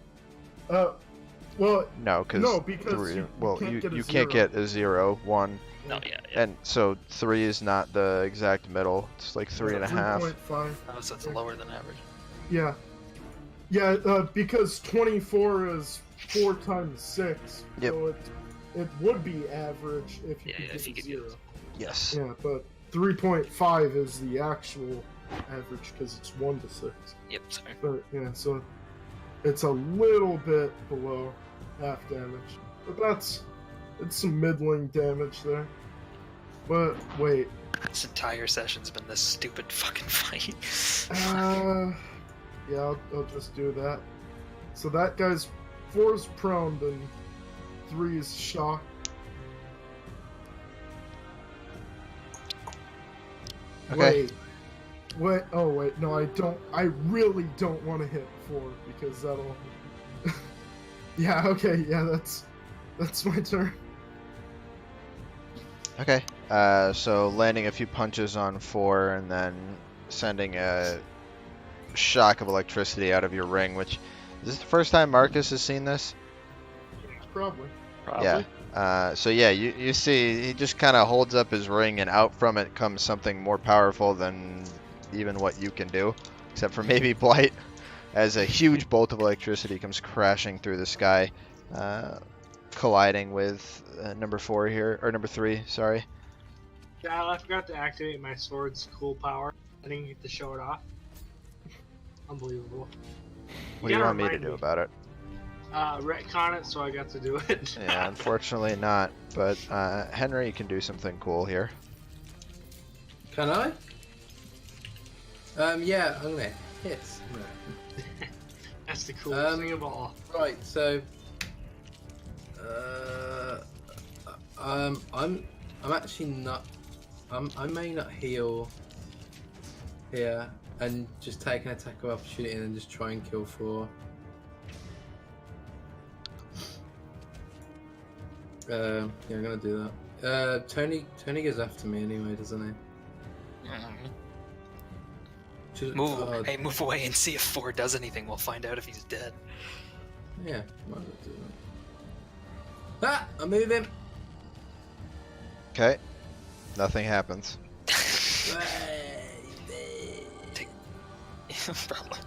Well, No, because No, because you can't get a you can't zero. get a 0, 1, No, yeah. and so 3 is not the exact middle. It's like 3.5. 3.5. Oh, so it's lower than average. Yeah. Yeah, because 24 is 4 times 6. Yep. So it would be average if you Yeah, could yeah, get if you a could 0. get Yes. Yeah, but 3.5 is the actual average because it's 1 to 6. Yep, sorry. But yeah, so it's a little bit below half damage. But it's some middling damage there. But wait, This entire session's been this stupid fucking fight. yeah, I'll just do that. So that guy's 4 is prone and 3 is shocked. Okay. Wait, oh wait, no, I really don't want to hit 4 because that'll... Yeah, okay, yeah, that's my turn. Okay. So landing a few punches on 4 and then sending a shock of electricity out of your ring, which is this the first time Marcus has seen this? Probably. Probably. Yeah. So yeah, you see he just kind of holds up his ring and out from it comes something more powerful than even what you can do, except for maybe Blight. as a huge bolt of electricity comes crashing through the sky, colliding with number 4 here, or number 3, sorry. Yeah, I forgot to activate my sword's cool power. I didn't get to show it off. Unbelievable. What do you gotta want me to remind do me. about it? Retcon it so I got to do it. Yeah, unfortunately not, but Henry can do something cool here. Can I? Yeah, I'm gonna hit. No. That's the coolest thing of all. Right, so I'm actually not. I may not heal here and just take an attack of opportunity and then just try and kill 4. Yeah, I'm gonna do that. Tony goes after me anyway, doesn't he? Just- oh, Hey, move away and see if 4 does anything. We'll find out if he's dead. yeah, might as well do that. Ah, I move him. Okay. Nothing happens. Probably.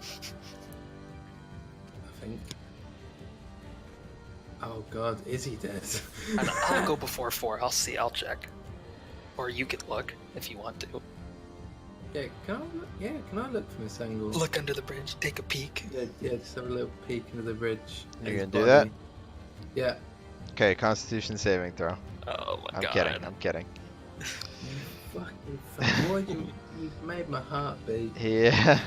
I think. Oh God, is he dead? I'll go before 4. I'll see. I'll check. Or you can look if you want to. Yeah, can I look from this angle? Look under the bridge. Take a peek. Yeah, just have a little peek into the bridge. You're His gonna do body. that? Yeah. Okay, Constitution saving throw. Oh my I'm god. kidding, I'm kidding. You fucking fuck. Boy, you made my heart beat. Yeah,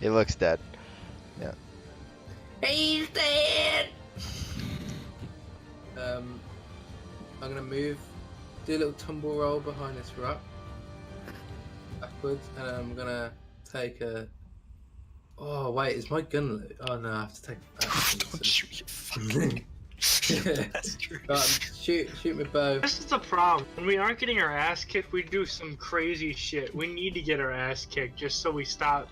he looks dead. He's dead! I'm gonna move, do a little tumble roll behind this rock. Backwards, and I'm gonna take a... Oh wait, is my gun loot? Oh no, I have to take Don't shoot your fucking. That's true. shoot my bow. This is the problem. When we aren't getting our ass kicked, we do some crazy shit. We need to get our ass kicked just so we stop,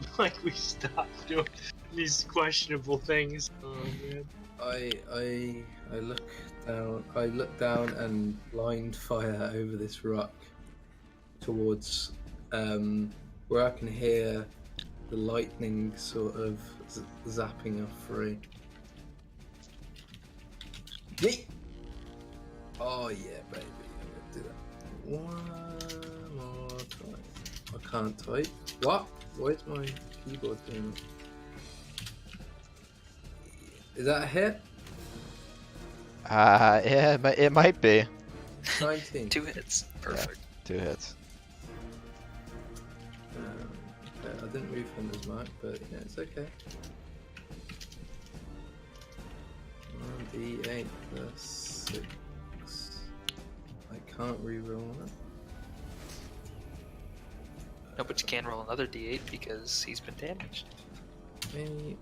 doing these questionable things. Oh man. I look down and blind fire over this rock towards where I can hear the lightning sort of zapping off free. Yeet! Oh yeah, baby, I'm gonna do that one more time. I can't type. What? Why is my keyboard doing it? Is that a hit? Yeah, it might be. 19. 2 hits. Perfect. 2 hits. Okay, I didn't move him as much, but yeah, it's okay. 1d8 plus 6. I can't reroll that. No, but you can roll another d8 because he's been damaged. Me.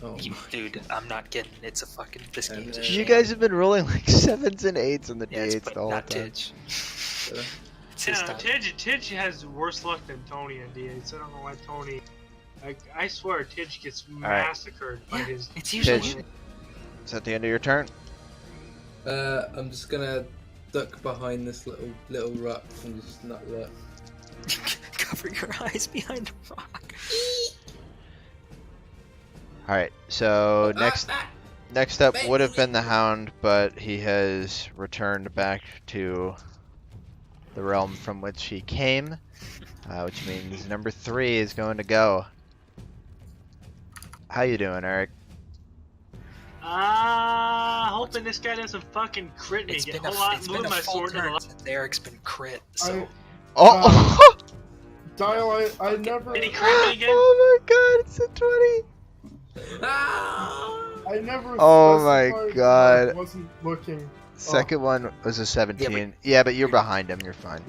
Oh, Dude, I'm not kidding. It's a fucking. This game's a You shame. You guys have been rolling like 7s and 8s on the Yes, d8s but the whole not time. Tidge. uh, It's his Yeah, time. Tidge has worse luck than Tony in D8s. I don't know why Tony. I swear, Tidge gets massacred by his. It's usually. Tidge. Is that the end of your turn? I'm just gonna duck behind this little rock and just not look. Cover your eyes behind a rock. Alright, so next up would have been the Hound, but he has returned back to the realm from which he came, which means number 3 is going to go. How you doing, Eric? Hoping this guy doesn't fucking crit me. It's been Hold a, on, it's move been a my full sword to the turn left. since Eric's been crit, so. Oh! Dial, I never, Did he crit me again? Oh my god, it's a 20! I never. Oh my specified God. that I wasn't looking. Second one was a 17. Yeah, but you're behind him, you're fine.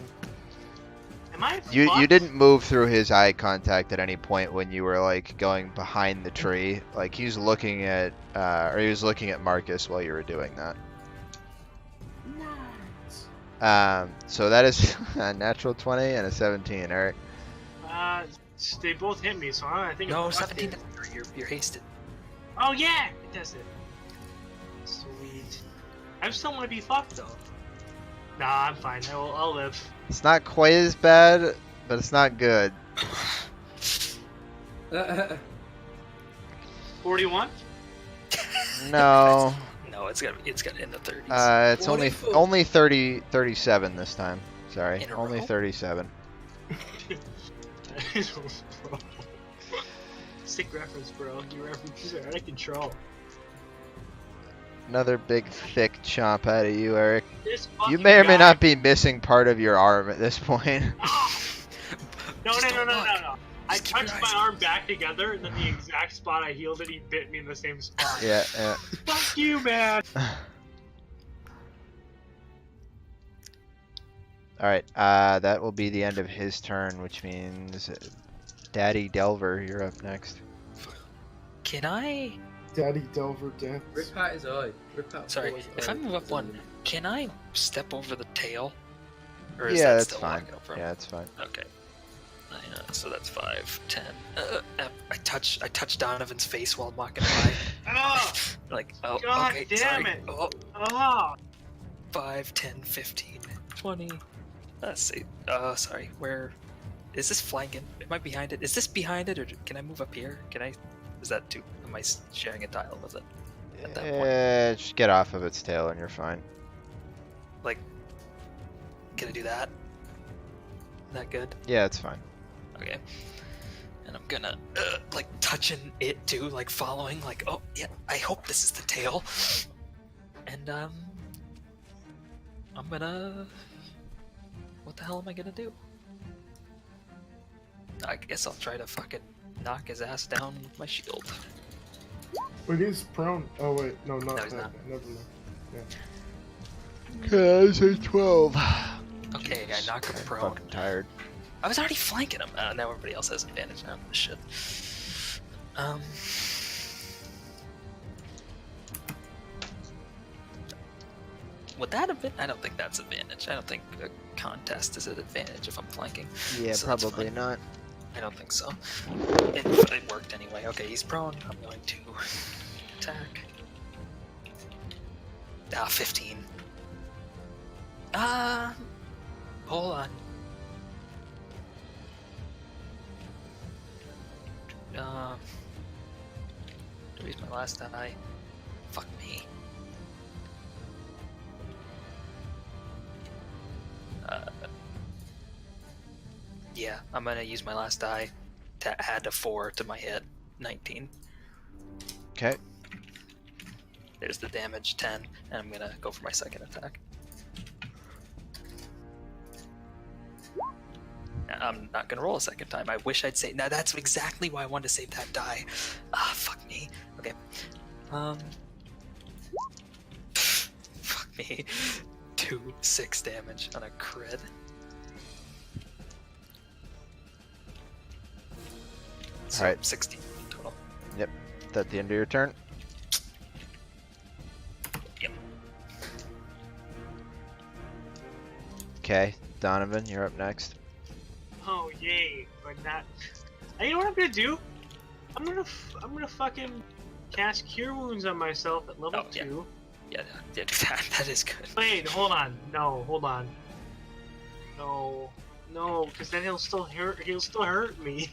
Am I? You fucked? didn't move through his eye contact at any point when you were like going behind the tree. Like he was looking at Marcus while you were doing that. So that is a natural 20 and a 17, Eric. They both hit me, so I think. No, I'm fucked 17. here. You're hasted. Oh yeah, it does it. Sweet. I still want to be fucked though. Nah, I'm fine. I'll live. It's not quite as bad, but it's not good. 41? No. No, it's got in the 30s. It's 44. only 37 this time. Sorry, In a only row? 37. Bro. Sick reference, bro. Your references are out of control. Another big thick chomp out of you, Eric. This You fucking may or may guy- not be missing part of your arm at this point. No, Just no, no, don't no, look. no, no. I Just keep your touched my eyes arm back together, and then the exact spot I healed it, he bit me in the same spot. Yeah. Fuck you, man. Alright, that will be the end of his turn, which means Daddy Delver, you're up next. Can I? Daddy Delver dance. Rip out his eye. Rip out Sorry, Boy's if eye. I move up one, can I step over the tail? Or Yeah, that that's still fine. locking up from- Yeah, that's fine. Okay. So that's 5, 10. I touch Donovan's face while I'm walking by. Oh, Like, oh, God okay, damn sorry. it. Oh, oh. 5, 10, 15, 20. Let's see. Sorry. Where is this flanking? Am I behind it? Is this behind it, or can I move up here? Can I? Is that too? Am I sharing a tile with it? At that point. Just get off of its tail and you're fine. Like, can I do that? That good? Yeah, it's fine. Okay. And I'm gonna like touching it too, like following, like, oh yeah, I hope this is the tail. And I'm gonna. What the hell am I gonna do? I guess I'll try to fucking knock his ass down with my shield. Wait, he's prone. Oh wait, no, not No, he's that. not. Never mind. Okay, I say 12. Okay, I knock him I'm prone. fucking tired. I was already flanking him. Now everybody else has advantage on this shit. Would that have been? I don't think that's advantage. I don't think a contest is an advantage if I'm flanking. Yeah, So that's probably fine. not. I don't think so. It worked anyway. Okay, he's prone. I'm going to attack. 15. Hold on. Use my last die. Fuck me. Yeah, I'm gonna use my last die to add a 4 to my hit. 19. Okay. There's the damage, 10, and I'm gonna go for my second attack. I'm not gonna roll a second time. I wish I'd say. Now that's exactly why I wanted to save that die. Ah, fuck me. Okay. Fuck me. 6 damage on a crit. So Alright. 16 total. Is that the end of your turn? Yep. Okay, Donovan, you're up next. Oh yay, but not. You know what I'm gonna do? I'm gonna fucking cast Cure Wounds on myself at level Oh, yeah. 2. Yeah, do that. That is good. Wait, hold on. No, hold on. No, because then he'll still hurt me.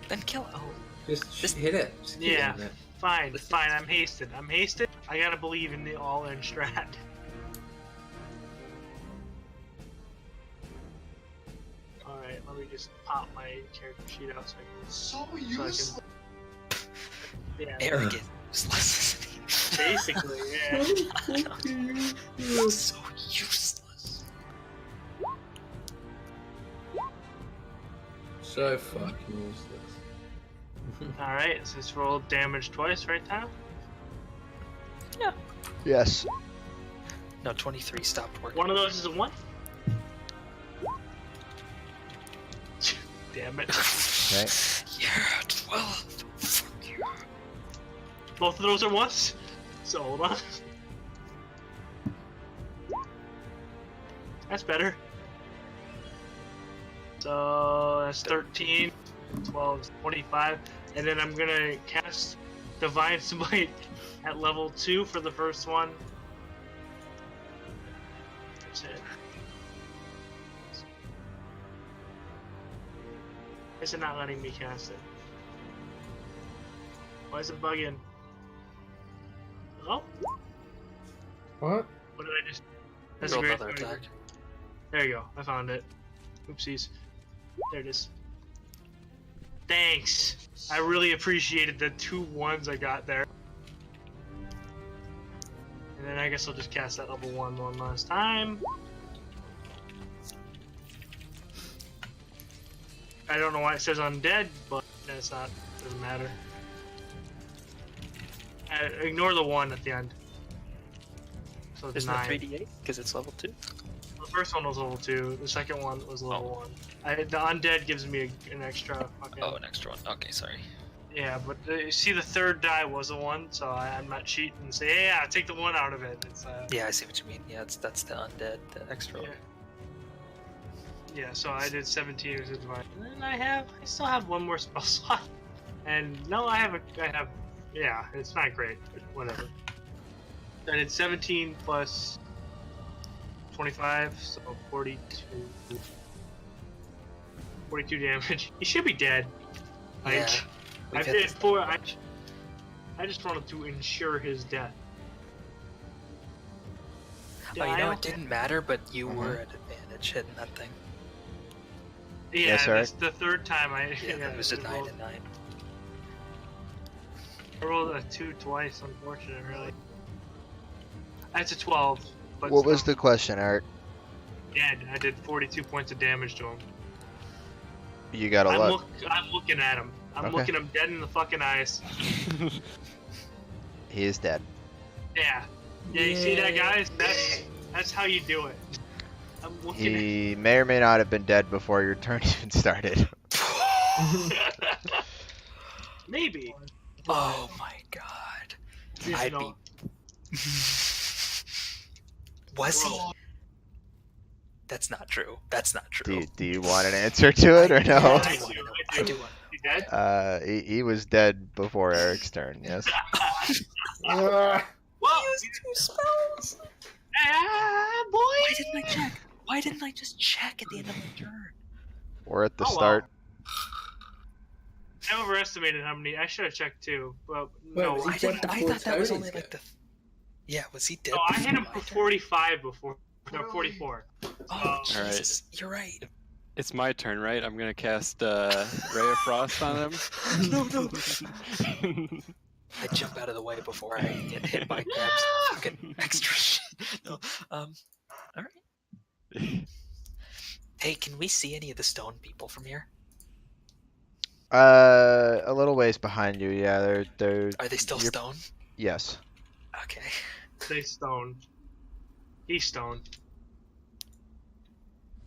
Then kill it. Oh, Just hit it. Just keep Yeah. hitting it. Fine. I'm hasted. I gotta believe in the all-in strat. Alright, let me just pop my character sheet out so I can. useless. Yeah, arrogant. Useless. basically, yeah. So useless. So fucking useless. Alright, so let's roll damage twice, right, Tom? Yes. No, 23 stopped working. One of those is a 1? Damn it. Okay. Yeah, 12. Fuck you. Both of those are 1s? So hold on. That's better. So that's 13, 12, 25. And then I'm gonna cast Divine Smite at level 2 for the first one. That's it. Is it not letting me cast it? Why is it bugging? Oh, What? what did I just? That's Roll a great. another attack. There you go. I found it. Oopsies. There it is. Thanks. I really appreciated the 2 1s I got there. And then I guess I'll just cast that level 1 one last time. I don't know why it says undead, but that's not. Doesn't matter. Ignore the 1 at the end. So it's Isn't it 9. 3d8? Because it's level 2. The first one was level 2. The second one was level 1. The undead gives me an extra. Fucking, Oh, an extra one. Okay, sorry. Yeah, but you see, the third die was a 1, so I'm not cheating and say, yeah, take the 1 out of it. It's Yeah, I see what you mean. Yeah, that's the undead, the extra yeah. one. Yeah, so I did 17 with divine, and then I still have 1 more spell slot, and no, I have, yeah, it's not great, but whatever. I did 17 plus 25, so 42 damage. He should be dead. Yeah. I did 4. I just wanted to ensure his death. Oh, you know, it didn't matter, but you were at advantage hitting that thing. Yeah, Yes, that's the third time Yeah, it was a 9 and 9. I rolled a 2 twice, unfortunate, really. That's a 12. But What was the question, Art? dead. I did 42 points of damage to him. You got a look. I'm looking at him. I'm Okay. looking him dead in the fucking eyes. He is dead. Yeah. Yeah, you see that, guys? That's how you do it. I'm looking at He may or may not have been dead before your turn even started. Maybe. Oh my god. You I'd know, be. Was he? That's not true. That's not true. Do you want an answer to it or no? I do. I do want He dead? He was dead before Eric's turn. Yes. Ah, Well, Used 2 spells. boy. Why didn't I check? Why didn't I just check at the end of my turn? Or at the Oh, well. start. I overestimated how many. I should have checked too. But Wait, no, was I he didn't. dead I before thought that was Tony's only like go? the. Yeah, was he dead? No, I hit him before for my turn? 45 before. No, 44. Oh, Jesus. You're right. It's my turn, right? I'm gonna cast Ray of Frost on him. No. I jump out of the way before I get hit by Crab's fucking extra shit. No, alright. Hey, can we see any of the stone people from here? A little ways behind you. Yeah, they're. Are they still you're- stone? Yes. Okay. They stoned. He's stoned.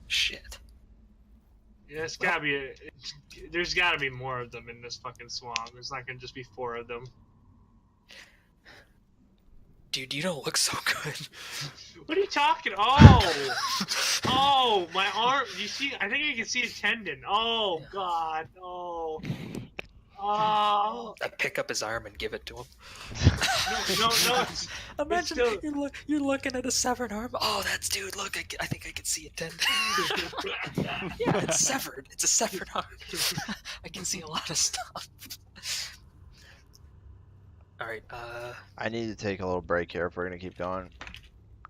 Shit. Yeah, it's gotta be. There's gotta be more of them in this fucking swamp. There's not gonna just be 4 of them. Dude, you don't look so good. What are you talking? Oh! Oh, my arm. You see? I think I can see a tendon. Oh, God. Oh. Oh. I pick up his arm and give it to him. No. It's Imagine still- you're looking at a severed arm. Oh, that's dude. Look, I think I can see a tendon. Yeah, it's severed. It's a severed arm. I can see a lot of stuff. All right. I need to take a little break here if we're gonna keep going.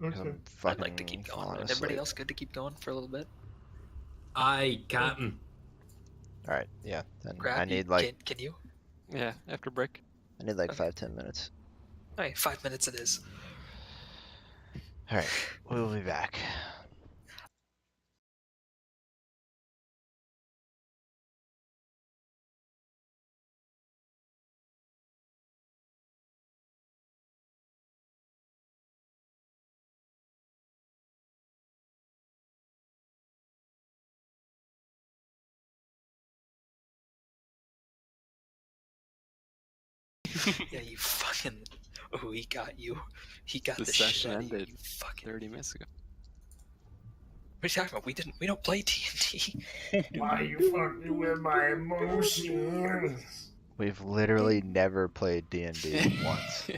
'Cause okay. I'm fucking I'd like to keep going. falling Everybody asleep. else good to keep going for a little bit? Aye, Captain. All right. Yeah. Then Grab I you? need like Can you? Yeah, after break. 5-10 minutes. All right, 5 minutes it is. All right. We'll be back. Yeah, you fucking. Oh, he got you. He got The the, session shit out of you, ended you fucking. 30 minutes ago. What are you talking about? We don't play D&D. Why you fucking with my emotions? We've literally never played D&D once.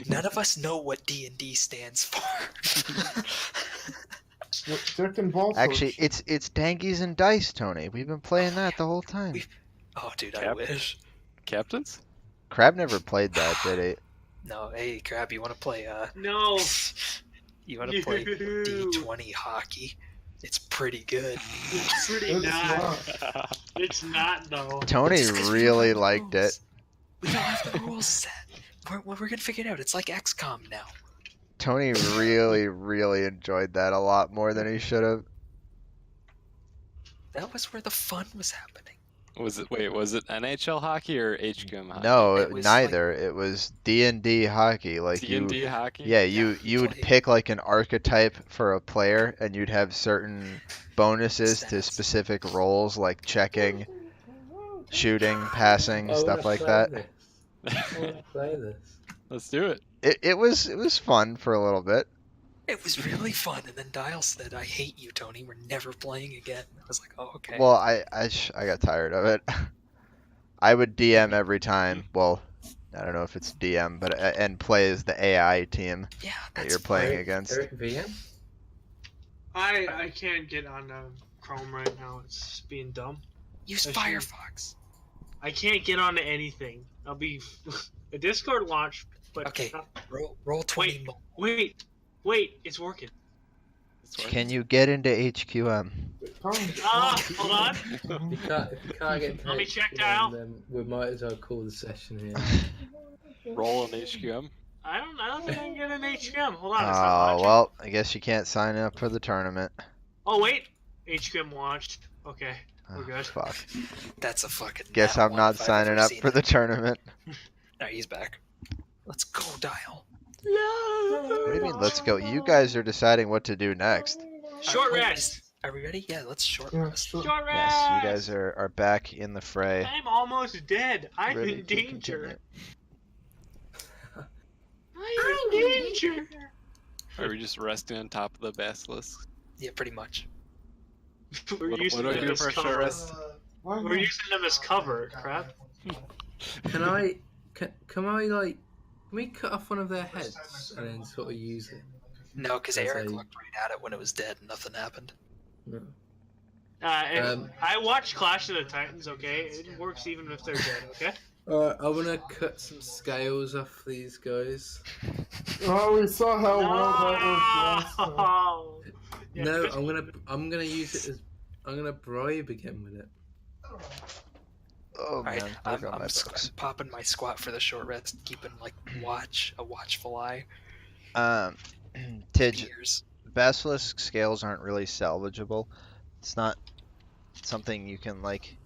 None of us know what D&D stands for. Dick and ball. Actually, it's Dangies and Dice, Tony. We've been playing that the whole time. Oh, dude, I Cap- wish. Captains? Crab never played that, did he? No, hey, Crab, you want to play? No. You want to play D20 hockey? It's pretty good. It's pretty It's not. not. It's not though. Tony It's 'cause we really don't have the liked it. rules. We don't have the rules set. We're gonna figure it out. It's like XCOM now. Tony really, really enjoyed that a lot more than he should have. That was where the fun was happening. Was it NHL hockey or HQM hockey? No, It was neither. It was D&D hockey. Like D&D you, hockey? yeah, Yeah, you would play- pick like an archetype for a player, and you'd have certain bonuses to Stats. specific roles, like checking, shooting, passing, I stuff wanna like play that. this. I want to play this. Let's do it. It was fun for a little bit. It was really fun, and then Dial said, "I hate you, Tony. We're never playing again." I was like, "Oh, okay." Well, I got tired of it. I would DM every time. Well, I don't know if it's DM, but and play as the AI team yeah, that that's you're playing Eric- against. Eric VM? I can't get on Chrome right now. It's being dumb. Use I should- Firefox. I can't get onto anything. I'll be a Discord launch, but Okay. Roll 20. Wait, it's working. It's working. Can you get into HQM? Hold on. If you can't get to Let me HQM, check now. then we might as well call the session here. Roll an HQM. I don't think I can get an HQM. Hold on. It's not Oh launching. well, I guess you can't sign up for the tournament. Oh wait, HQM launched. Okay, we're Oh, good. fuck. That's a fucking. Guess nat I'm one not if I've signing ever up seen for it. the tournament. No, he's back. Let's go, Dial. What do you mean? Let's go. You guys are deciding what to do next. Short Wait, rest. Are we ready? Yeah, let's short Yeah, rest. sure. Short rest. Yes, you guys are back in the fray. I'm almost dead. I'm Ready in to danger. continue. I'm in danger. Are we just resting on top of the basilisk? Yeah, pretty much. We're What using do I them do as for a short cover. rest? We're using them as cover. Crap. Can I like, can we cut off one of their heads and then sort of use it? No, because That's Eric a- looked right at it when it was dead and nothing happened. No. And I watch Clash of the Titans. Okay, it works even if they're dead. Okay. Alright, I want to cut some scales off these guys. Oh, we saw how well that worked last time. No. Yeah, No, Chris- I'm gonna use it as I'm gonna bribe again with it. Oh Alright, man, I'm, look at my I'm books. popping my squat for the short rest, keeping like a watchful eye. Tidge, Ears. basilisk scales aren't really salvageable. It's not something you can like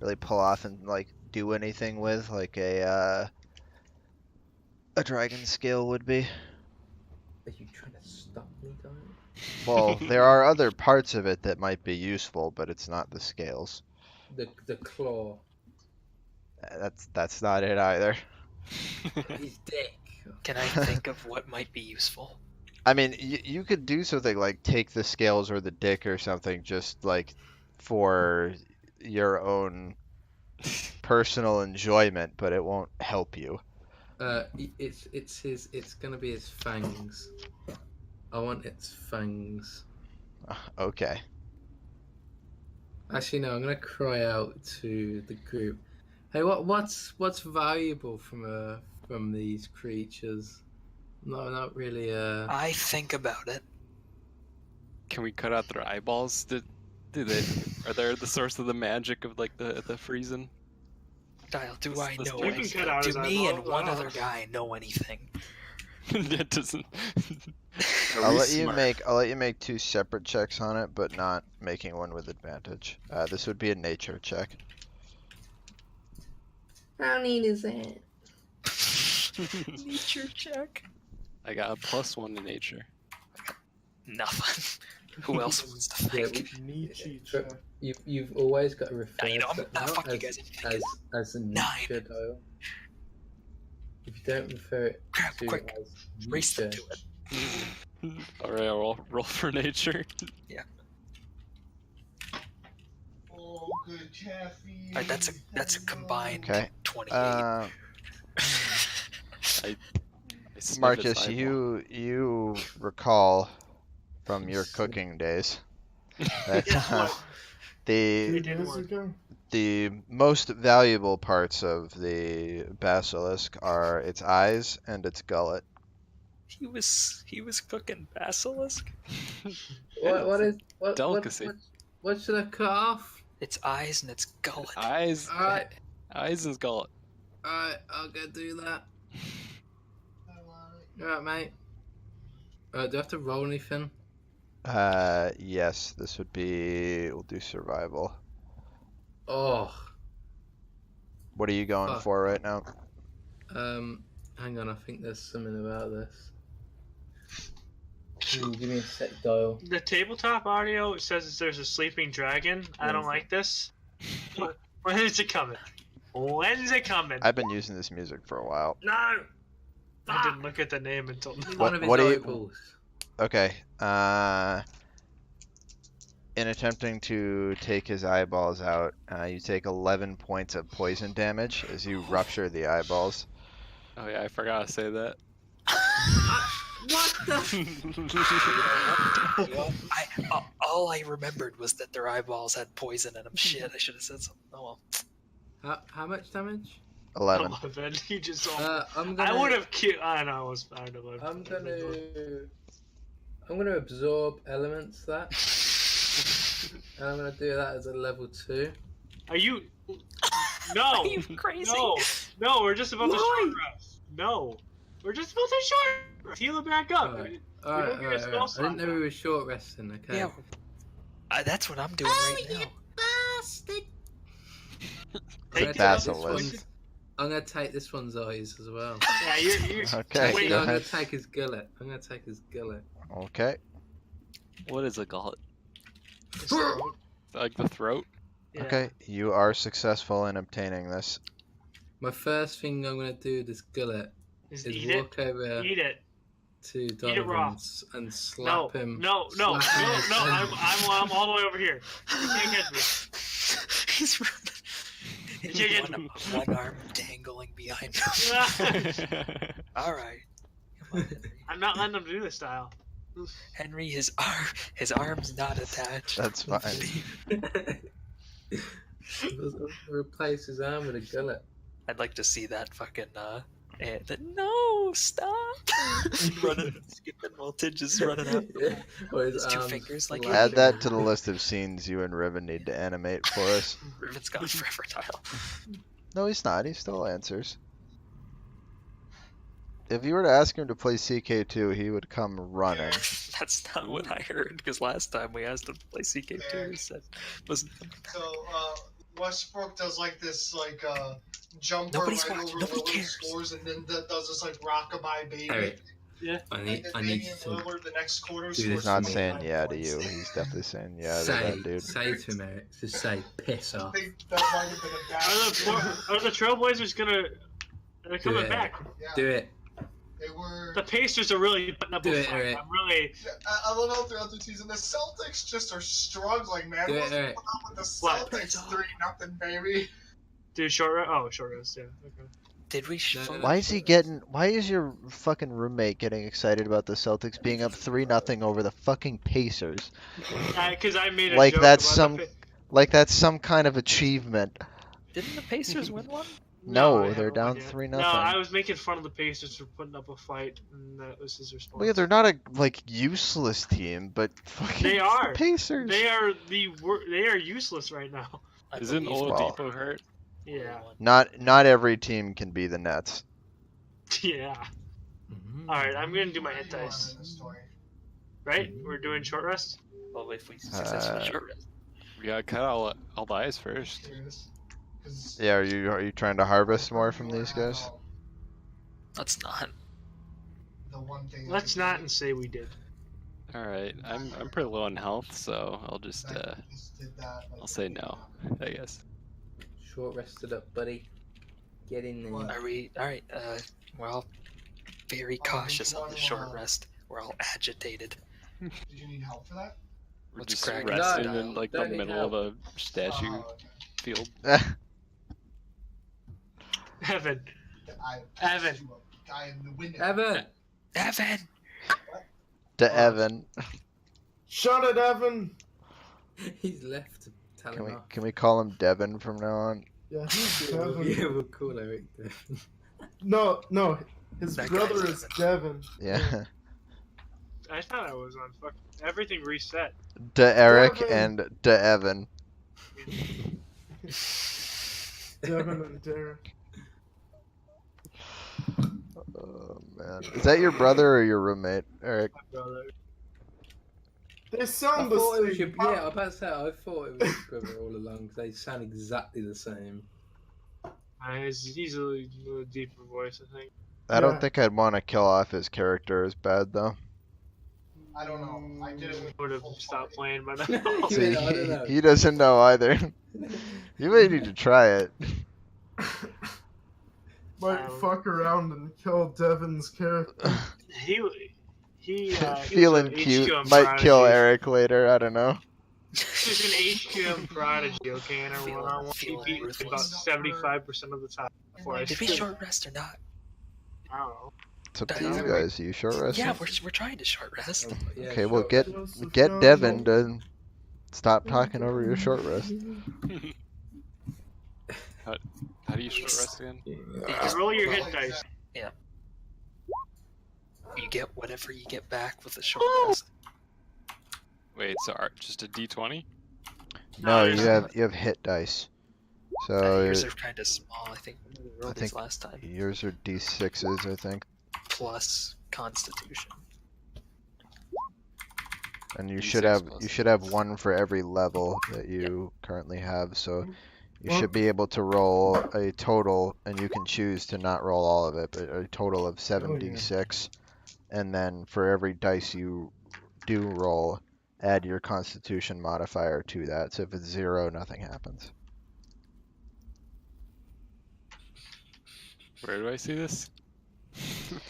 really pull off and like do anything with like a dragon scale would be. Are you trying to stop me, Diane? Well, there are other parts of it that might be useful, but it's not the scales. The claw. That's not it either. His dick. Can I think of what might be useful? I mean, you could do something like take the scales or the dick or something just like for your own personal enjoyment, but it won't help you. It's gonna be his fangs. I want its fangs. Okay. Actually, no. I'm gonna cry out to the group. Hey, what's valuable from these creatures? No, not really. I think about it. Can we cut out their eyeballs? Are they the source of the magic of like the freezing? Dial, do Let's- I let's know do it. anything? You can cut out Do his me and eyeballs. one Wow. other guy know anything? That doesn't. Are I'll we let you smart? make 2 separate checks on it, but not making one with advantage. This would be a nature check. How neat is that? Nature check. I got a +1 to nature. Nothing. Who else wants to Yeah, think? Nietzsche But check. you've always got to refer Nah, you know, to it nah, not fuck you as, guys, if you think it's as a 9. nature dial. If you don't refer it Crap, to quick. as Race them nature, to it. Alright, I'll roll for nature. Oh, good caffeine. Alright, that's a combined Okay. 28. Uh, I sniff his Marcus, eyeball. you recall from your cooking days that Guess what? It The didn't Years work. ago. the most valuable parts of the basilisk are its eyes and its gullet. He was cooking basilisk. What Delicacy. what should I cut off? Its eyes and its gullet. Eyes, Alright. eyes and gullet. Alright, I'll go do that. Alright, mate. Do I have to roll anything? Yes, this would be. We'll do survival. Oh. What are you going Fuck. for right now? Hang on, I think there's something about this. Give me a sec, dial. The tabletop audio says there's a sleeping dragon. I don't like this. When is it coming? When's it coming? I've been using this music for a while. No! I didn't look at the name until now. One of his what do you- eyeballs. Okay. In attempting to take his eyeballs out, you take 11 points of poison damage as you rupture the eyeballs. Oh yeah, I forgot to say that. What the? All I remembered was that their eyeballs had poison in them. Shit, I should have said something. Oh well. How much damage? 11. 11. You just saw. I'm I gonna. would have killed. I know. I don't know. I'm gonna absorb elements that, and I'm gonna do that as a level 2. Are you? No. Are you crazy? No. We're just about to Why? short rest. No. We're just about to short rest. Heal it back up. Alright. don't Alright, get a spell I slot didn't know we were short resting. Okay. Yeah. That's what I'm doing right now. Bastard. Take Basilisk. I'm gonna take this one's eyes as well. Yeah, you're Okay, Wait, go I'm gonna ahead. take his gullet. I'm gonna take his gullet. Okay. What is a gullet? Yeah. Like the throat? Okay, you are successful in obtaining this. My first thing I'm gonna do with this gullet Just is eat it. walk over Eat it. to it Donovan raw. and No. slap him. No. slap him in the I'm all the way over here. You can't catch me. He's You can't running. get me. One arm dangling behind him. All right. Come on, Henry. I'm not letting them do this style. Henry, his arm's not attached. That's fine. Replace his arm with a gullet. I'd like to see that fucking no, stop! Running, skipping while Tidge is running up. Or His two fingers like Add that to the list of scenes you and Riven need to animate for us. Riven's gone forever, Tile. No, he's not. He still answers. If you were to ask him to play CK2, he would come running. That's not what I heard, because last time we asked him to play CK2, he said wasn't. So, Westbrook does like this, jumper Nobody's right watching, over nobody Lillard cares. scores, and then does this, rockabye baby. Eric, Yeah. I need you Damian to Lillard, the next quarter, do scores this He's not for me. saying 29 yeah to points. you. He's definitely saying yeah to say, that dude. say to him, Eric. Just say, piss I off. think that might have been a bad Are the Trailblazers gonna? They're coming it. back. Yeah, Do it. they were. The Pacers are really putting up Do a it, fight. Eric. I'm really. I love how throughout the season the Celtics just are struggling, man. Do it, What's Eric. going on with the What? Celtics? 3-0, baby. Dude, short rest. Oh, short rest. Yeah. Okay. Did we? No, no, Why is he getting? Why is your fucking roommate getting excited about the Celtics being up 3-0 over the fucking Pacers? Because I made a Like joke that's about some- the Like that's some kind of achievement. Didn't the Pacers win one? No, I they're haven't down won yet. 3-0. No, I was making fun of the Pacers for putting up a fight, and that was his response. Well, yeah, they're not a useless team, but fucking They are. Pacers. They are they are useless right now. I Isn't believe Oladipo hurt? Yeah. Not every team can be the Nets. Yeah. Mhm. All right, I'm gonna do my hit Go on dice. in the story. Right? We're doing short rest. Well, if we successfully Uh, short rest. We gotta cut all the eyes first. Serious. 'Cause Yeah, are you trying to harvest more from these guys? Let's not. The one thing I Let's could not do- and say we did. All right, I'm pretty low in health, so I'll just I just did that, I'll say no, I guess. Short rested up, buddy. Get in there. What? Are we? All right. We're all very Oh, cautious which on the one, short rest. We're all agitated. Did you need help for that? We're What's just cracking? resting No, in like the don't need middle of a statue Oh, okay. field. Evan. I Evan. you a guy in the window. Evan! Evan. To Evan. Shut it, Evan! He's left tell Can him we off. can we call him Devin from now on? Yeah, Yeah, Devin. we'll call Eric Devin. No, his That brother guy's is Devin. Yeah. I thought I was on fucking everything reset. De Eric Devin. and De Evan. Devin and Derek. Oh man. Is that your brother or your roommate, Eric? My brother. They I sound the thought it was same. your, yeah, I was about to say, I thought it was your brother all along because they sound exactly the same. He's a little deeper voice, I think. I don't Yeah. think I'd want to kill off his character as bad though. I don't know. I did it with Would have full stopped party. playing by now. You See, mean, I don't know. he doesn't know either. You may need to try it. Might fuck around and kill Devin's character. he was Feeling an cute. HQM Might kill prodigy. Eric later. I don't know. He's an HQM prodigy, okay? And I Feeling- one-on-one, he feeling beat me about ruthless. 75% of the time. Before I Did we stood. short rest or not? I don't know. It's up to Guys, you we're- guys. You short resting? Yeah, we're trying to short rest. Yeah, Okay, well sure. get Devin to stop talking over your short rest. How do you short rest again? You roll your hit dice. You get whatever you get back with the short rest. Wait, so just a D20? No, there's you have hit dice. So Yours are kind of small. I think we rolled these think- last time. yours are D6s, I think, Plus Constitution. and you D6 should plus. have one for every level that you currently have. So you Well- should be able to roll a total, and you can choose to not roll all of it, but a total of 7d6. And then for every dice you do roll, add your Constitution modifier to that. So if it's 0, nothing happens. Where do I see this?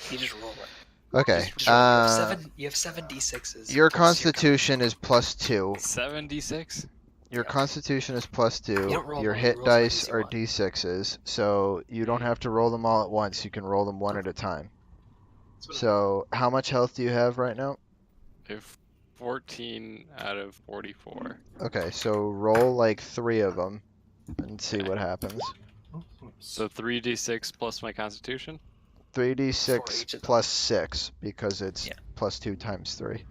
You just roll it. Okay. Just roll. You have 7 d6s. Your plus Constitution is +2. 7d6? Your Yeah. Constitution is +2. don't roll Your them all, hit you roll as many dice as you are want. d6s, so you don't have to roll them all at once. You can roll them one at a time. That's what So how much health do you have right now? I have 14 out of 44. Okay, so roll like 3 of them and see Okay. what happens. So 3d6 plus my constitution? 3d6 each of them. plus 6 because it's Yeah. +2 times 3.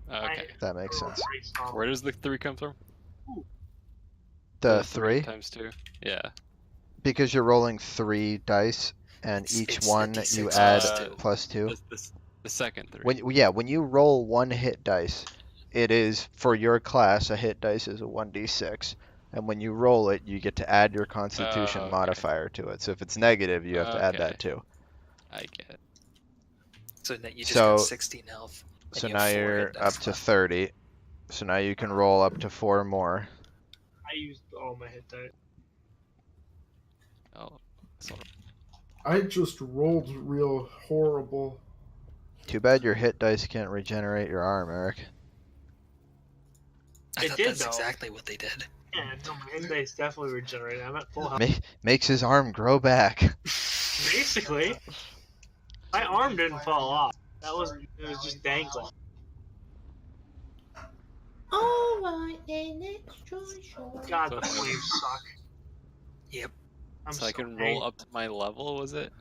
Okay. That makes sense. Where does the 3 come from? The 3? times 2? Yeah. Because you're rolling 3 dice, and It's- each it's a one D6 you plus add two. +2. The second 3. When you roll one hit dice, it is for your class. A hit dice is a 1d6, and when you roll it, you get to add your Constitution okay. modifier to it. So if it's negative, you have to add that Okay. too. I get it. So that you just So- got 16 health. and So you now have 4 you're hit dice up to left. 30. So now you can roll up to 4 more. I used all my hit dice. Oh, so I just rolled real horrible. Too bad your hit dice can't regenerate your arm, Eric. I It thought did, that's though. exactly what they did. Yeah, no, my hit dice definitely regenerated. I'm at full health. Makes his arm grow back. Basically, my arm didn't fall off. It was just dangling. Alright then, next choice. God, So- the flames suck. Yep. I'm so I can angry. roll up to my level, was it?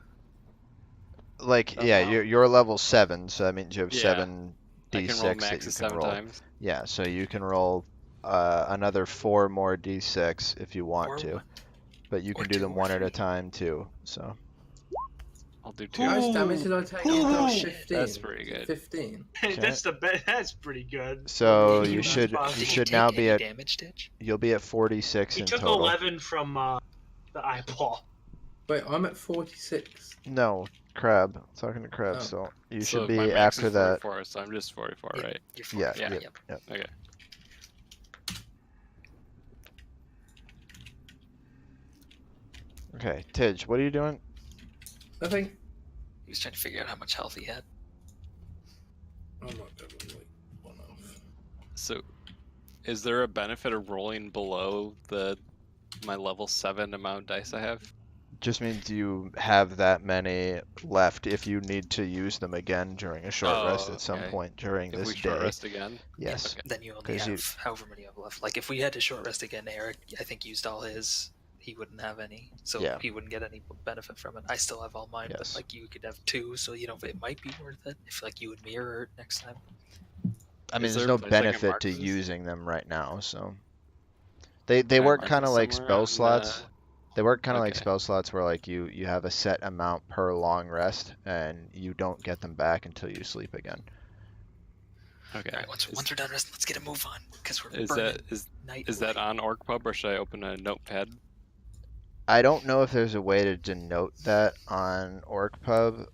Like, yeah, Somehow. you're level 7, so that means you have Yeah. 7 I can d6 roll that max you of can 7 roll. times. Yeah, so you can roll another 4 more d6 if you want Or to, one. but you or can do 2 them or one at a 3. time too. So I'll do 2. How much damage did I take? Ooh. 15. That's pretty good. 15. That's the best. That's pretty good. So Yeah, you that's should possible. you Did should take now any be at damage, Ditch? you'll be at 46 He in took total. 11 from the eyeball. Wait, I'm at 46. No, Crab. Talking to Crab Oh. still. You So should my be max after is that. 44, so I'm just 44, Yep. right? You're Yeah, 44. yep, yep. Okay. Okay, Tidge, what are you doing? I think. He was trying to figure out how much health he had. I'm not going to like one off. So, is there a benefit of rolling below my level 7 amount of dice I have? just means you have that many left if you need to use them again during a short rest at some okay. point during If this we day. short rest again. Yes. Okay. Then you only 'Cause have you- however many you have left. Like if we had to short rest again, Eric, I think used all his. He wouldn't have any, so Yeah. he wouldn't get any benefit from it. I still have all mine, Yes. but like you could have 2, so you know it might be worth it if like you would mirror it next time. I mean, Is there's there a no place I can benefit mark to these? using them right now, so they Can I work mark kind of this like somewhere spell on, slots. They work kind of like okay. spell slots where like you have a set amount per long rest and you don't get them back until you sleep again. Okay. All right, once we're done resting, let's get a move on because we're Is burning that night. is that away. on OrcPub or should I open a notepad? I don't know if there's a way to denote that on OrcPub,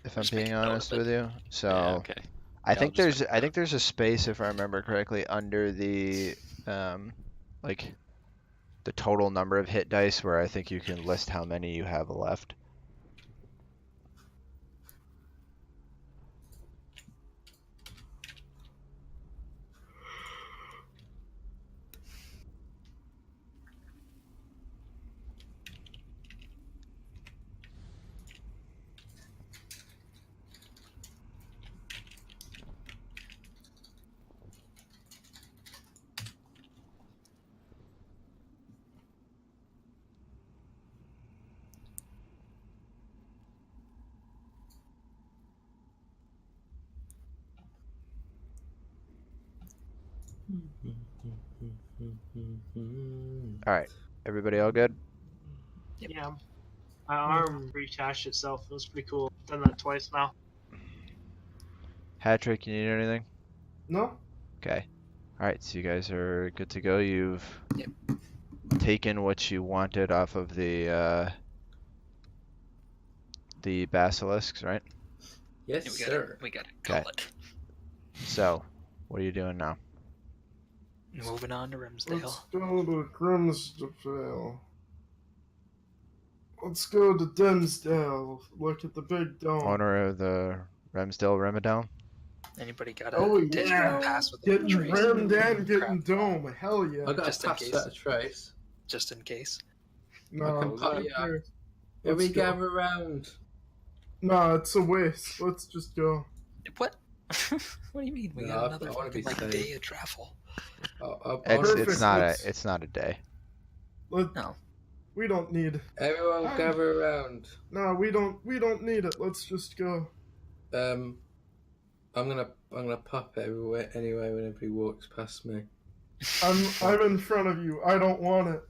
if I'm Just make being a note honest of it. with you. So Yeah, okay. I Yeah, think I'll just I think there's a space, if I remember correctly, under the like the total number of hit dice where I think you can list how many you have left. All right, everybody all good? Yeah. My arm reattached itself. It was pretty cool. Done that twice now. Hatrick, you need anything? No? Okay. All right, so you guys are good to go. You've Yep. taken what you wanted off of the basilisks, right? Yes, Yeah, sir. we got to call Okay. it. So, what are you doing now? Moving on to Rimsdale. Let's go to Grimsdale. Let's go to Dimsdale. Look at the big dome. Owner of the Remsdale Remedal? Anybody got a Oh, digital yeah. pass with a Getting trace? rimmed and getting Crap. dome. Hell yeah. I got Just a in pass case. without a trace. Just in case. No, Okay, I'm oh, yeah. here. Here we Let's go. gather around. No, it's a waste. Let's just go. What? What do you mean? We No, got I another wanna be fucking safe. day of travel. It's not let's- it's not a day. No. We don't need. Everyone gather around. No, we don't need it. Let's just go. I'm gonna pop everywhere anyway whenever he walks past me. I'm in front of you. I don't want it.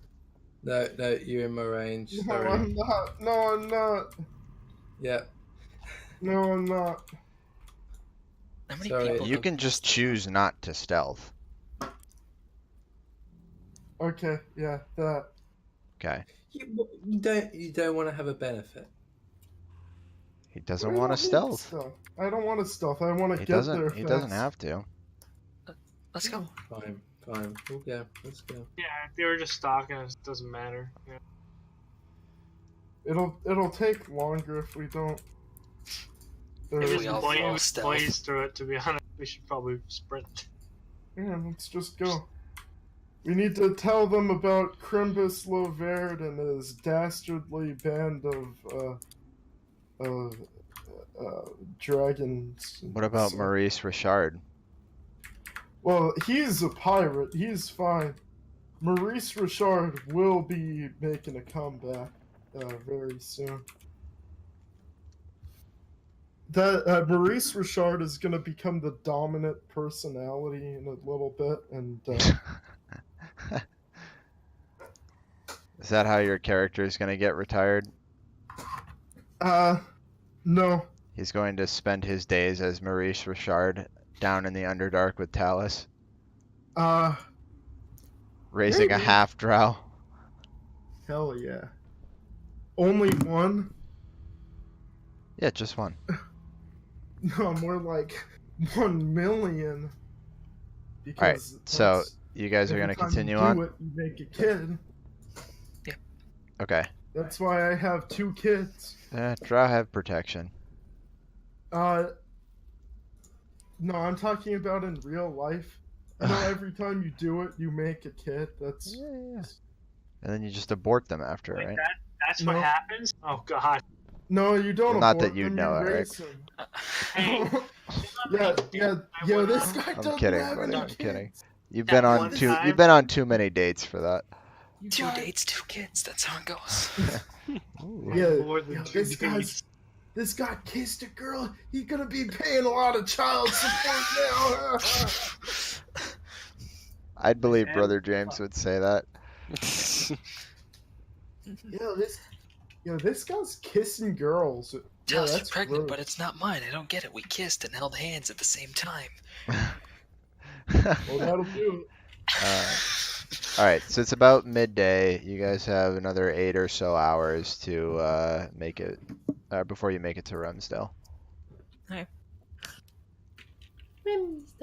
No, you're in my range. No, Sorry. I'm not. No, I'm not. Yeah. No, I'm not. How many Sorry. people? You can just choose not to stealth. Okay, yeah, that. Okay. You don't want to have a benefit. He doesn't I want to don't need stealth. I don't want to stealth. I want to He get there doesn't. He doesn't fast. have to. Let's go. Fine. We'll go. Let's go. Yeah, if they were just stalking us, it doesn't matter. Yeah. It'll take longer if we don't. If If we it's all fall blaze, stealth. blaze through it, to be honest, we should probably sprint. Yeah, let's just go. We need to tell them about Crimbus Loverd and his dastardly band of dragons. What about So- Maurice Richard? Well, he's a pirate. He's fine. Maurice Richard will be making a comeback very soon. That Maurice Richard is going to become the dominant personality in a little bit, and Is that how your character is going to get retired? no. He's going to spend his days as Maurice Richard down in the Underdark with Talus, raising a Maybe. half drow. Hell yeah. Only one? Yeah, just one. No, more like 1 million. Alright, Because so that's- you guys are every going to time continue you do on? it, you make a kid. Okay. That's why I have 2 kids. Drow have protection. No, I'm talking about in real life. You know, every time you do it, you make a kid. That's Yeah. And then you just abort them after, Like right? That's No. what happens? Oh, God. No, you don't. Well, not that abort you them, know it, raise Rick. them. Hey, Yeah. Yo, this guy I'm doesn't kidding, have buddy. any I'm kidding. kids. You've That been on one too. time- You've been on too many dates for that. You 2 got- dates, 2 kids. That's how it goes. Ooh. Yeah, More than yo, 2 this guy kissed a girl. He's gonna be paying a lot of child support now. I'd believe And- Brother James would say that. Yo, this guy's kissing girls. Tell Yeah, us you're that's pregnant, gross. but it's not mine. I don't get it. We kissed and held hands at the same time. Well, that'll do it. All right, so it's about midday. You guys have another 8 or so hours to make it before you make it to Rumsdale.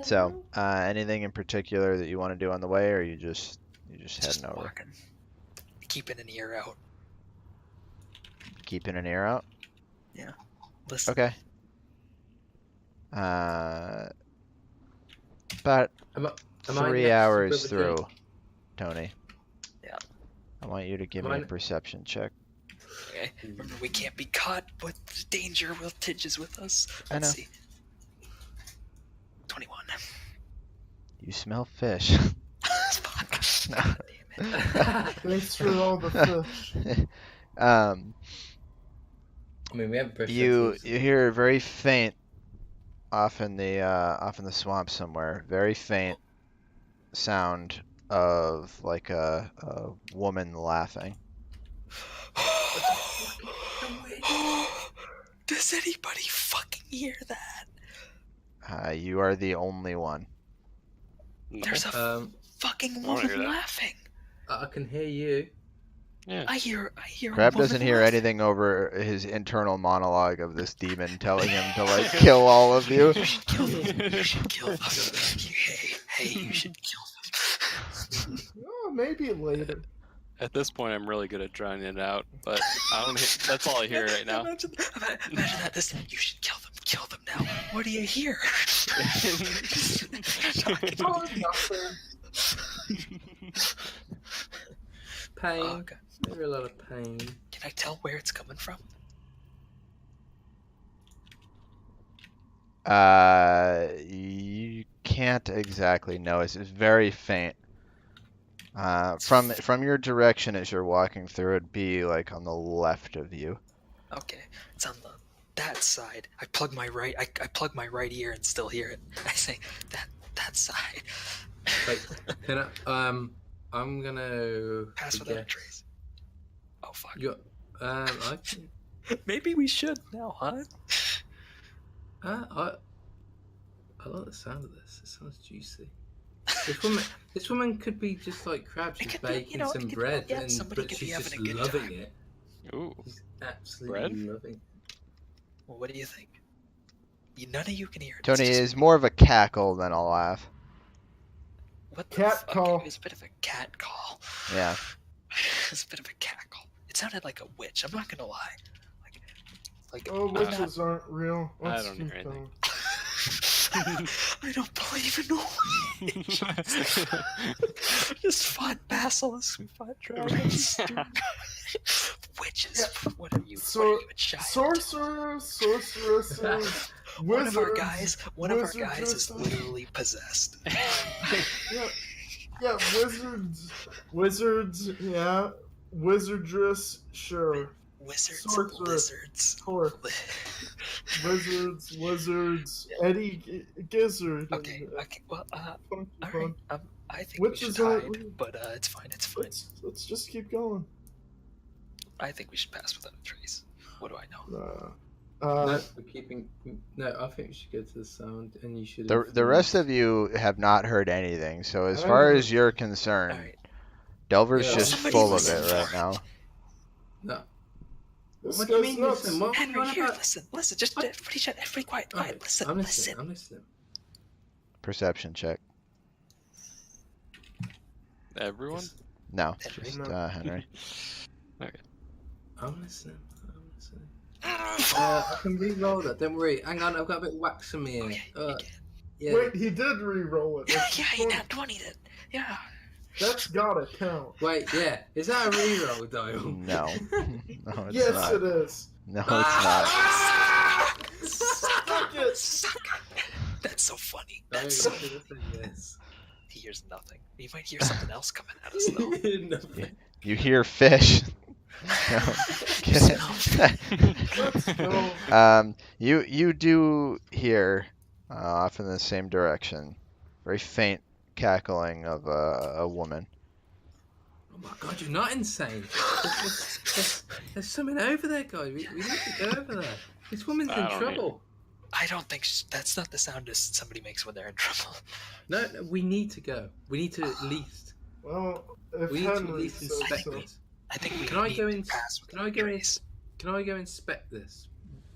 So, anything in particular that you want to do on the way, or you just Just heading over, walking. Keeping an ear out. keeping an ear out? Listen. Okay. About Am I 3 next to hours Brother through, James? Tony. Yeah. I want you to give Am me I a perception check. Okay. Remember, we can't be caught with the danger. Will Tidge is with us. I Let's know. see. 21. You smell fish. Fuck. No. God damn it. Thanks for all the fish. I mean, we have You perceptions. hear very faint off in the swamp somewhere. Very faint sound of like a woman laughing. Does anybody fucking hear that? You are the only one. There's a fucking wanna hear woman that. laughing. I can hear you. Yeah. I hear a Crab woman doesn't hear laughing. anything over his internal monologue of this demon telling him to like kill all of you. You should kill them. You should kill them. Hey, you should kill them. Oh, maybe later. At this point, I'm really good at drowning it out, but I don't. That's all I hear right now. Imagine that. This. You should kill them. Kill them now. What do you hear? Oh, nothing. Pain. Oh, God. Maybe a lot of pain. Can I tell where it's coming from? You can't exactly know. It's very faint. From your direction as you're walking through, it'd be like on the left of you. Okay, it's on that side. I plug my right. I plug my right ear and still hear it. I say that side. Wait, can I? I'm gonna Pass without a guess. trace. Oh fuck. You, I can. Maybe we should now, huh? I like the sound of this. It sounds juicy. This woman could be just like Crab. It She's could be, baking you know, it some could be- bread, yeah, somebody but could be she's having just a good loving time. it. Ooh. She's absolutely Bread? loving it. Well, what do you think? None of you can hear it. Tony It's just is more of a cackle than a laugh. what the Cat fuck? call. It was a bit of a cat call. Yeah. It's a bit of a cat call. It sounded like a witch. I'm not gonna lie. Like Oh, I'm not- witches aren't real. I Let's don't hear keep anything. going. I don't believe in witches. Just fought basilisks. We fought dragons. Witches. What are you? So- what are you, a child? Sorceresses, One of our wizards. guys. One of our guys is literally possessed. Yeah, wizards, yeah. Wizardress, sure. Wizards. Sorceress. Lizards. Or wizards, Eddie Gizzard. Okay. Okay. Well. Funky All Fun. right. I think Witches we should aren't hide, real. but it's fine. It's fine. Let's just keep going. I think we should pass without a trace. What do I know? No, we're keeping. No, I think we should go to the sound, and you should. The rest of you have not heard anything. So as I far haven't as you're concerned, All right. Delver's Yeah. just Somebody full of listen it for right it. now. No. This What do you guy's mean? nuts. Listen, what? Henry, what here, about- listen. Just What? everybody shut. Everybody quiet. Alright, Quiet. Listen. I'm listening. Listen. I'm listening. Perception check. Everyone? No, Henry? just No. Henry. I'm listening. I can re-roll that. Don't worry. Hang on, I've got a bit of wax in me. Oh, yeah, you can. Yeah. Wait, he did re-roll it. Yeah, That's yeah, the he point. nat 20'd it. Yeah. That's gotta count. Wait, yeah. Is that a reroll, Dial? No. No, it's Yes, not. it is. No, it's not. Suck it. Suck it. That's so funny. Dial, That's you so... should have said yes. He hears nothing. You might hear something else coming at us though. Nothing. You hear fish. No, kidding. Let's go. You do hear off in the same direction, very faint cackling of a woman. Oh my god, you're not insane. There's something over there, guys. We need to go over there. This woman's I in don't trouble. I don't think that's not the sound somebody makes when they're in trouble. No, we need to go. We need to at least. Well, if We need to at Henry least says inspect so. this. I think we Can I need go to in? pass with Can I go in? trace. Can I go inspect this?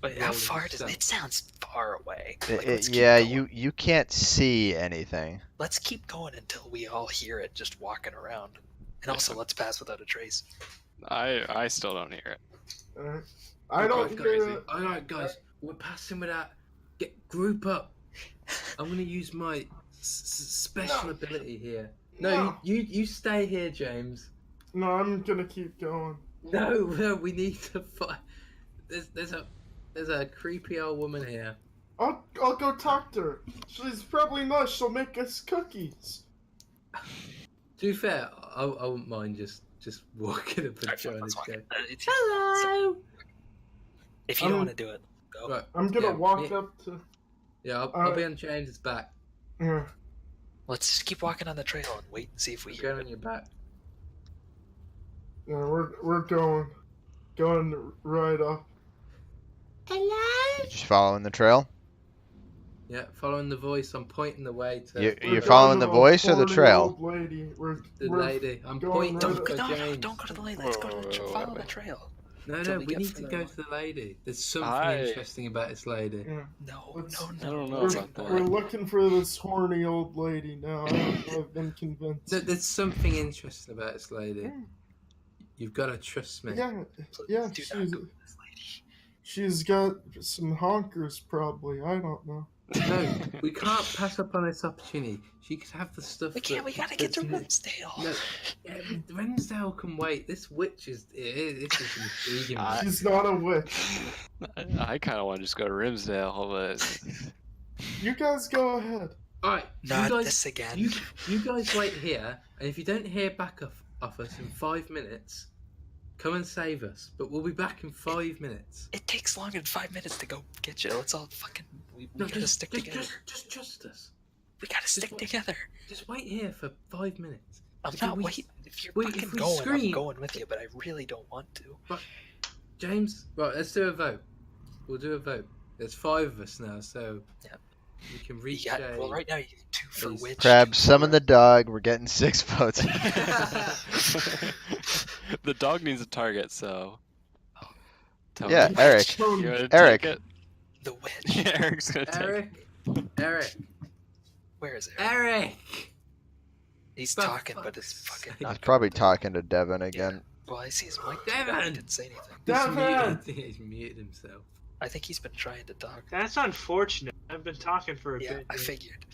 Wait, how Rolling far does stuff. it sounds far away? Like, let's keep Yeah, going. you can't see anything. Let's keep going until we all hear it just walking around. And also, let's pass without a trace. I still don't hear it. Alright. I don't hear it. Alright, guys. We're passing with that. Group up. I'm gonna use my special No. ability here. No. No, you stay here, James. No, I'm gonna keep going. No, we need to fight. There's a creepy old woman here. I'll go talk to her. She's probably nice. She'll make us cookies. To be fair, I wouldn't mind just walking up and Alright, trying let's to walk go. it. Hello. If you don't want to do it, go. Right. I'm gonna Yeah, walk yeah. up to. Yeah, I'll be on James's back. Let's just keep walking on the trail and wait and see if we You're hear going it. on your back. We're going right up. Hello? Just following the trail. Yeah, following the voice. I'm pointing the way to You're We're following going the to voice or the horny trail? old lady. the we're lady. I'm going pointing right for up. No, James. don't go to the lane. Let's go to the follow the trail. No, till no, we we get need to further go along. to the lady. There's something I- interesting about this lady. Yeah. No, Let's- no, I no. don't know We're, about that. we're looking for this horny old lady now. I've been convinced. There's something interesting about this lady. You've got to trust me. Yeah, yeah. Do not go to this lady. She's got some honkers, probably. I don't know. No, we can't pass up on this opportunity. She could have the stuff. We can't. We gotta get to Rimsdale. No, yeah, Remsdale can wait. This witch is. This is intriguing. me. She's not a witch. I kind of want to just go to Rimsdale, but You guys go ahead. All right, Not you guys, this again. you guys wait here, and if you don't hear back off us in 5 minutes, come and save us. But we'll be back in 5 minutes. It takes longer than 5 minutes to go get you. Let's all fucking. We gotta stick together. Just trust us. We gotta stick wait. together. Just wait here for 5 minutes. I'm If not we- waiting. If you're wait, if fucking we going, I'm scream- going with you. But I really don't want to. James, right, let's do a vote. We'll do a vote. There's 5 of us now, so Yep. we can You reach got, a... well, right now you get 2 for Please. witch. Crab, 2 summon for- the dog. We're getting 6 votes. the dog needs a target, so. Tell Yeah, me. Eric. You wanna take Eric. it? the witch. Yeah, Eric's gonna take it. Eric, Where is it? Eric! He's For talking, but fuck's it's fucking sake. not. He's probably coming through. talking to Devin again. Well, I see his mic. Devin! But he didn't say anything. Devin! He's muted himself. I think he's been trying to talk. That's unfortunate. I've been talking for a Yeah, bit. I here. figured.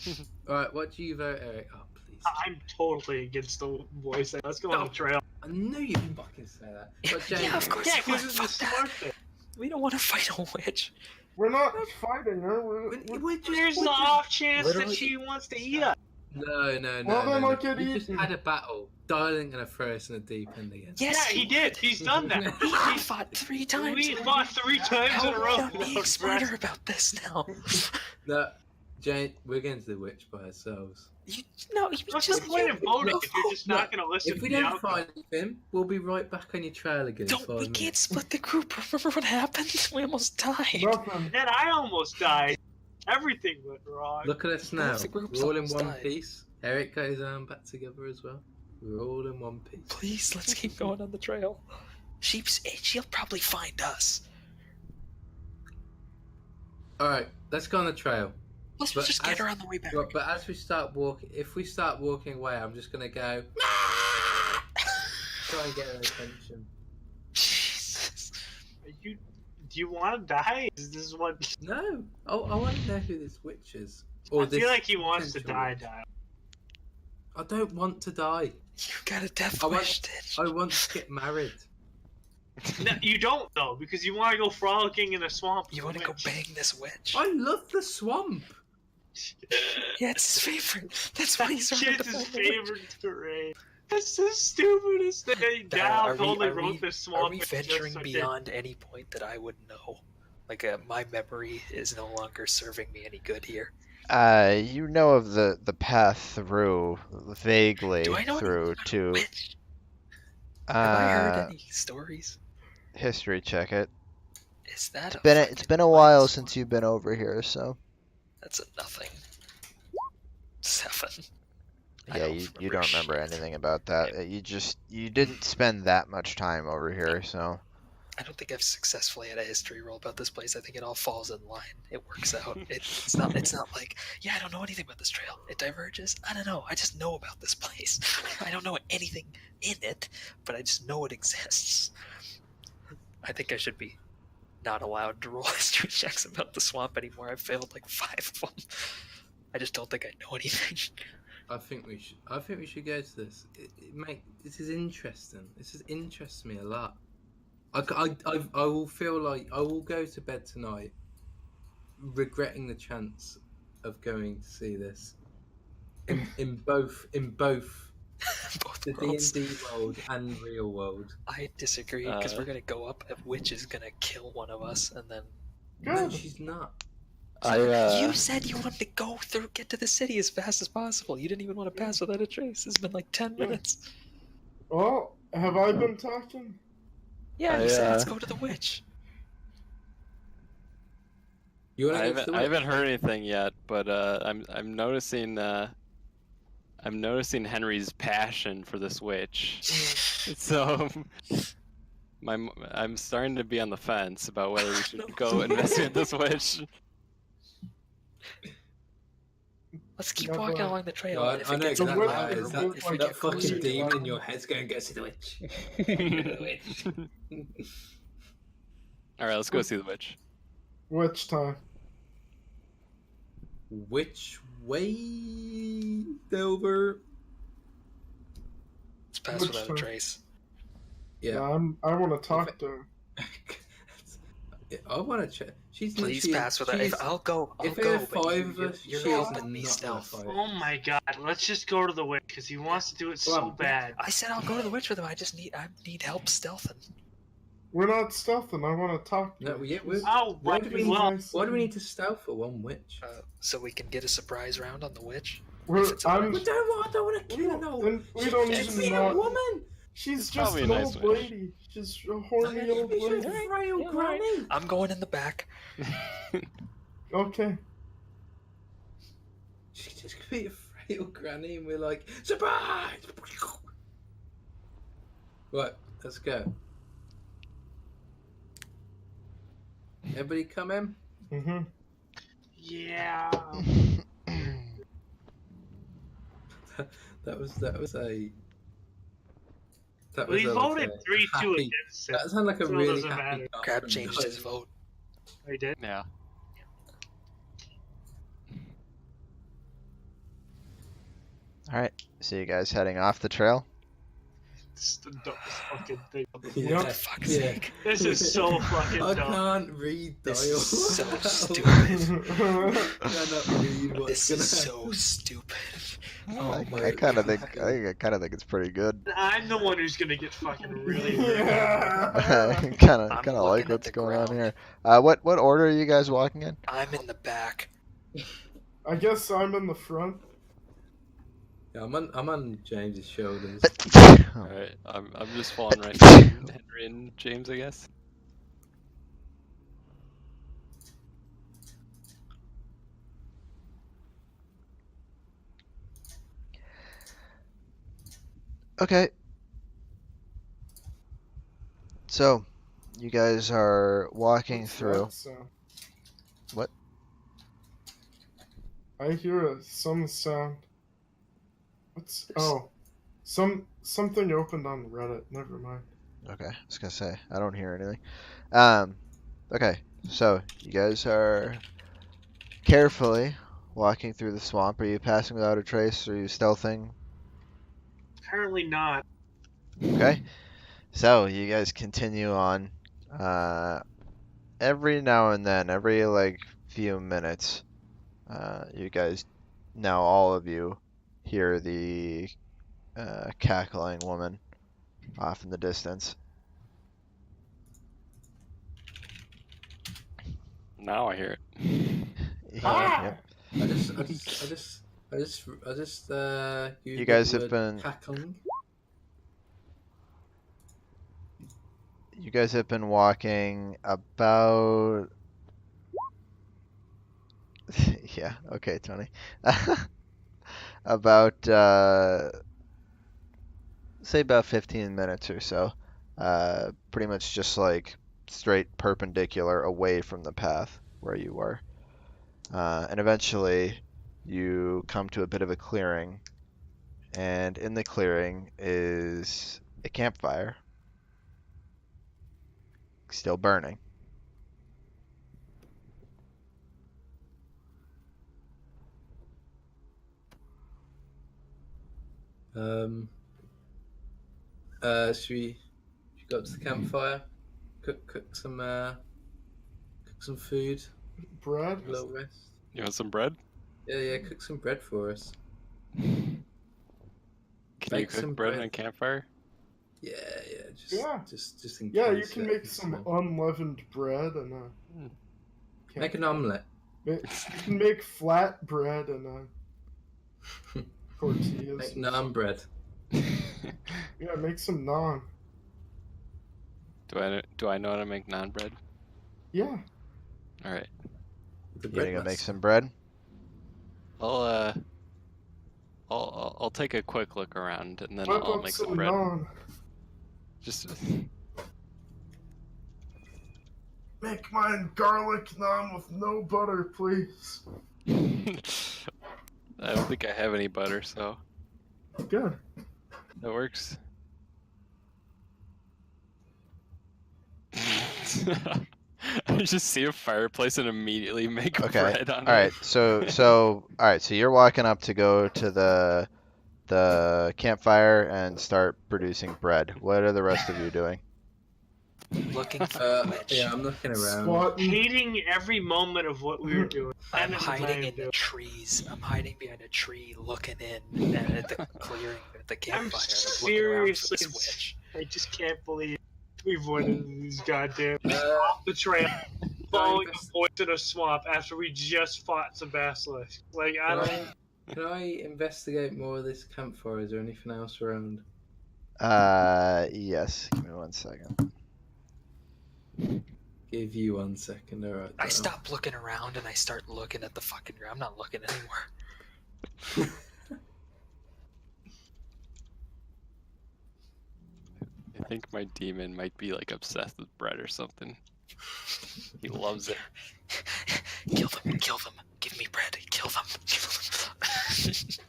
Alright, what do you vote, Eric? Oh, please. I'm totally against the voice. Let's go on the trail. I knew you'd fucking say that. But James, Yeah, of course. Yeah, you would. because it's Fuck a that. smart thing. We don't want to fight a witch. We're not fighting her. we're just... There's we're the just- off chance that literally- she wants to eat us. No. Well, then no. I'll get We just eaten. had a battle. Dial ain't gonna throw us in the deep end again. Yes, Yeah, he did. would. He's done that. He fought 3 times. We already. fought 3 times in a row. Help me, smarter about this now. No, Jane, we're going to the witch by ourselves. You What's just the point of voting if you're just No, not going to listen If we to the don't outcome? find him, we'll be right back on your trail again. in don't. 5 We minutes. can't split the group. Remember what happened? We almost died. Nothing. Then I almost died. Everything went wrong. Look at us now. the group's We're all in almost one died. piece. Eric got his arm back together as well. We're all in one piece. Please, let's keep going on the trail. She'll probably find us. Alright, let's go on the trail. Let's But just get her on the way back. But as we start walking, if we start walking away, I'm just gonna go. Try and get her attention. Jesus. Do you want to die? Is this what? No, I want to know who this witch is. I this feel like he wants to potential die, witch. Dial. I don't want to die. You got a death I want- wish, Stitch. I want to get married. No, you don't though, because you want to go frolicking in a swamp. You want to go bang this witch? I love the swamp. Yeah, it's his favorite. That's why he's around It's the his fucking witch. favorite terrain. That's the stupidest thing. Dad, Dad totally wrote this swamp. Are we venturing beyond any point that I would know? Like, my memory is no longer serving me any good here. You know of the path through, vaguely Do I know through anything about a to witch? Have I heard uh any stories? history check it. Is that It's been a while since you've been over here, so That's a nothing. 7. I yeah, don't you don't remember shit. anything about that. You didn't spend that much time over here, so I don't think I've successfully had a history roll about this place. I think it all falls in line. It works out. It's not like, yeah, I don't know anything about this trail. It diverges. I don't know. I just know about this place. I don't know anything in it, but I just know it exists. I think I should be not allowed to roll history checks about the swamp anymore. I've failed like 5 of them. I just don't think I know anything. I think we should go to this. This is interesting. This interests me a lot. I will feel like I will go to bed tonight regretting the chance of going to see this in both Both the worlds. D&D world and real world. I disagree because we're gonna go up. A witch is gonna kill one of us, and then No, Good. she's not. you said you wanted to go through, get to the city as fast as possible. You didn't even want to pass without a trace. It's been like 10 minutes. Well, have I been talking? Yeah, you said let's go to the witch. You want I to go to the haven't heard anything yet, but I'm noticing Henry's passion for this witch. So I'm starting to be on the fence about whether we should go investigate this witch. Let's keep Yeah, walking but- along the trail. No, and if I it know gets exactly any what louder, that is. That- if like we That get closer fucking to demon it- in your head's going to go see the witch. All right, let's go see the witch. Which time? Which way, Delver? Let's pass Which without a time? trace. Yeah, Yeah. I want to talk to her. I want to check. Please pass without. If I'll go, if go. there are But 5 of you're, us, you're she is helping me not stealth. gonna fight. Oh my god, let's just go to the witch because he wants to do it so Well, bad. I said I'll go to the witch with him. I need help stealthing. We're not stealthing. I want to talk to No, her. yeah, we're, Oh, why right, do we we will. why do we need to stealth for one witch? So we can get a surprise round on the witch. We're, if it's a I'm, I don't want to kill an old. and we don't She's even a know. woman. She's It's just probably a an nice old witch. lady. She's a horny old She's a lady. frail Yeah, granny. I'm going in the back. Okay. She's just gonna be a frail granny, and we're like, surprise! Right, let's go. Everybody come in. Mm-hmm. Yeah. That was a. That We a, voted like, 3-2 happy- against it. That sounded like a so it really doesn't happy. matter. laugh Crab from changed his Doug. vote. I did. Yeah. all right. So you guys heading off the trail? This is the dumbest fucking thing. Yeah, For fuck's yeah. sake. This is so fucking I dumb. can't read dial. This is so stupid. Cannot read what's This is gonna so stupid. Oh my I kind of think God. I kind of think it's pretty good. I'm the one who's gonna get fucking really Yeah. kind I'm of like looking at what's the going on ground. here. What order are you guys walking in? I'm in the back. I guess I'm in the front. Yeah, I'm on James's shoulders. All right, I'm just following right behind Henry and James, I guess. Okay. So, you guys are walking What's through. that sound? What? I hear some sound. What's something opened on Reddit. Never mind. Okay, I was gonna say I don't hear anything. Okay, so you guys are carefully walking through the swamp. Are you passing without a trace? Are you stealthing? Apparently not. Okay. So you guys continue on. Every now and then, every like few minutes, you guys, now all of you, hear the cackling woman off in the distance. Now I hear it. Yeah, yep. I just use You guys the have word been- cackling. You guys have been walking about. Yeah, okay, Tony. About say about 15 minutes or so. Pretty much just like straight perpendicular away from the path where you were. And eventually you come to a bit of a clearing, and in the clearing is a campfire still burning. Should we go up to the campfire, cook some food, Bread? a little rest? You want some bread? Yeah, cook some bread for us. Can you Make cook some bread in bread. a campfire? Yeah, Yeah. just in Yeah, you case, can make some unleavened bread and Make an omelette. You can make flat bread and tortillas. Make and naan bread. Yeah, make some naan. Do I know how to make naan bread? Yeah. All right. The You gonna bread go make master. some bread? I'll take a quick look around and then Whip I'll up make some some bread. naan. Just Make mine garlic naan with no butter, please. I don't think I have any butter, so Good. that works. I just see a fireplace and immediately make Okay. bread on All right. it. So all right. So you're walking up to go to the campfire and start producing bread. What are the rest of you doing? Looking for a witch. Yeah, I'm looking around. Squatting. Hating every moment of what we were doing. I'm And at the hiding time, in the dude. trees. I'm hiding behind a tree, looking in at the clearing, at the campfire. I'm looking around for seriously- this witch. I just can't believe we've went into these goddamn Uh, off the trail, following invest- the voice in a swamp after we just fought some basilisk. Like I don't. Can I investigate more of this campfire? Is there anything else around? Yes. Give me 1 second. Give you 1 second, alright. I stop looking around and I start looking at the fucking ground. I'm not looking anywhere. I think my demon might be like obsessed with bread or something. He loves it. Kill them, kill them. Give me bread, kill them. Kill them.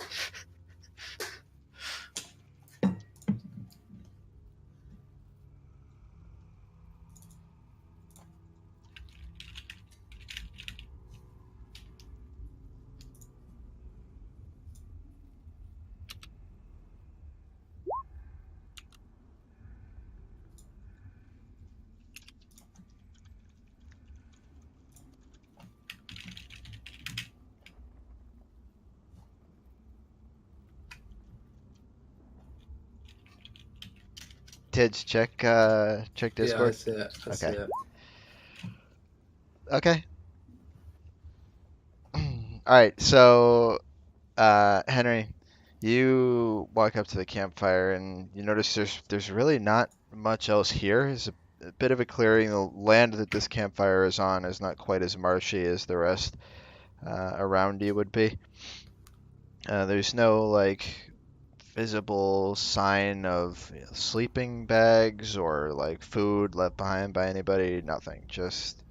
Tids, check Yeah, I Discord. see it. I see Okay. it. Okay. Alright, so Henry, you walk up to the campfire and you notice there's really not much else here. It's a bit of a clearing. The land that this campfire is on is not quite as marshy as the rest around you would be. There's no like visible sign of sleeping bags or like food left behind by anybody. Nothing. Just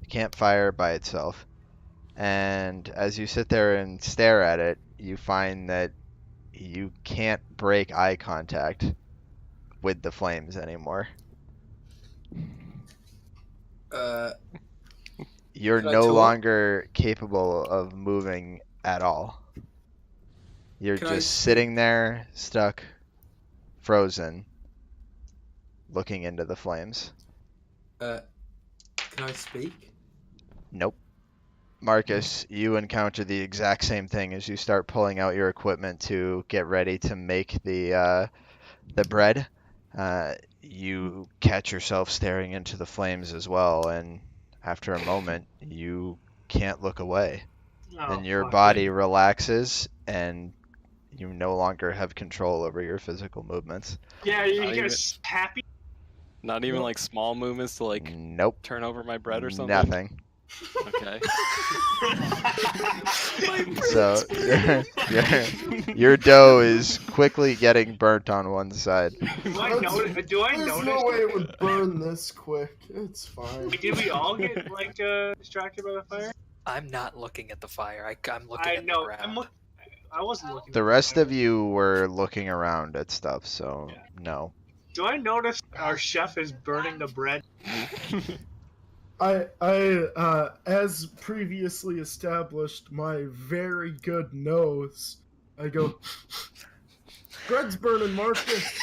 a campfire by itself. And as you sit there and stare at it, you find that you can't break eye contact with the flames anymore. You're Can I no talk? longer capable of moving at all. You're Can I just speak? sitting there, stuck frozen, looking into the flames. Can I speak? Nope. Marcus, you encounter the exact same thing as you start pulling out your equipment to get ready to make the bread. You catch yourself staring into the flames as well, and after a moment, you can't look away. Oh, Then your fuck body it. relaxes, and you no longer have control over your physical movements. Yeah, you Not even- guys happy? Not even Nope. like small movements to like Nope. turn over my bread or something. Nothing. Okay. So your dough is quickly getting burnt on one side. Do I notice? There's no way it would burn this quick. It's fine. Did we all get like distracted by the fire? I'm not looking at the fire. I'm looking I at know. the ground. I wasn't looking. The at rest fire. of you were looking around at stuff, so Yeah. no. Do I notice our chef is burning the bread? As previously established, my very good nose, I go, bread's burning, Marcus.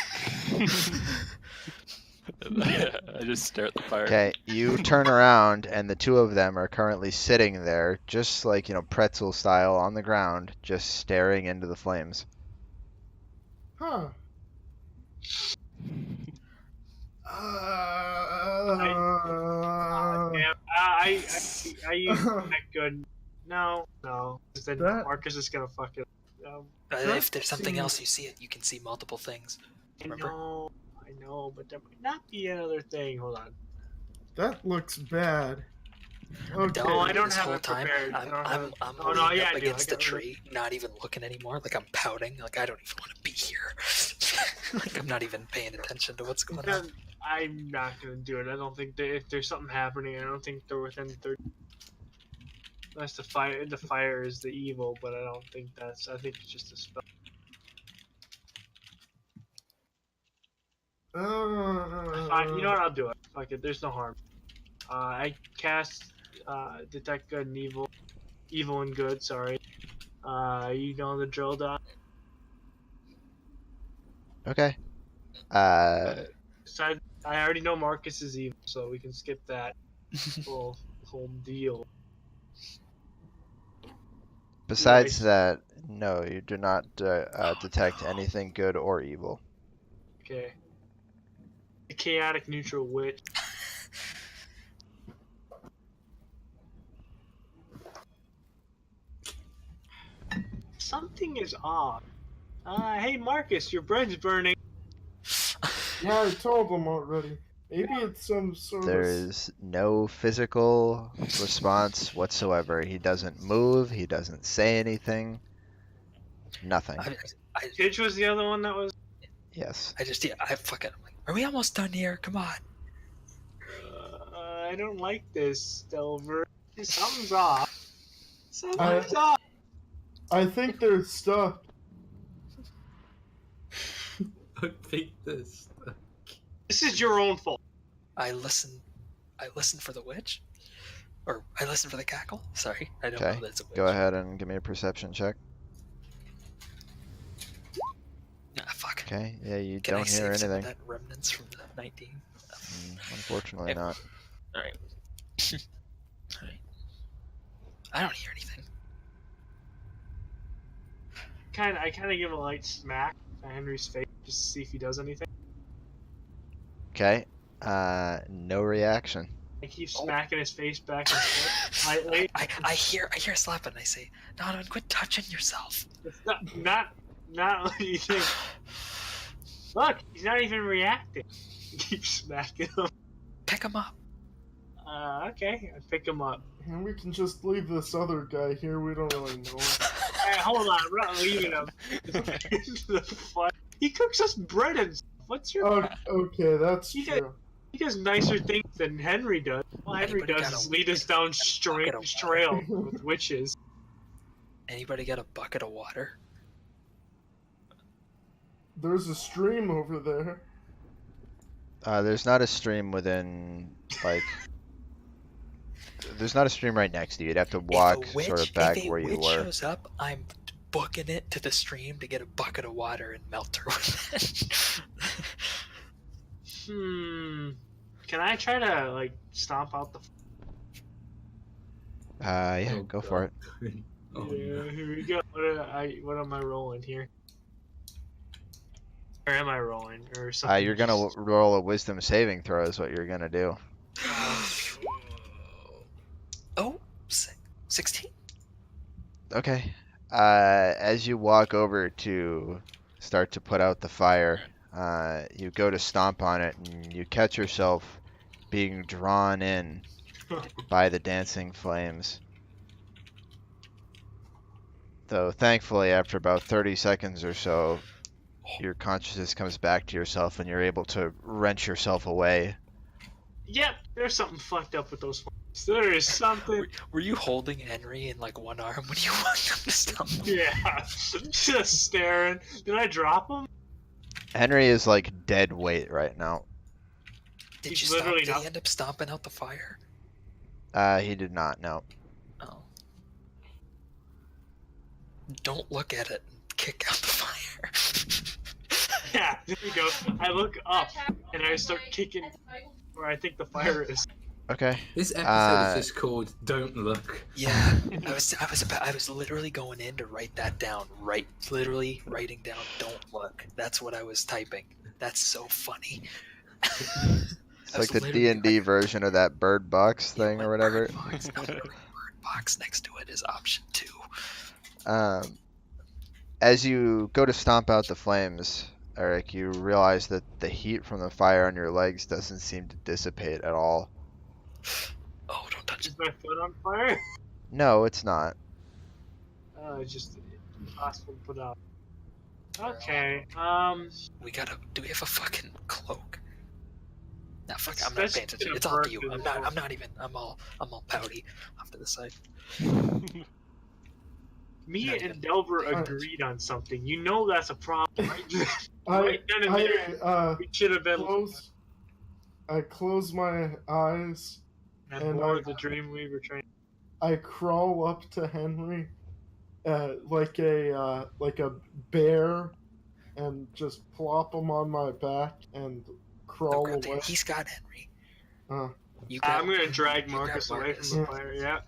I just stare at the fire. Okay, you turn around and the two of them are currently sitting there, just like, pretzel style on the ground, just staring into the flames. Huh. Damn. I use that good. No. Because then That- Marcus is gonna fuck it. If there's something seems- else you see it, you can see multiple things. Remember? I know, but there might not be another thing. Hold on. That looks bad. Okay. Oh, I don't This have whole it time, prepared. I I'm don't have it. I'm Oh, no, leaning yeah, up I do. I against the got rid of tree, not even looking anymore. Like I'm pouting. Like I don't even want to be here. Like I'm not even paying attention to what's going on. I'm not gonna do it. I don't think if there's something happening, I don't think they're within 30. Unless the fire is the evil, but I don't think that's. I think it's just a spell. Fine, you know what? I'll do it. Fuck it. There's no harm. I cast detect good and evil and good. Sorry. You know the drill, Doc. Okay. Besides, I already know Marcus is evil, so we can skip that whole deal. Besides that, no, you do not detect anything good or evil. Okay. The chaotic neutral witch. Something is off. Hey Marcus, your bread's burning. Yeah, I told them already. Maybe it's some sort There of. is no physical response whatsoever. He doesn't move, he doesn't say anything. Nothing. Hitch was the other one that was. Yes. I fucking. I'm like, are we almost done here? Come on. I don't like this, Delver. Something's off. Something's off. I think they're stuck. I think this. This is your own fault. I listen for the witch, or I listen for the cackle. Sorry, I don't Okay, know that's a witch. Go ahead and give me a perception check. Ah, fuck. Okay, yeah, you Can I don't hear save some of anything. that remnants from the 19? Unfortunately Yep. not. All right. All right. I don't hear anything. I kind of give a light smack to Henry's face just to see if he does anything. Okay, no reaction. I keep smacking his face back and forth lightly. I hear a slap and I say, Donovan, quit touching yourself. It's not what you think. Look, he's not even reacting. Keep smacking him. Pick him up. Okay, I pick him up. And we can just leave this other guy here. We don't really know. Hey, hold on, we're not leaving him. The fuck? He cooks us bread and stuff. What's your? Oh, okay, that's He true. He does nicer things than Henry does. All Henry Anybody does got is a- lead us down bucket strange of trail with witches. Anybody got a bucket of water? There's a stream over there. There's not a stream within, like... There's not a stream right next to you. You'd have to walk if a witch, sort of back if a where you witch were. shows up, I'm booking it to the stream to get a bucket of water and melt her with it. Can I try to like stomp out the? Yeah, Oh, go God. for it. Oh, Yeah, no. here we go. What am I rolling here? Or am I rolling or something? You're gonna roll a wisdom saving throw is what you're gonna do. Oh, 16. Okay. As you walk over to start to put out the fire, you go to stomp on it and you catch yourself being drawn in by the dancing flames. Though thankfully, after about 30 seconds or so, your consciousness comes back to yourself and you're able to wrench yourself away. Yep, there's something fucked up with those ones. There is something. Were you holding Henry in like one arm when you walked up to stomp? Yeah, just staring. Did I drop him? Henry is like dead weight right now. Did He's you stomp? literally Did not- he end up stomping out the fire? He did not, no. Oh. Don't look at it and kick out the fire. Yeah, there you go. I look up and I start kicking where I think the fire is. Okay. This episode is just called "Don't Look." Yeah, I was literally going in to write that down. Literally writing down "Don't look." That's what I was typing. That's so funny. It's like the D&D version of that bird box thing or whatever. Bird box next to it is option 2. As you go to stomp out the flames, Eric, you realize that the heat from the fire on your legs doesn't seem to dissipate at all. Oh, don't touch it. Is my foot on fire? No, it's not. It's just impossible to put out. Okay, Do we have a fucking cloak? Nah, fuck, I'm not That's paying attention. gonna It's all burn to you. through I'm the not even, I'm all pouty off to the side. me No, and Delver agreed on something. You know that's a problem, right? I Right then and there, we should have been I close my eyes. and and more I- of the dream we were trying. I crawl up to Henry, like a bear, and just plop him on my back and Don't crawl grab away. him. He's got Henry. Uh, You grab I'm gonna drag you grab Marcus away Marcus. from the fire. Yeah.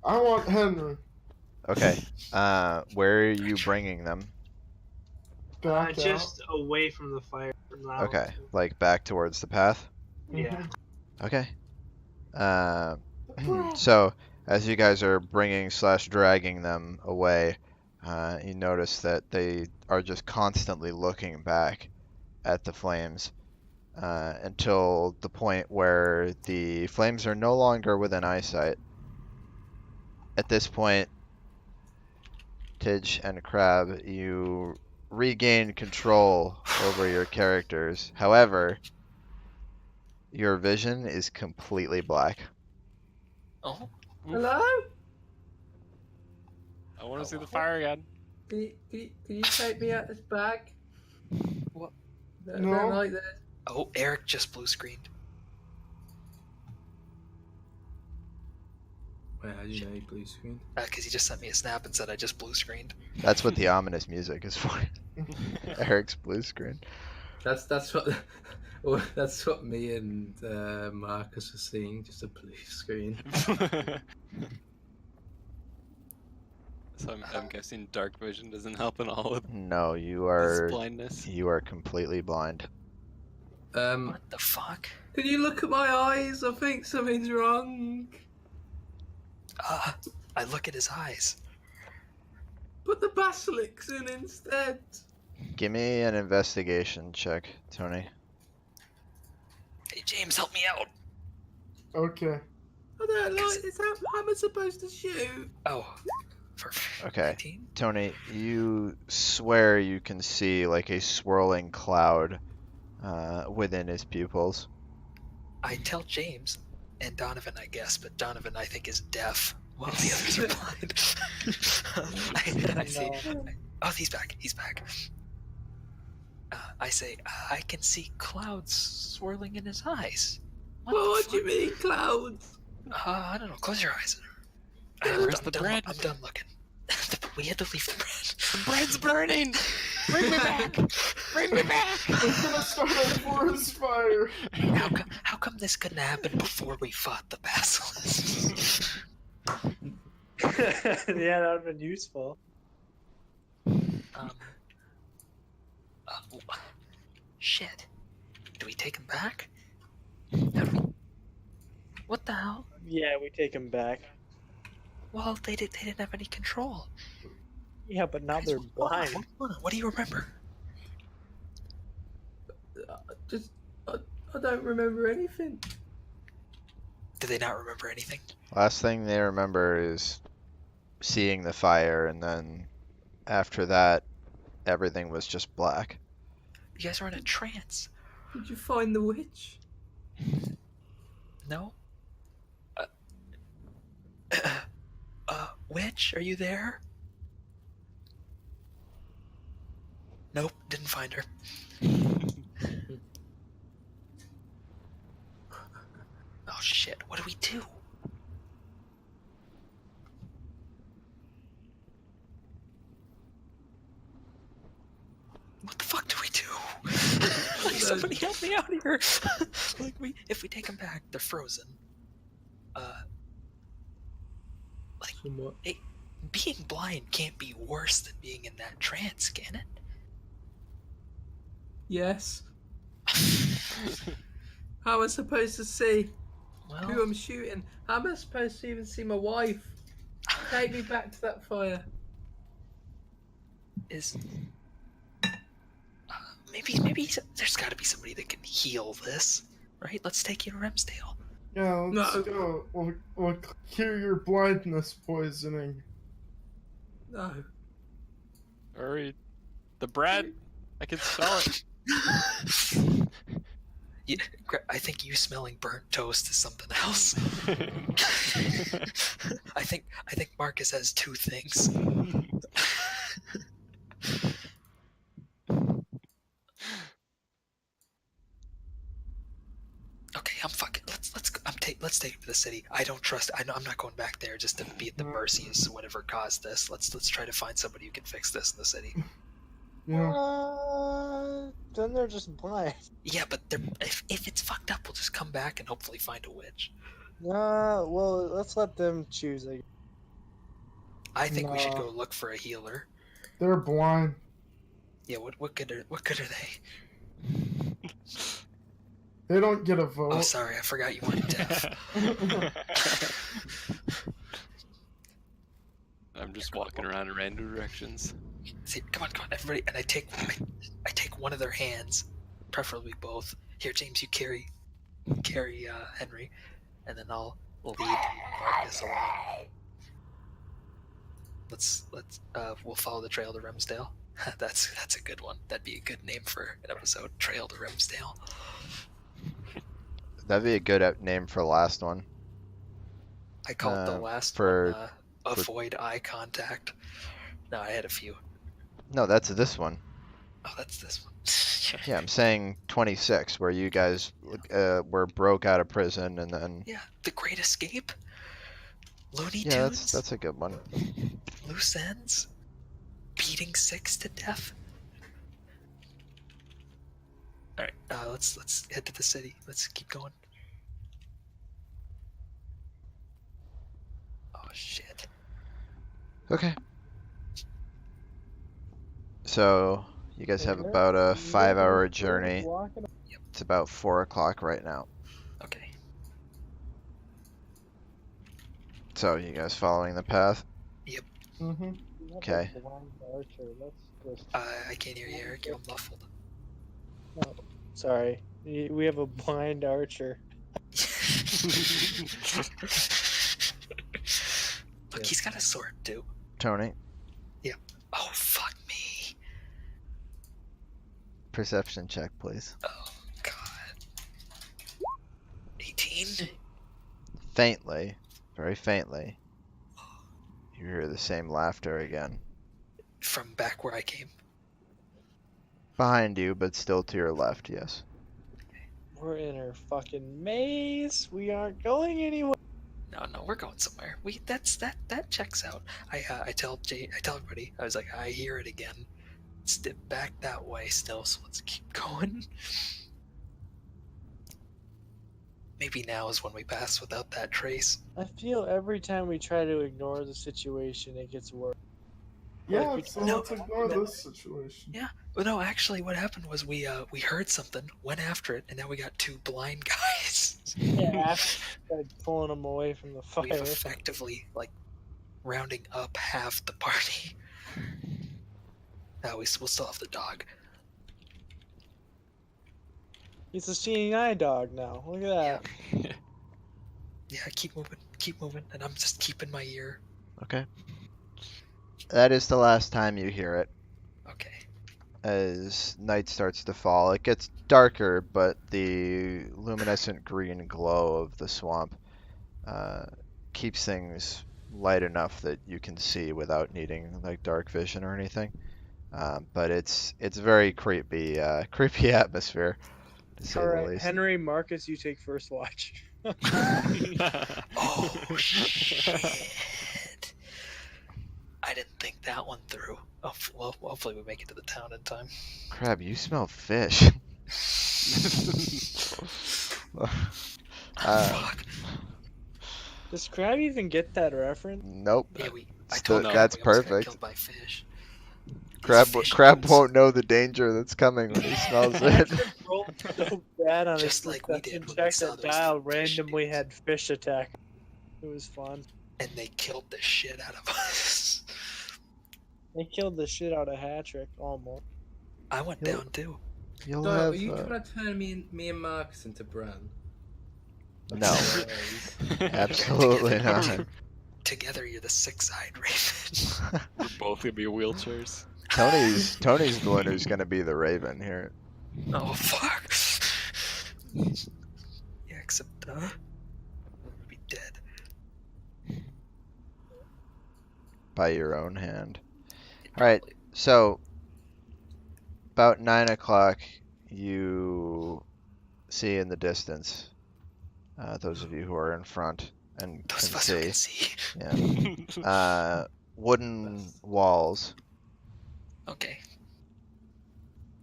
I want Henry Okay. Where are you bringing them? back Just away from the fire. From now. Okay, like back towards the path? out. Yeah. Okay. So, as you guys are bringing / dragging them away, you notice that they are just constantly looking back at the flames until the point where the flames are no longer within eyesight. At this point, Tidge and Crab, you regain control over your characters. However, your vision is completely black. Oh, Hello? I want to see the fire again. Can you take me out this bag? What? I No. don't like this. oh, Eric just blue screened. Wait, how do you know you blue screen? Because he just sent me a snap and said I just blue screened. That's what the ominous music is for. Eric's blue screen. That's what well, that's what me and Marcus are seeing, just a blue screen. So I'm guessing dark vision doesn't help at all with No, you this are blindness. completely blind. What the fuck? Can you look at my eyes? I think something's wrong. I look at his eyes. Put the basilic's in instead. Give me an investigation check, Tony. Hey, James, help me out. Okay. I don't like this. How am I supposed to shoot? Oh, for Okay. 19? Tony, you swear you can see like a swirling cloud within his pupils. I tell James and Donovan, I guess, but Donovan I think is deaf while the others are blind. I say, oh, he's back. He's back. I say, I can see clouds swirling in his eyes. What do you mean, clouds? I don't know. Close your eyes. Where's the bridge? I'm done looking. We had to leave the bread. The bread's burning! Bring me back! Bring me back! It's gonna start a forest fire. How come this couldn't happen before we fought the basilisk? Yeah, that would have been useful. Shit. Do we take him back? What the hell? Yeah, we take him back. Well, they didn't have any control. Yeah, but now they're blind. What do you remember? I don't remember anything. Do they not remember anything? Last thing they remember is seeing the fire, and then after that, everything was just black. You guys were in a trance. Did you find the witch? No? Witch, are you there? Nope, didn't find her. Oh shit, what do we do? What the fuck do we do? Like, somebody help me out here. Like, if we take them back, they're frozen. Somewhat. Being blind can't be worse than being in that trance, can it? Yes. How am I supposed to see who Well, I'm shooting? How am I supposed to even see my wife? Take me back to that fire. maybe there's got to be somebody that can heal this, right? Let's take you to Remsdale. Yeah, let's No. go. We'll cure your blindness poisoning. No. Hurry. The bread. I can smell it. Yeah, I think you smelling burnt toast is something else. I think Marcus has two things. Okay, I'm fucking. Let's take him to the city. I don't trust. I'm not going back there just to be at the mercy of whatever caused this. Let's try to find somebody who can fix this in the city. Yeah. Then they're just blind. Yeah, but if it's fucked up, we'll just come back and hopefully find a witch. Well, let's let them choose. I think we should No. go look for a healer. They're blind. Yeah, what good are they? They don't get a vote. Oh, sorry, I forgot you weren't deaf. I'm just walking around in random directions. See, come on, everybody, and I take one of their hands, preferably both. Here, James, you carry Henry, and then I'll lead Marcus along. We'll follow the trail to Remsdale. That's a good one. That'd be a good name for an episode. Trail to Remsdale. That'd be a good name for the last one. I called the last for- one avoid eye contact. No, I had a few. No, that's this one. Oh, that's this one. Yeah, I'm saying 26, where you guys were broke out of prison, and then Yeah, The Great Escape. Looney yeah, Tunes. that's a good one. Loose ends. Beating six to death. All right, let's head to the city. Let's keep going. Oh shit. Okay. So you guys have about a 5-hour journey. It's about 4 o'clock right now. Okay. So you guys following the path? Mm-hmm. Okay. I can't hear you, Eric. You're muffled. Sorry, we have a blind archer. Look, he's got a sword too. Tony, Oh fuck me. perception check, please. Oh god. 18. Faintly, very faintly, you hear the same laughter again. From back where I came. Behind you, but still to your left, yes. We're in our fucking maze. We aren't going anywhere. no, we're going somewhere. That checks out. I tell everybody. I was like, I hear it again. Step back that way still. So let's keep going. Maybe now is when we pass without that trace. I feel every time we try to ignore the situation, it gets worse. Yeah, Like, so no, let's ignore this situation. Yeah. Well, no, actually, what happened was we heard something, went after it, and now we got two blind guys. Yeah, after pulling them away from the We've fire. effectively like rounding up half the party. We'll still have the dog. He's a seeing eye dog now. Look at that. Yeah, keep moving, and I'm just keeping my ear. Okay. That is the last time you hear it. Okay. As night starts to fall, it gets darker, but the luminescent green glow of the swamp keeps things light enough that you can see without needing like dark vision or anything. But it's very creepy atmosphere, to say All the right, least. Henry, Marcus, you take first watch. Oh shit! I didn't think that one through. Oh, well, hopefully we make it to the town in time. Crab, you smell fish. Fuck. Does Crab even get that reference? Nope. Yeah, I St- told you that's we almost got perfect. Killed by fish. Crab won't know the danger that's coming when he smells it. Rolled so bad on Just his like we did perception when we check saw that those dial fish randomly dudes. had fish attack. It was fun. And they killed the shit out of us. They killed the shit out of Hattrick, almost. I went You'll- down too. You'll Dog, have are you trying to turn me and Marcus into Bran? no, absolutely not. Together, you're the six-eyed raven. We're both gonna be wheelchairs. Tony's the one who's gonna be the Raven here. Oh fuck. Yeah, except we'll be dead. By your own hand. Alright, so about 9 o'clock you see in the distance, those of you who are in front and Those can of us who see, can see. wooden walls. Okay.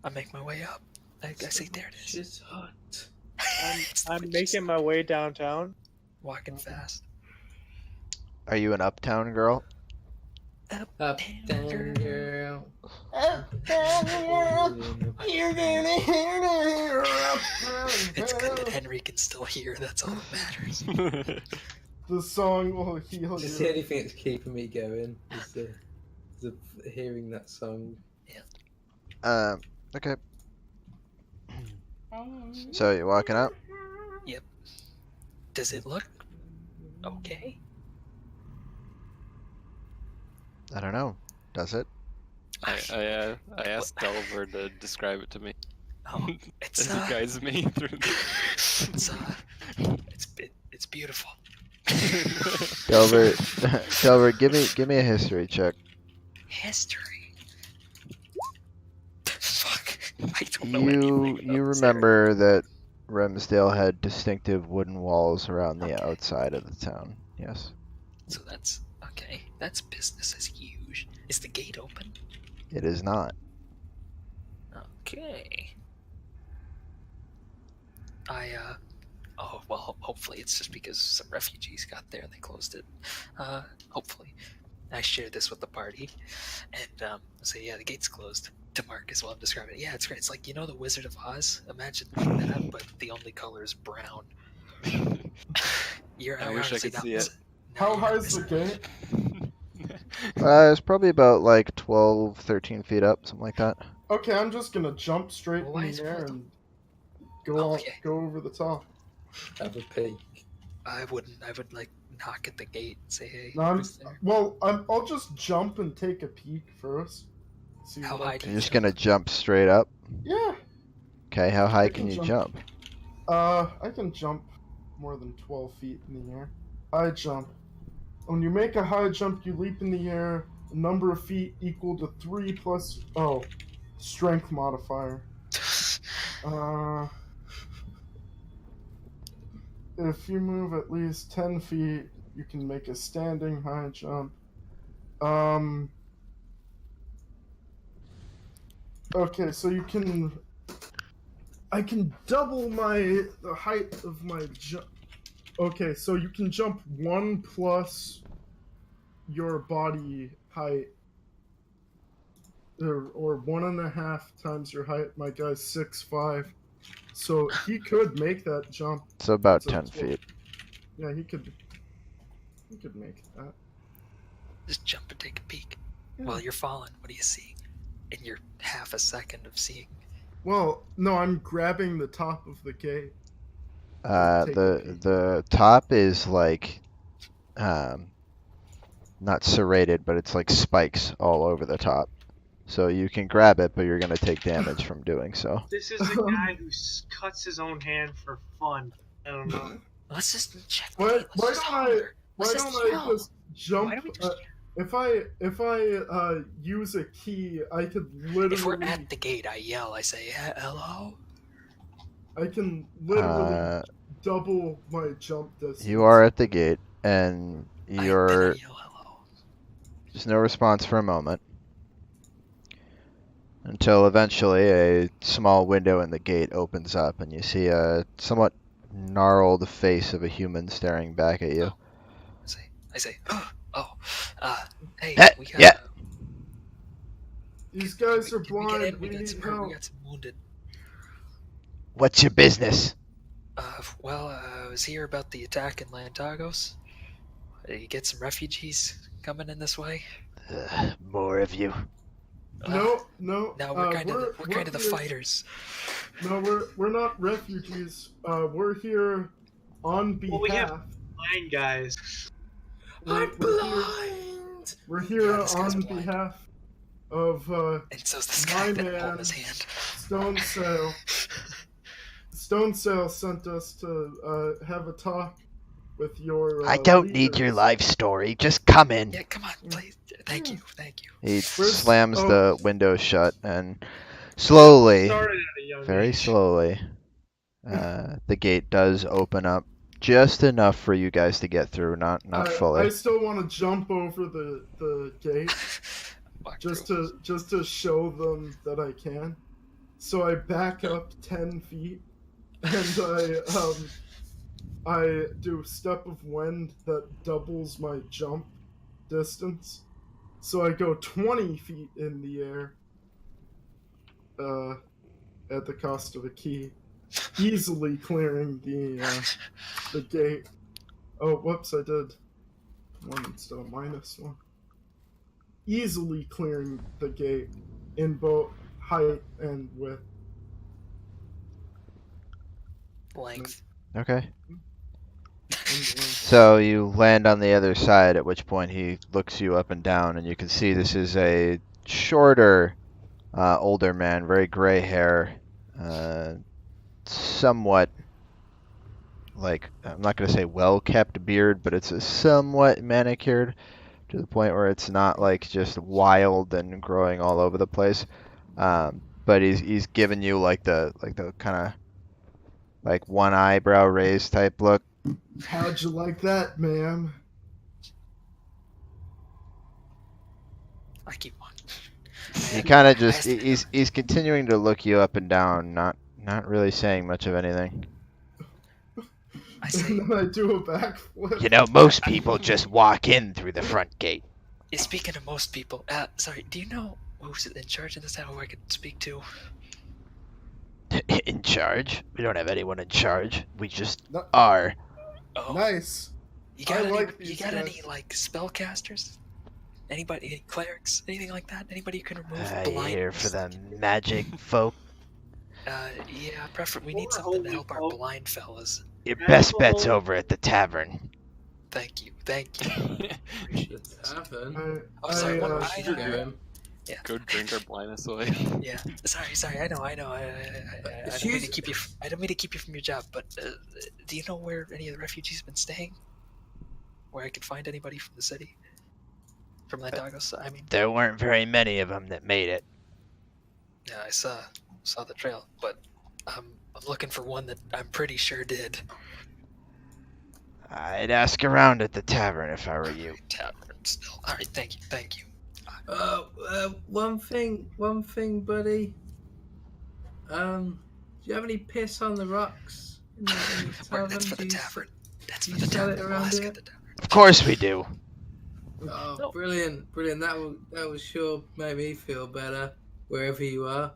I make my way up. I see, there it is. It's hot. It's the I'm witch's making my way downtown. walking fast. Are you an uptown girl? Up, down, girl. You're gonna hear It's good that Henry can still hear. That's all that matters. The song will heal It's you. the only thing that's keeping me going is hearing that song. Okay. So you're walking up? Does it look okay? I don't know. Does it? I asked Delver to describe it to me. Oh, it's As he guides me through. it's beautiful. Delver, give me a history check. History. Fuck. I don't know anything about You this remember that Remsdale had distinctive wooden walls around the outside of the town. Yes. So that's okay. That's business as huge. Is the gate open? It is not. Okay. Oh well. Hopefully it's just because some refugees got there and they closed it. Hopefully. I share this with the party, and say, yeah, the gate's closed. To Marcus while I'm describing it. Yeah, it's great. It's like, the Wizard of Oz. Imagine like that, but the only color is brown. I wish I could see it. How high is the gate? It's probably about like 12, 13 feet up, something like that. Okay, I'm just gonna jump straight Why in is the air it- and go over the top. Have a peek. I would like knock at the gate and say, hey, No, who's there? I'll just jump and take a peek first. See How what I high do You're you just jump? gonna jump straight up. Yeah. Okay, how high I can can you jump. jump? I can jump more than 12 feet in the air. High jump. When you make a high jump, you leap in the air. The number of feet equal to 3 plus strength modifier. If you move at least 10 feet, You can make a standing high jump. Okay, so I can double the height of my jump. Okay, so you can jump 1 plus your body height, or 1.5 times your height. My guy's 6'5", so he could make that jump. So about So 10 12. feet. Yeah, he could make that. Just jump and take a peek. Yeah. While you're falling, what do you see? In your half a second of seeing. Well, no, I'm grabbing the top of the gate. Take a peek. The top is like, not serrated, but it's like spikes all over the top. So you can grab it, but you're gonna take damage from doing so. This is the guy who cuts his own hand for fun. I don't know. Let's just check. Why Let's don't just I? holler. Why Let's don't just I yell. just jump? Why don't we just If I use a key, I could literally. If we're at the gate, I yell. I say, hello? I can literally double my jump distance. You are at the gate, and I you're yell hello. there's no response for a moment. Until eventually a small window in the gate opens up and you see a somewhat gnarled face of a human staring back at you. I say, hey, Eh, we got, yeah. These guys are did we get blind. in? We We got need some hurt. help. We got some wounded. What's your business? I was here about the attack in Lantagos. You get some refugees coming in this way? More of you. No. No, we're kind of the here- fighters. No, we're not refugees. We're here on behalf. Well, we have blind guys. We're here Yeah, this guy's on blind. behalf of And so's this guy my that hold man, his hand. Stone Sail. Stone Sail sent us to have a talk with your. I don't need your leaders. life story. Just come in. Yeah, come on, please. Thank you. He Where's- slams oh. the window shut and slowly, Started at a young very age. slowly, the gate does open up just enough for you guys to get through, not I fully. still want to jump over the gate Walk just through. to show them that I can. So I back up 10 feet and I do Step of Wind that doubles my jump distance. So I go 20 feet in the air at the cost of a key, easily clearing the gate. Oh, whoops, I did 1 instead of -1. Easily clearing the gate in both height and width. Length. Okay. So you land on the other side, at which point he looks you up and down, and you can see this is a shorter, older man, very gray hair, somewhat, like, I'm not going to say well-kept beard, but it's a somewhat manicured to the point where it's not like just wild and growing all over the place. But he's giving you like the kind of like one eyebrow raised type look. How'd you like that, ma'am? I keep on. He kind of just he's continuing to look you up and down, not really saying much of anything. I say, And then I do a backflip. You know, most people just walk in through the front gate. speaking of most people, sorry, do you know who's in charge of this town who I could speak to? In charge? We don't have anyone in charge. We just No- are. Oh, Nice. you got I any? like You these got any guys. like spellcasters? Anybody? Any clerics? Anything like that? Anybody who can remove You blindness? here for the magic folk? Yeah, we need Or something to holy help our folk. blind fellas. Your best bet's over at the tavern. Thank you. Appreciate The this. tavern. Oh, sorry, I, what- uh, I, Should go in. Go drink our blindness away. Yeah, sorry. I know. I don't mean to keep you. I don't mean to keep you from your job, but do you know where any of the refugees have been staying? Where I could find anybody from the city, from Lantagos? I mean, There weren't very many of them that made it. yeah, I saw the trail, but I'm looking for one that I'm pretty sure did. I'd ask around at the tavern if I were you. Tavern still. All right, thank you. One thing, buddy. Do you have any piss on the rocks? In the tavern? That's for the Do you- tavern. That's do for you the sell tavern. it We'll around ask here? at the tavern. Of course we do. Oh, No. brilliant. That will sure make me feel better wherever you are.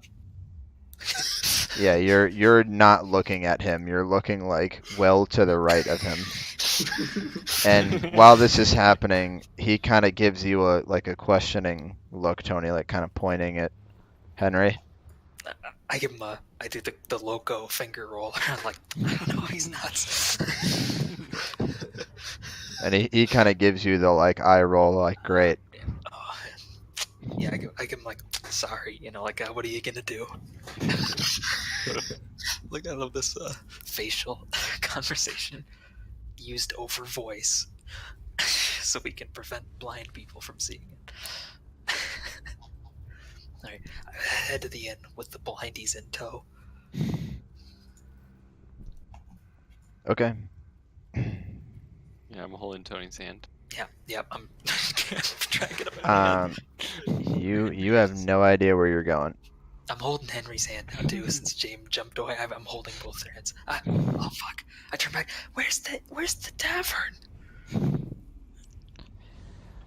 Yeah, you're not looking at him. You're looking like well to the right of him. And while this is happening, he kind of gives you a questioning look, Tony, like kind of pointing at Henry. I give him I do the loco finger roll. I'm like, I don't know, he's nuts. And he kind of gives you the like eye roll, like great. Yeah, I give him like, sorry, like, what are you gonna do? Look, I love this facial conversation used over voice, so we can prevent blind people from seeing it. All right, I head to the inn with the blindies in tow. Okay. Yeah, I'm holding Tony's hand. Yeah, I'm trying to get him out of You have no idea where you're going. I'm holding Henry's hand now too, since James jumped away. I'm holding both their hands. Oh fuck! I turn back. Where's the tavern?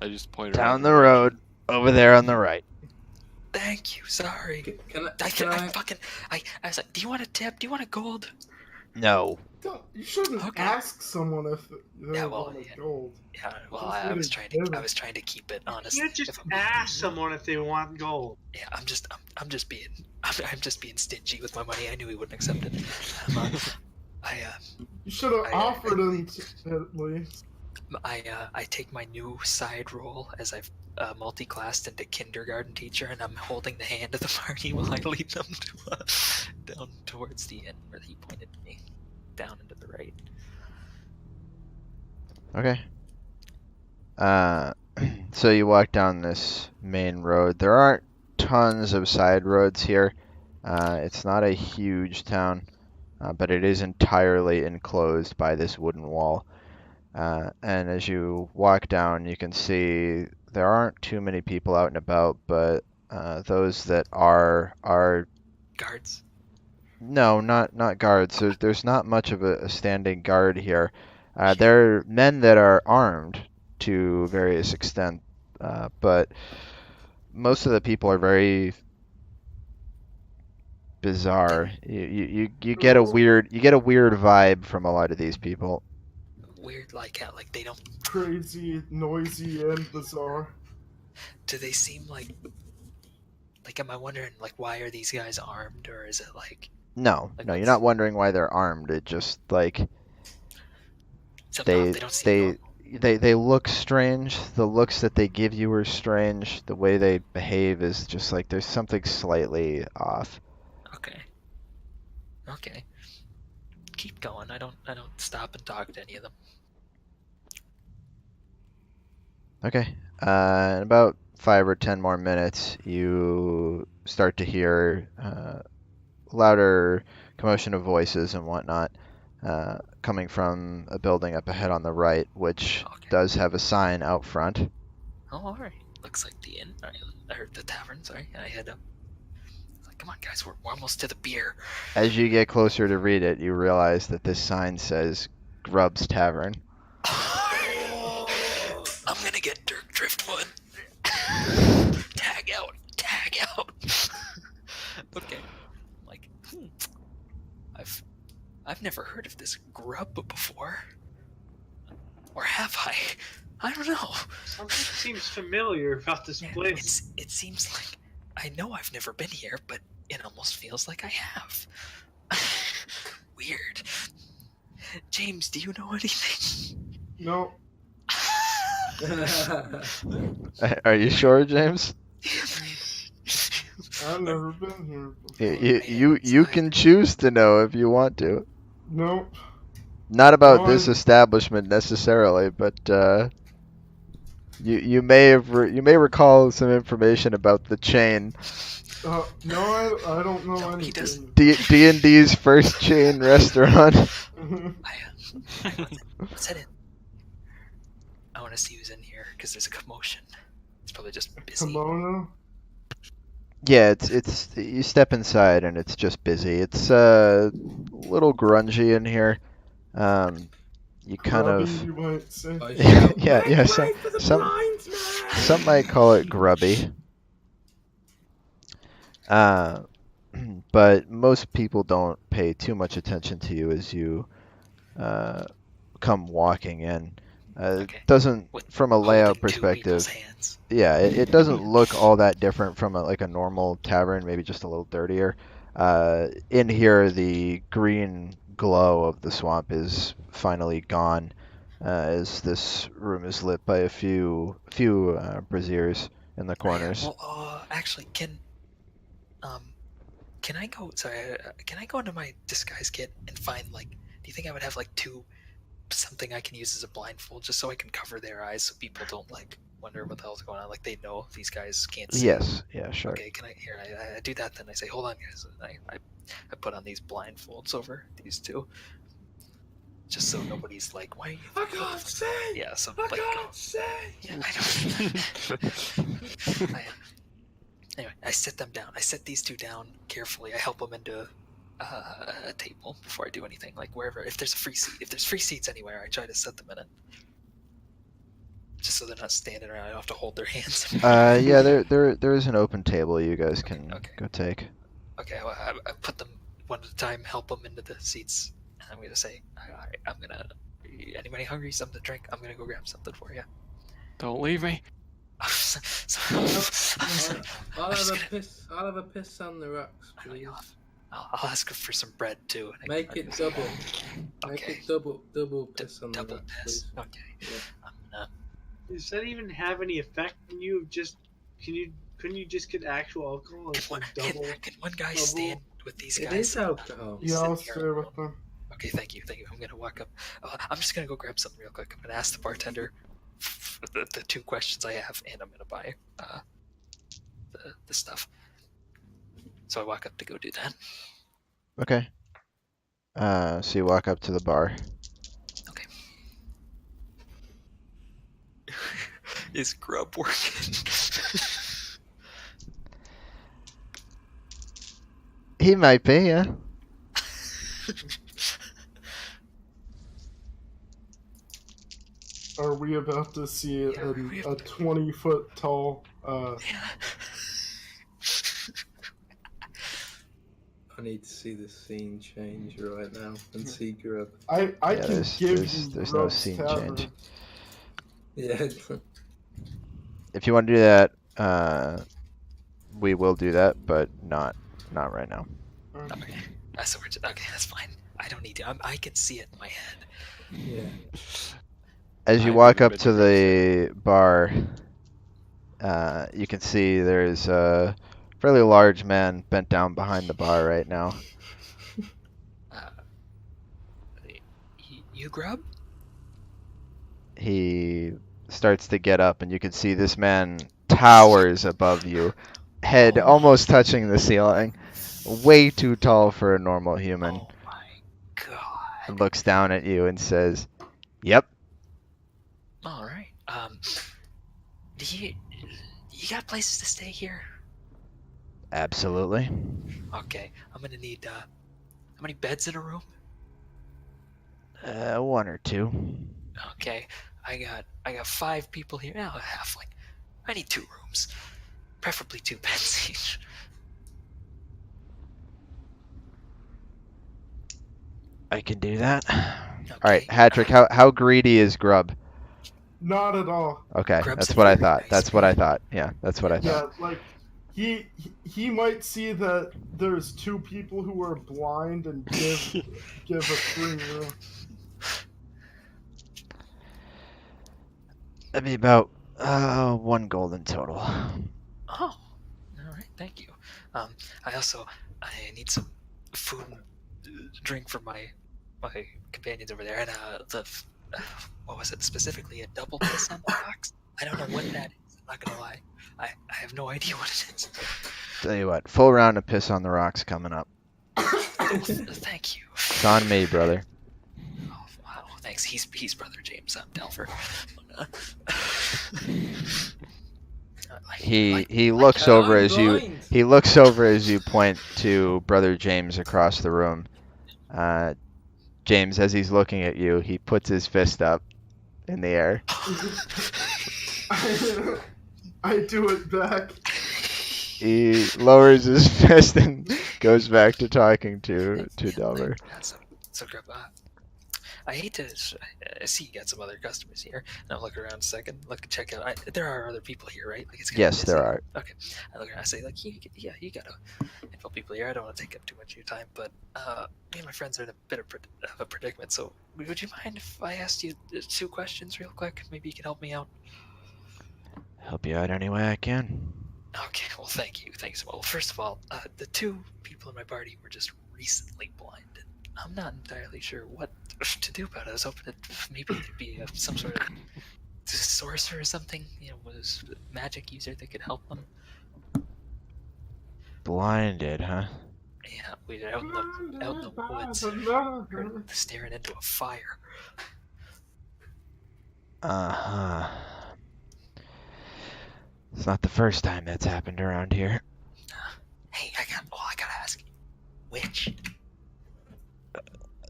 I just pointed Down the road, over there on the right. Thank you. Sorry. Can I I was like, do you want a tip? Do you want a gold? No. You shouldn't Okay. ask someone if they Yeah, well, wanted yeah. gold. Yeah. Well, Just I let was it trying go. to. I was trying to keep it honest. You can't just if I'm- ask someone if they want gold. Yeah, I'm just being stingy with my money. I knew he wouldn't accept it. You should have I- offered him at least. I take my new side role as I've multi-classed into kindergarten teacher, and I'm holding the hand of the party while I lead them to down towards the inn where he pointed me, down into the right. Okay. So you walk down this main road. There aren't tons of side roads here. It's not a huge town, but it is entirely enclosed by this wooden wall. And as you walk down, you can see there aren't too many people out and about, but those that are Guards. no, not guards. There's not much of a standing guard here. There are men that are armed to various extent, but most of the people are very bizarre. You get a weird vibe from a lot of these people. Weird, like how they don't. Crazy, noisy, and bizarre. Do they seem like? Am I wondering why are these guys armed, or is it No, Like no, you're what's- not wondering why they're armed. It just like something they they don't seem normal? they look strange. The looks that they give you are strange. The way they behave is just like there's something slightly off. Okay. Keep going. I don't stop and talk to any of them. Okay. In about 5 or 10 more minutes, you start to hear louder commotion of voices and whatnot coming from a building up ahead on the right, which Okay. does have a sign out front. Oh, alright. Looks like the inn. I heard the tavern, sorry. And I head up. Come on, guys, we're almost to the beer. As you get closer to read it, you realize that this sign says Grubb's Tavern. I'm gonna get Dirk Driftwood. Tag out. Okay. I've never heard of this grub before. Or have I? I don't know. Something seems familiar about this place. It seems like I know I've never been here, but it almost feels like I have. Weird. James, do you know anything? No, Are you sure, James? I've never been here before. You can choose to know if you want to. Nope. Not about No, this establishment necessarily, but you may recall some information about the chain. No, I don't know No, he anything. doesn't. D&D's first chain restaurant. Let's head in. I want to see who's in here because there's a commotion. It's probably just busy. Kimono? Yeah, it's you step inside and it's just busy. It's a little grungy in here. You kind Grubby, of you might say. I shout, yeah, "Make some way for the some blinds, man!" some might call it grubby. But most people don't pay too much attention to you as you come walking in. Okay. Doesn't, With from a layout holding two people's perspective, hands. yeah, it doesn't look all that different from like a normal tavern, maybe just a little dirtier. In here, the green glow of the swamp is finally gone, as this room is lit by a few braziers in the corners. Well, actually, can I go? Sorry, can I go into my disguise kit and find do you think I would have something I can use as a blindfold just so I can cover their eyes so people don't wonder what the hell's going on? Like they know these guys can't see. Yes, yeah, sure. Okay, can I do that then? I say, hold on, guys. And I put on these blindfolds over these two, just so nobody's like, why? Are you I can't see. Yeah, so I can't see. yeah, I know. Anyway, I sit them down. I set these two down carefully. I help them into a table before I do anything. Like wherever, if there's free seats anywhere, I try to set them in it, just so they're not standing around. I don't have to hold their hands. Yeah, there is an open table you guys can go take. Okay, well, I put them one at a time, help them into the seats, and I'm gonna say, I'm gonna. Anybody hungry? Something to drink? I'm gonna go grab something for you. Don't leave me. I'll have a piss on the rocks, please. I'll ask for some bread too. Make it double. Make Okay. it double piss on the Double rocks, piss. please. Okay. Yeah. Does that even have any effect on you? Couldn't you just get actual alcohol? Can one guy stand with these It guys? is alcohol. Yeah, I'll Sit stay here. with them. Okay, thank you. I'm gonna walk up. I'm just gonna go grab something real quick. I'm gonna ask the bartender the two questions I have, and I'm gonna buy the stuff. So I walk up to go do that. Okay. So you walk up to the bar. Okay. Is Grub working? He might be, yeah. Are we about to see a 20-foot tall? I need to see the scene change right now and see Grub. I Yeah, can there's- give there's- you there's no Grub's scene Tavern. change. Yeah. If you want to do that, we will do that, but not right now. Okay. So okay, that's fine. I don't need to. I can see it in my head. Yeah. As you I've walk never up been to to the bar, you can see there's a fairly large man bent down behind the bar right now. You Grub? He starts to get up, and you can see this man towers above you, head almost touching the ceiling. Way too tall for a normal human. Oh my god. And looks down at you and says, "Yep." All right. Do you got places to stay here? Absolutely. Okay. I'm gonna need how many beds in a room? One or two. Okay. I got 5 people here. Now halfling. I need 2 rooms, preferably 2 beds each. I can do that. Okay. All right, Hatrick, how greedy is Grub? Not at all. Okay, Grub's that's a what I very thought. nice That's what I man. thought. Yeah, that's what I Yeah, thought. like he might see that there's 2 people who are blind and give a free room. That'd be about 1 gold in total. Oh, all right. Thank you. I need some food and drink for my companions over there, and what was it specifically? A double piss on the rocks? I don't know what that is. I'm not gonna lie. I have no idea what it is. Tell you what, full round of piss on the rocks coming up. Thank you. It's on me, brother. thanks. He's Brother James. I'm Delver. He looks over as you point to Brother James across the room. James, as he's looking at you, he puts his fist up in the air. I do it back. He lowers his fist and goes back to talking to Delver. So, Grub, I hate to see you got some other customers here. And I'll look around a second, check out. There are other people here, right? Like it's Yes, there are. Okay. I look around, I say, like, you got a handful of people here. I don't want to take up too much of your time, but me and my friends are in a bit of a predicament. So, would you mind if I asked you 2 questions real quick? Maybe you can help me out. Help you out any way I can. Okay, well, thank you. Thanks. Well, first of all, the 2 people in my party were just recently blinded. I'm not entirely sure what to do about it. I was hoping that maybe there'd be some sort of sorcerer or something, was a magic user that could help them. Blinded, huh? Yeah, we were out in the woods, heard staring into a fire. Uh-huh. It's not the first time that's happened around here. Hey, I gotta ask you, which?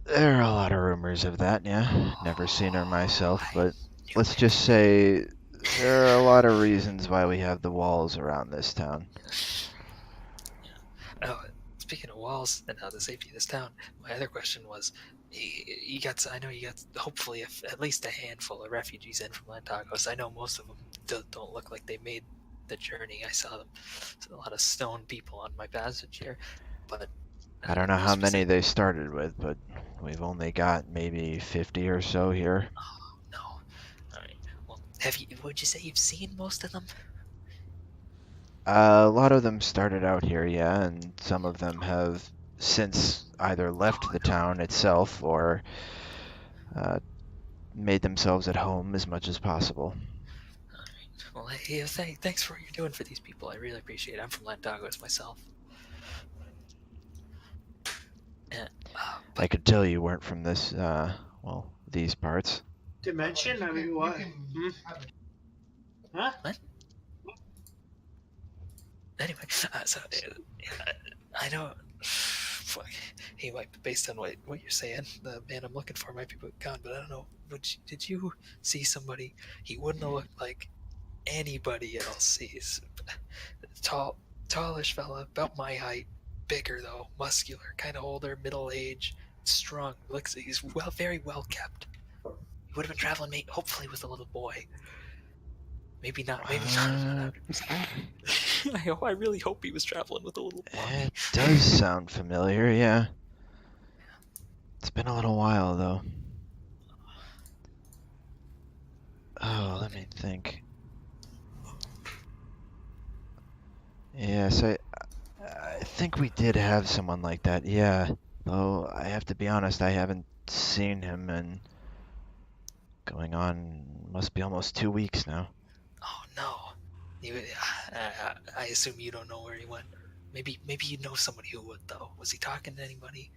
There are a lot of rumors of that, yeah. Never seen her myself, but let's just say there are a lot of reasons why we have the walls around this town. Oh, speaking of walls and the safety of this town, my other question was, I know you got hopefully at least a handful of refugees in from Lantagos. I know most of them don't look like they made the journey. I saw them, a lot of stone people on my passage here, but I don't know how many they started with, but we've only got maybe 50 or so here. Oh, no. Alright. Well, would you say you've seen most of them? A lot of them started out here, yeah, and some of them have since either left the town itself or made themselves at home as much as possible. Alright. Well, hey, thanks for what you're doing for these people. I really appreciate it. I'm from Lantagos myself. I could tell you weren't from this, these parts. Dimension? I mean, what? Huh? What? Anyway, I know. Fuck. He might, based on what you're saying, the man I'm looking for might be gone, but I don't know. Did you see somebody? He wouldn't have looked like anybody else. He's tallish fella, about my height. Bigger though, muscular, kind of older, middle age, strong. He's very well kept. He would have been traveling, hopefully with a little boy. Maybe not. Maybe not. I really hope he was traveling with a little boy. It does sound familiar, yeah. It's been a little while though. Oh, let me think. Yes, I think we did have someone like that, yeah. Though I have to be honest, I haven't seen him in going on must be almost 2 weeks now. Oh no. I assume you don't know where he went. Maybe you know somebody who would though. Was he talking to anybody?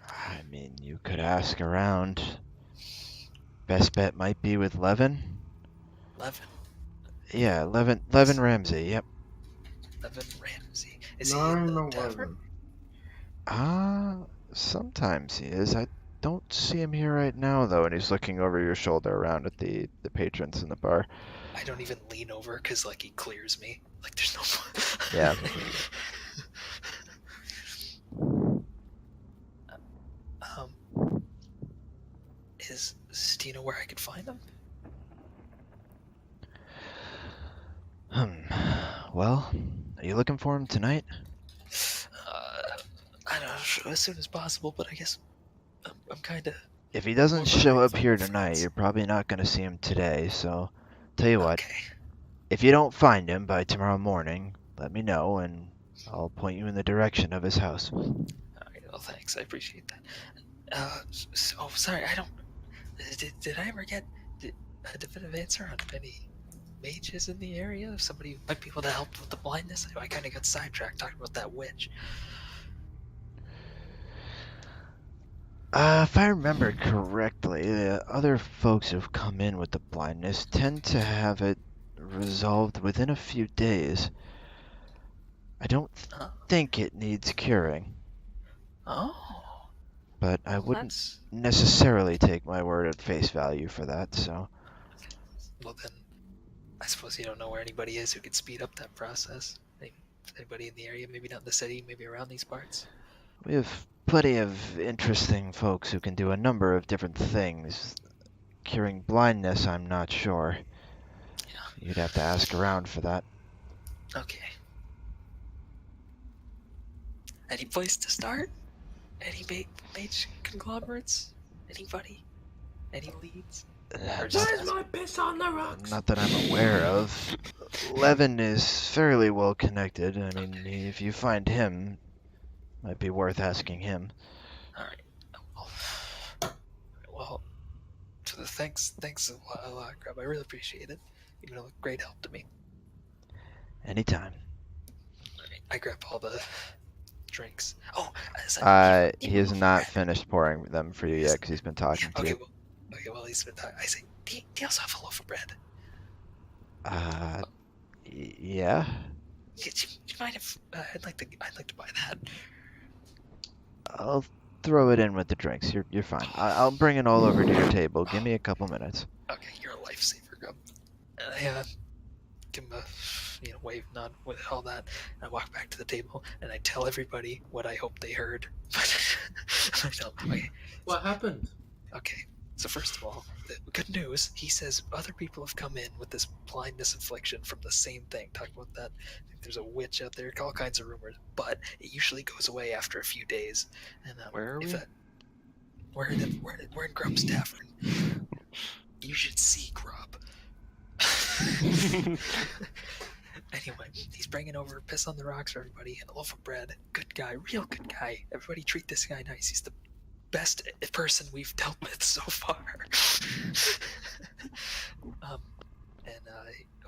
I mean, you could ask around. Best bet might be with Levin. Levin? Yeah, Levin Ramsey, yep. Levin Ramsey. Is he in the 9/11. tavern? Sometimes he is. I don't see him here right now, though, and he's looking over your shoulder around at the patrons in the bar. I don't even lean over because, he clears me. There's no... Yeah. Do you know where I could find him? Well, are you looking for him tonight? I don't know, as soon as possible, but I guess I'm kind of... If he doesn't show up here tonight, you're probably not going to see him today, so tell you what. Okay. If you don't find him by tomorrow morning, let me know, and I'll point you in the direction of his house. Alright, well, thanks. I appreciate that. Sorry, I don't... Did I ever get a definitive answer on any mages in the area? If somebody might be able to help with the blindness? I kind of got sidetracked talking about that witch. If I remember correctly, the other folks who've come in with the blindness tend to have it resolved within a few days. I don't Huh? think it needs curing, Oh, but I well, wouldn't that's necessarily take my word at face value for that, so. well then. I suppose you don't know where anybody is who could speed up that process. Anybody in the area? Maybe not in the city. Maybe around these parts. We have plenty of interesting folks who can do a number of different things. Curing blindness, I'm not sure. Yeah. You'd have to ask around for that. Okay. Any place to start? Any mage conglomerates? Anybody? Any leads? Or just Where's ask- my piss on the rocks? Not that I'm aware of. Levin is fairly well connected. I mean, if you find him, might be worth asking him. All right. Well, for the thanks a lot, Grub. I really appreciate it. You've been a great help to me. Anytime. All right, I grab all the drinks. Oh, He has not finished pouring them for you yet because he's been talking to you. Well, he's been talking. I say, do you also have a loaf of bread? Yeah. Do you mind if I'd like to buy that? I'll throw it in with the drinks. You're fine. I'll bring it all over to your table. Give me a couple minutes. Okay, you're a lifesaver, Grub. And I give him a wave, nod with all that. And I walk back to the table and I tell everybody what I hope they heard. I tell them, okay. What happened? Okay. So first of all, the good news, he says other people have come in with this blindness affliction from the same thing. Talk about that. I think there's a witch out there, all kinds of rumors, but it usually goes away after a few days. And Where are we? We're in Grub's Tavern. You should see Grub. Anyway, he's bringing over piss on the rocks for everybody and a loaf of bread. Good guy, real good guy. Everybody treat this guy nice. He's the best person we've dealt with so far.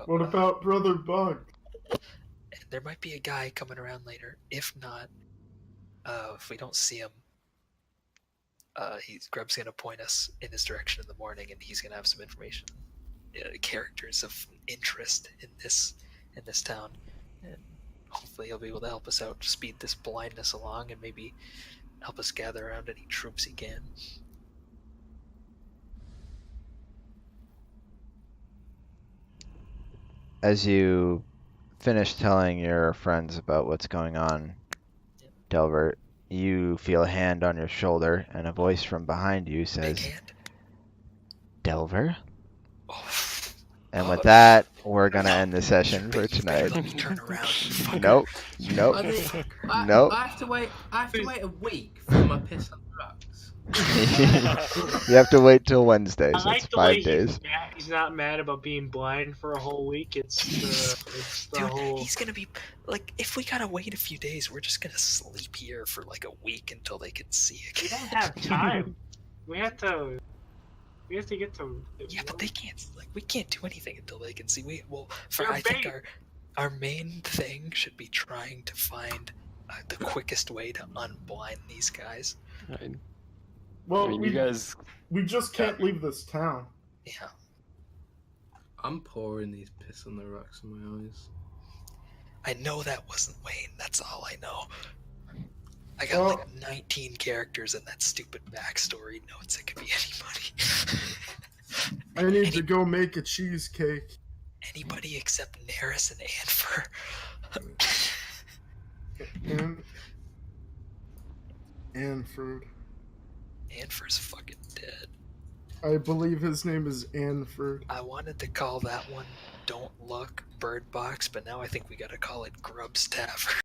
What about Brother Bug? And there might be a guy coming around later. If not, if we don't see him, Grub's gonna point us in his direction in the morning, and he's gonna have some information, characters of interest in this town, and hopefully he'll be able to help us out, speed this blindness along, and maybe help us gather around any troops he can. As you finish telling your friends about what's going on, Delver, you feel a hand on your shoulder and a voice from behind you says, Big hand. Delver? Oh, And with that, we're gonna end the session for tonight. let me turn around. You fucker. Nope. I mean, Nope. I have to wait a week for my piss on the rocks. You have to wait till Wednesday, I so like it's the way 5 days. he's not mad about being blind for a whole week. It's the Dude, whole. he's gonna be like, if we gotta wait a few days, we're just gonna sleep here for like a week until they can see We again. don't have time. We have to get to. Yeah, but they can't. Like, we can't do anything until they can see. They're I think bait. our main thing should be trying to find the quickest way to unblind these guys. Right. Well, I mean, you guys. we just can't leave this town. Yeah. I'm pouring these piss on the rocks in my eyes. I know that wasn't Wayne. That's all I know. I got Well- like 19 characters in that stupid backstory notes. It could be anybody. I need to go make a cheesecake. Anybody except Neris and Anfer. Anford. Anfer's fucking dead. I believe his name is Anford. I wanted to call that one Don't Look Bird Box, but now I think we gotta call it Grub's Tavern.